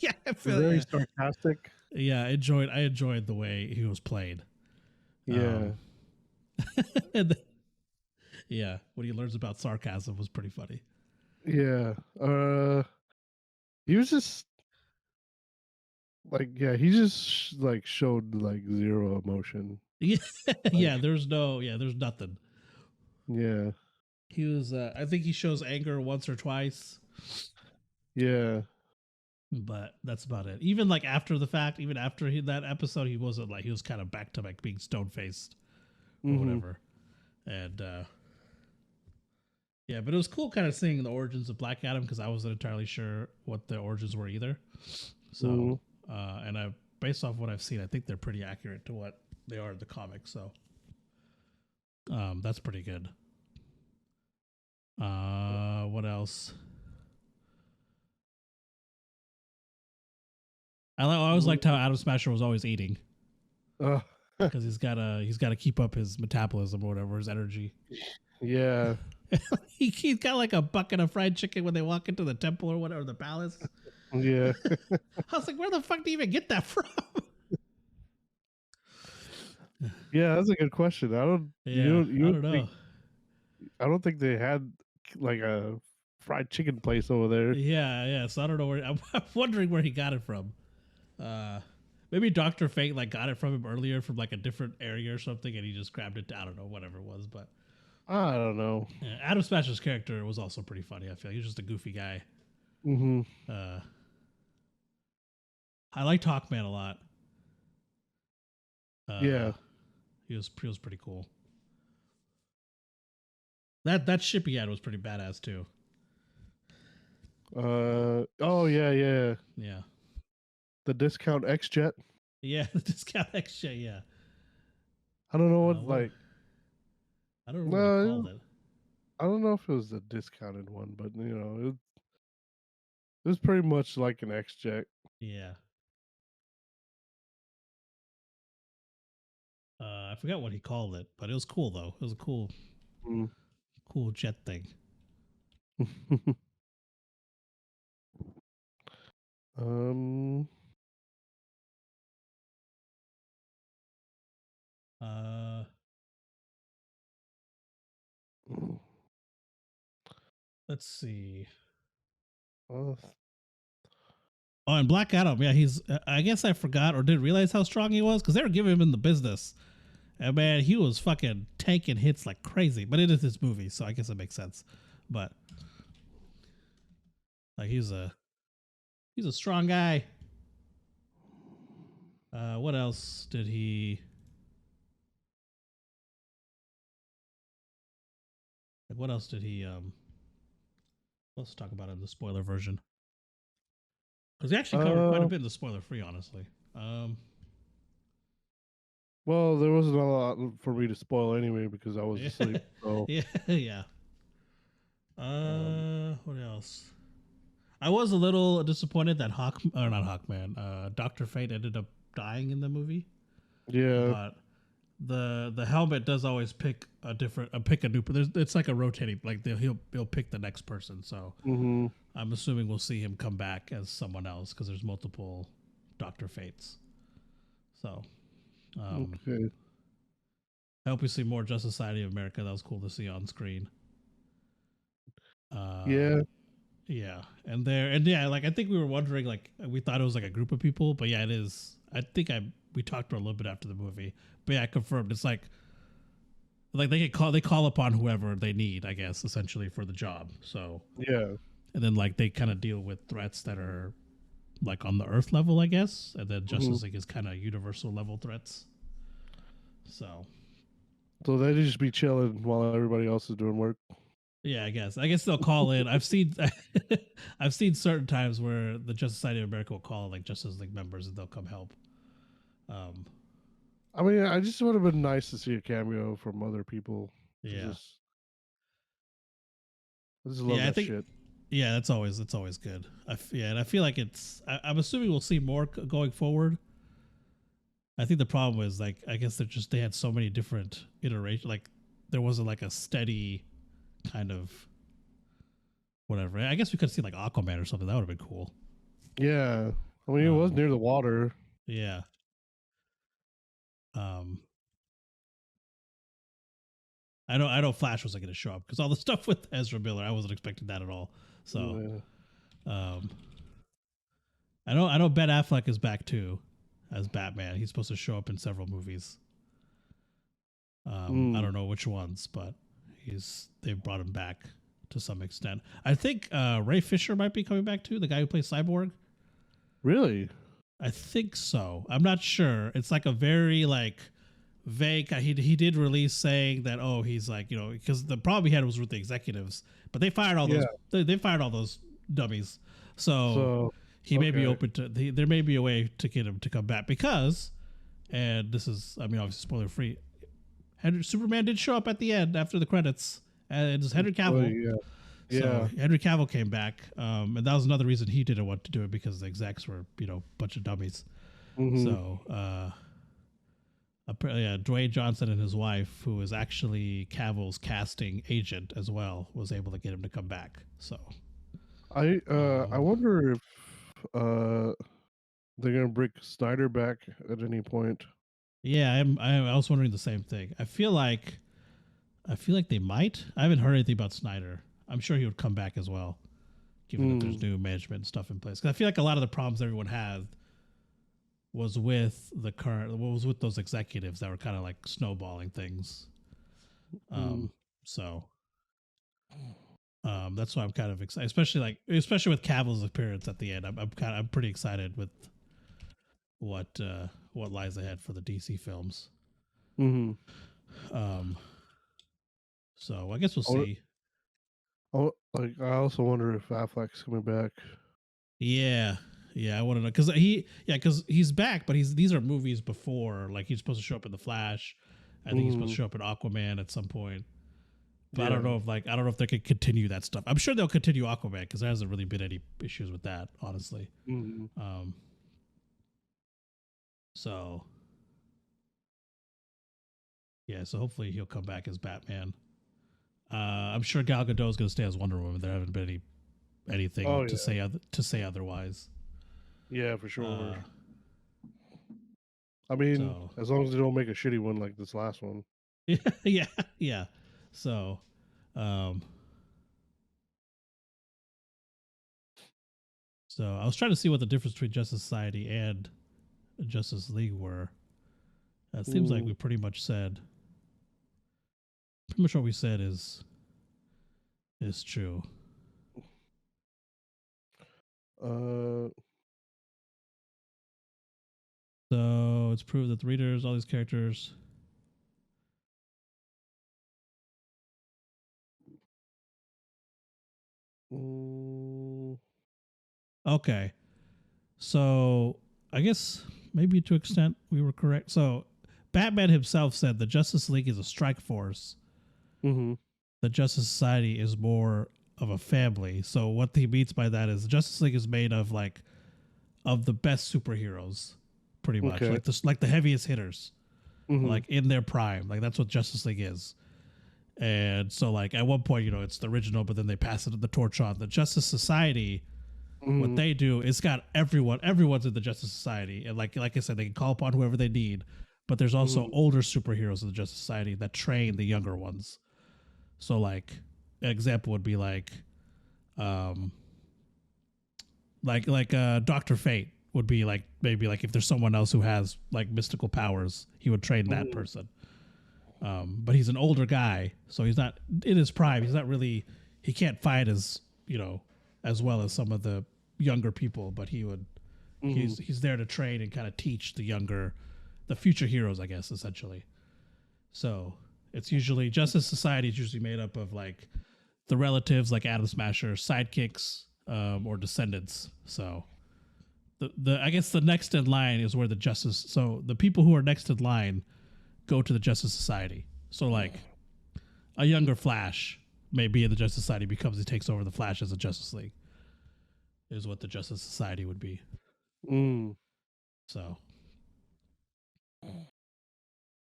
B: Yeah, I feel
C: very sarcastic.
B: Yeah, I enjoyed the way he was played.
C: Yeah.
B: Yeah, when he learns about sarcasm was pretty funny.
C: Yeah. He was just like, he just like showed like zero emotion.
B: Yeah. Like, there's nothing.
C: Yeah.
B: He was I think he shows anger once or twice.
C: Yeah.
B: But that's about it. Even like after the fact, even after that episode, he wasn't like, he was kind of back to like being stone faced or whatever. And yeah, but it was cool kind of seeing the origins of Black Adam because I wasn't entirely sure what the origins were either. So and based off what I've seen, I think they're pretty accurate to what they are in the comics. So that's pretty good. What else? I always liked how Atom Smasher was always eating. Because he's gotta keep up his metabolism or whatever, his energy.
C: Yeah.
B: He's got like a bucket of fried chicken when they walk into the temple or whatever, the palace.
C: Yeah.
B: I was like, where the fuck do you even get that from?
C: Yeah, that's a good question. I don't know. I don't think they had like a fried chicken place over there.
B: Yeah. So I don't know where. I'm wondering where he got it from. Maybe Dr. Fate like got it from him earlier from like a different area or something, and he just grabbed it. I don't know, whatever it was, but
C: I don't know.
B: Yeah, Atom Smasher's character was also pretty funny. I feel he was just a goofy guy. I liked Hawkman a lot.
C: Yeah,
B: he was pretty cool. That ship he had was pretty badass too.
C: Oh yeah. The discount X jet.
B: Yeah, the discount X jet. Yeah.
C: I don't know what
B: What?
C: like.
B: I don't remember what he called
C: No,
B: it.
C: I don't know if it was the discounted one, but it was pretty much like an X-Jack.
B: Yeah. I forgot what he called it, but it was cool though. It was a
C: Mm.
B: cool jet thing.
C: um.
B: Uh, let's see.
C: Uh,
B: Oh, and Black Adam. Yeah, he's. I guess I forgot or didn't realize how strong he was because they were giving him in the business. And man, he was fucking taking hits like crazy. But it is his movie, so I guess it makes sense. But like he's a strong guy. What else did he? Like, what else did he? Let's talk about it in the spoiler version because he actually covered quite a bit in the spoiler free, honestly.
C: Well, there wasn't a lot for me to spoil anyway because I was asleep. So
B: yeah, yeah. What else? I was a little disappointed that not Hawkman, Doctor Fate ended up dying in the movie.
C: yeah,
B: But the helmet does always pick a new. It's like a rotating, like he'll pick the next person. So
C: mm-hmm.
B: I'm assuming we'll see him come back as someone else because there's multiple Doctor Fates. So
C: Okay.
B: I hope we see more Justice Society of America. That was cool to see on screen.
C: Yeah.
B: Yeah, and yeah, like I think we were wondering, like we thought it was like a group of people, but yeah, it is. I think we talked to her a little bit after the movie, but yeah, I confirmed it's like they call upon whoever they need, I guess, essentially for the job. So
C: Yeah.
B: and then like they kind of deal with threats that are like on the Earth level, I guess, and then Justice League is kind of universal level threats. So
C: they just be chilling while everybody else is doing work.
B: yeah, I guess they'll call in. I've seen I've seen certain times where the Justice Society of America will call like Justice League members and they'll come help.
C: I mean, I just would have been nice to see a cameo from other people.
B: Yeah.
C: I just love that shit.
B: Yeah, that's always good. And I feel like I'm assuming we'll see more going forward. I think the problem is like I guess they had so many different iterations. Like there wasn't like a steady kind of whatever. I guess we could see like Aquaman or something. That would have been cool.
C: Yeah, I mean it was near the water.
B: Yeah. I know Flash wasn't going to show up because all the stuff with Ezra Miller, I wasn't expecting that at all. So, I know Ben Affleck is back too as Batman. He's supposed to show up in several movies. I don't know which ones, but they've brought him back to some extent. I think Ray Fisher might be coming back too, the guy who plays Cyborg.
C: Really?
B: I think so. I'm not sure. It's like a very like vague. He did release saying that he's like because the problem he had was with the executives, but they fired all those they fired all those dummies. So he may be open to there may be a way to get him to come back because, and this is obviously spoiler free. Superman did show up at the end after the credits, and it's Henry Cavill. So Henry Cavill came back, and that was another reason he didn't want to do it because the execs were a bunch of dummies. So Dwayne Johnson and his wife, who is actually Cavill's casting agent as well, was able to get him to come back. So
C: I wonder if they're gonna bring Snyder back at any point.
B: Yeah, I was wondering the same thing. I feel like they might. I haven't heard anything about Snyder. I'm sure he would come back as well, given that there's new management and stuff in place. Because I feel like a lot of the problems everyone had was with those executives that were kind of like snowballing things. So that's why I'm kind of excited, especially with Cavill's appearance at the end. I'm pretty excited with what lies ahead for the DC films. So I guess we'll see.
C: I also wonder if Affleck's coming back.
B: Yeah, I want to know because he's back, but these are movies before. Like he's supposed to show up in the Flash, I think he's supposed to show up in Aquaman at some point. But
C: Yeah.
B: I don't know if they could continue that stuff. I'm sure they'll continue Aquaman because there hasn't really been any issues with that, honestly. So yeah, so hopefully he'll come back as Batman. I'm sure Gal Gadot is going to stay as Wonder Woman. There haven't been anything to say otherwise.
C: Yeah, for sure. I mean, as long as they don't make a shitty one like this last one.
B: Yeah. So, I was trying to see what the difference between Justice Society and Justice League were. It seems like we pretty much what we said is true. So it's proved that the readers, all these characters. Okay. So I guess maybe to an extent we were correct. So Batman himself said the Justice League is a strike force. The Justice Society is more of a family. So what he means by that is the Justice League is made of of the best superheroes, pretty much like the heaviest hitters, like in their prime. Like that's what Justice League is. And so like at one point, it's the original, but then they pass it the torch on. The Justice Society, what they do is got everyone's in the Justice Society, and like I said, they can call upon whoever they need. But there's also older superheroes in the Justice Society that train the younger ones. So like an example would be like Dr. Fate would be like maybe like if there's someone else who has like mystical powers, he would train that person. But he's an older guy, so he's not in his prime. He's not really, he can't fight as well as some of the younger people, but he would he's there to train and kind of teach the future heroes, I guess, essentially. So it's usually Justice Society is usually made up of like the relatives, like Atom Smasher, sidekicks, or descendants. So the I guess the next in line is where the people who are next in line go to the Justice Society. So like a younger Flash may be in the Justice Society because he takes over the Flash as a Justice League, is what the Justice Society would be. So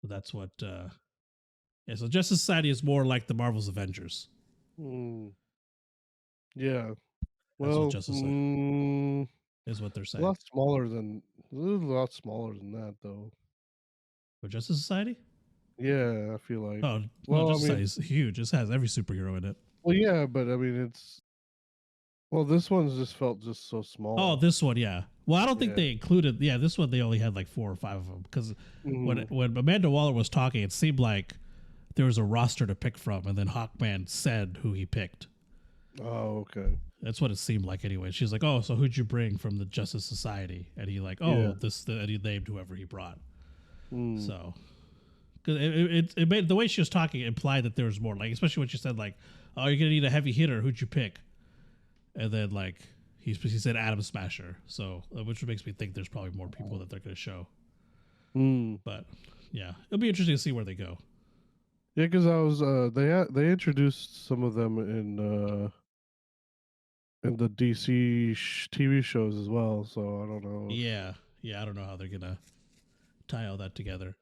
B: that's what so Justice Society is more like the Marvel's Avengers.
C: Yeah. Well,
B: Justice League is what they're saying.
C: A lot smaller than that, though.
B: For Justice Society?
C: Yeah, I feel like.
B: Oh, well, Justice Society is huge. This has every superhero in it.
C: Well, yeah, but I mean, this one's just felt just so small.
B: Oh, this one, yeah. Well, I don't think they included. Yeah, this one they only had like 4 or 5 of them because when Amanda Waller was talking, it seemed like there was a roster to pick from, and then Hawkman said who he picked.
C: Oh, okay.
B: That's what it seemed like anyway. She's like, "Oh, so who'd you bring from the Justice Society?" And he like, "Oh, and he named whoever he brought." So, because it made the way she was talking implied that there was more. Like, especially when she said like, "Oh, you're gonna need a heavy hitter. Who'd you pick?" And then like he said Atom Smasher. So, which makes me think there's probably more people that they're gonna show. But yeah, it'll be interesting to see where they go.
C: Yeah, because I was they introduced some of them in the DC TV shows as well. So I don't know.
B: Yeah, I don't know how they're gonna tie all that together.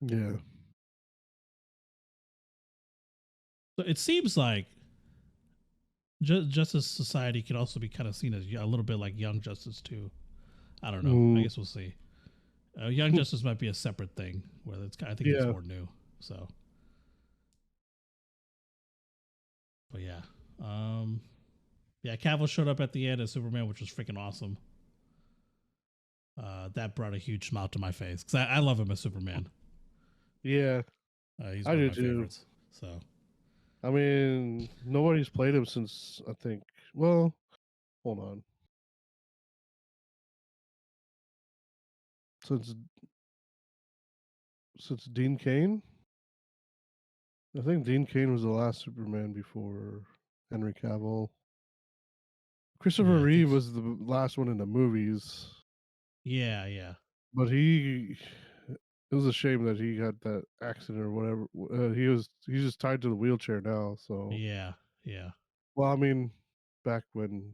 C: Yeah.
B: So it seems like Justice Society could also be kind of seen as a little bit like Young Justice too. I don't know. I guess we'll see. Young Justice might be a separate thing where I think it's more new. So, but yeah, Cavill showed up at the end as Superman, which was freaking awesome. That brought a huge smile to my face because I love him as Superman.
C: Yeah,
B: he's one of my favorites. So,
C: I mean, nobody's played him since I think. Well, hold on. Since Dean Cain. I think Dean Cain was the last Superman before Henry Cavill. Christopher Reeve was the last one in the movies.
B: Yeah.
C: But he it was a shame that he got that accident or whatever. He's just tied to the wheelchair now. So
B: Yeah.
C: well, I mean,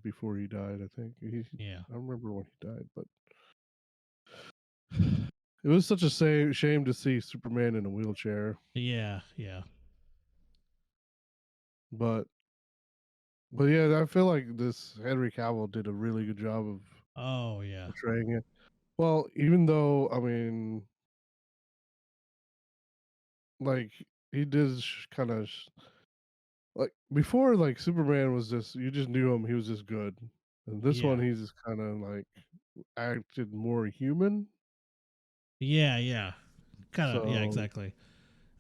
C: before he died, I think
B: Yeah.
C: I don't remember when he died, but it was such a shame to see Superman in a wheelchair.
B: Yeah.
C: But yeah, I feel like this Henry Cavill did a really good job of
B: Oh yeah.
C: portraying it. Well, even though I mean, like he did kind of like before, like Superman was just you just knew him, he was just good, and this one
B: Yeah.
C: he's just kind of like acted more human.
B: Yeah. Kind of. Yeah.
C: So
B: Exactly.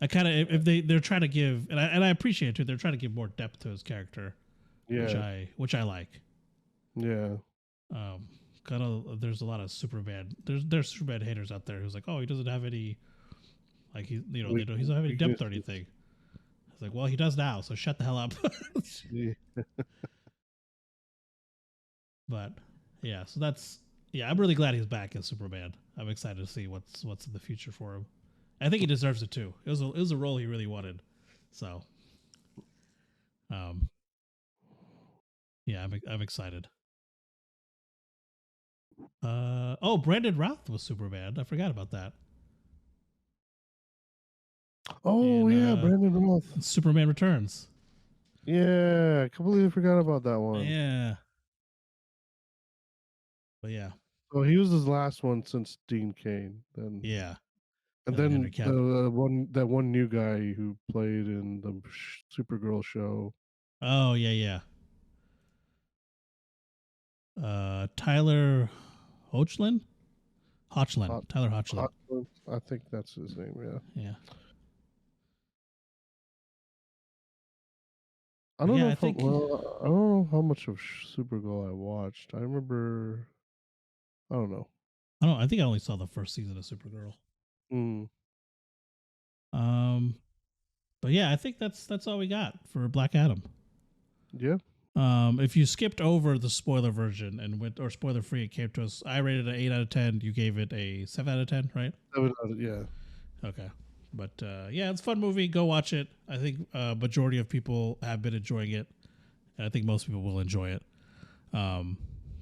B: I kind of if they're trying to give and I appreciate it too. They're trying to give more depth to his character, which
C: yeah,
B: I like.
C: yeah,
B: Kind of. There's a lot of Superman. There's Superman haters out there who's like, oh, he doesn't have any like they don't he doesn't have any depth or
C: weaknesses.
B: anything. It's like, well, he does now, so shut the hell up.
C: Yeah.
B: But yeah, so that's I'm really glad he's back as Superman. I'm excited to see what's in the future for him. I think he deserves it too. It was a role he really wanted. So, um, yeah, I'm excited. Oh, Brandon Routh was Superman. I forgot about that.
C: Oh
B: And
C: yeah, Brandon Roth.
B: Superman Returns.
C: Yeah, I completely forgot about that one.
B: Yeah. But yeah.
C: So he was his last one since Dean Cain. Then
B: Yeah.
C: and
B: And then
C: then
B: Henry Cavill.
C: that one new guy who played in the Supergirl show.
B: Oh yeah. Tyler Hoechlin? Tyler Hoechlin.
C: I think that's his name. Yeah.
B: Yeah.
C: I don't know
B: I
C: if
B: think
C: I don't know how much of Supergirl I watched. I remember. I don't know.
B: I think I only saw the first season of Supergirl.
C: Mm.
B: But yeah, I think that's all we got for Black Adam.
C: Yeah.
B: If you skipped over the spoiler version and went or spoiler free, it came to us. I rated it an 8 out of 10. You gave it a 7 out of 10, right?
C: Yeah.
B: Okay. But yeah, it's a fun movie. Go watch it. I think majority of people have been enjoying it, and I think most people will enjoy it.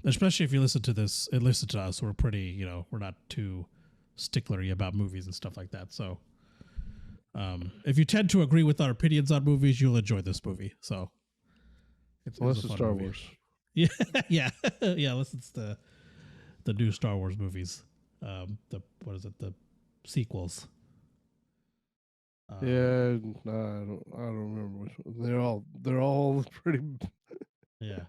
B: Especially if you listen to this and listen to us, we're pretty, we're not too sticklery about movies and stuff like that. So, if you tend to agree with our opinions on movies, you'll enjoy this movie. So, it's
C: Unless
B: a
C: it's
B: fun
C: Star
B: movie.
C: Wars.
B: Yeah, yeah. Unless it's the new Star Wars movies. What is it? The sequels.
C: Yeah, I don't remember which one. They're all pretty.
B: Yeah.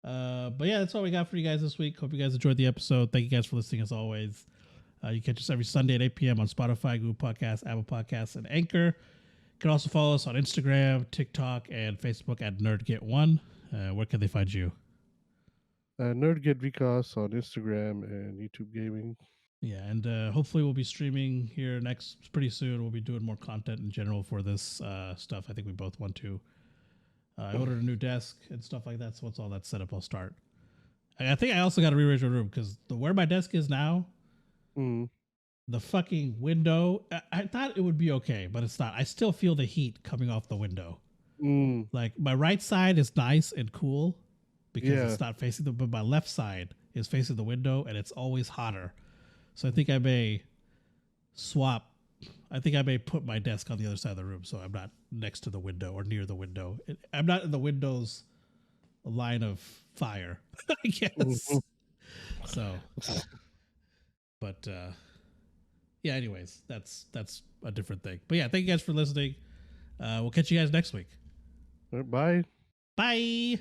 B: But yeah, that's all we got for you guys this week. Hope you guys enjoyed the episode. Thank you guys for listening as always. You catch us every Sunday at 8 p.m. on Spotify, Google Podcasts, Apple Podcasts, and Anchor. You can also follow us on Instagram, TikTok, and Facebook at NerdGet1. Where can they find you?
C: NerdGet Vikas on Instagram and YouTube Gaming.
B: Yeah, and hopefully we'll be streaming here pretty soon. We'll be doing more content in general for this stuff. I think we both want to. I ordered a new desk and stuff like that, so once all that's set up, I'll start. I think I also got to rearrange my room because where my desk is now, the fucking window, I thought it would be okay, but it's not. I still feel the heat coming off the window. Like my right side is nice and cool because it's not facing but my left side is facing the window and it's always hotter. So I think I may put my desk on the other side of the room so I'm not next to the window or near the window. I'm not in the window's line of fire, I guess. So, but yeah, anyways, that's a different thing. But yeah, thank you guys for listening. We'll catch you guys next week.
C: Bye.
B: Bye.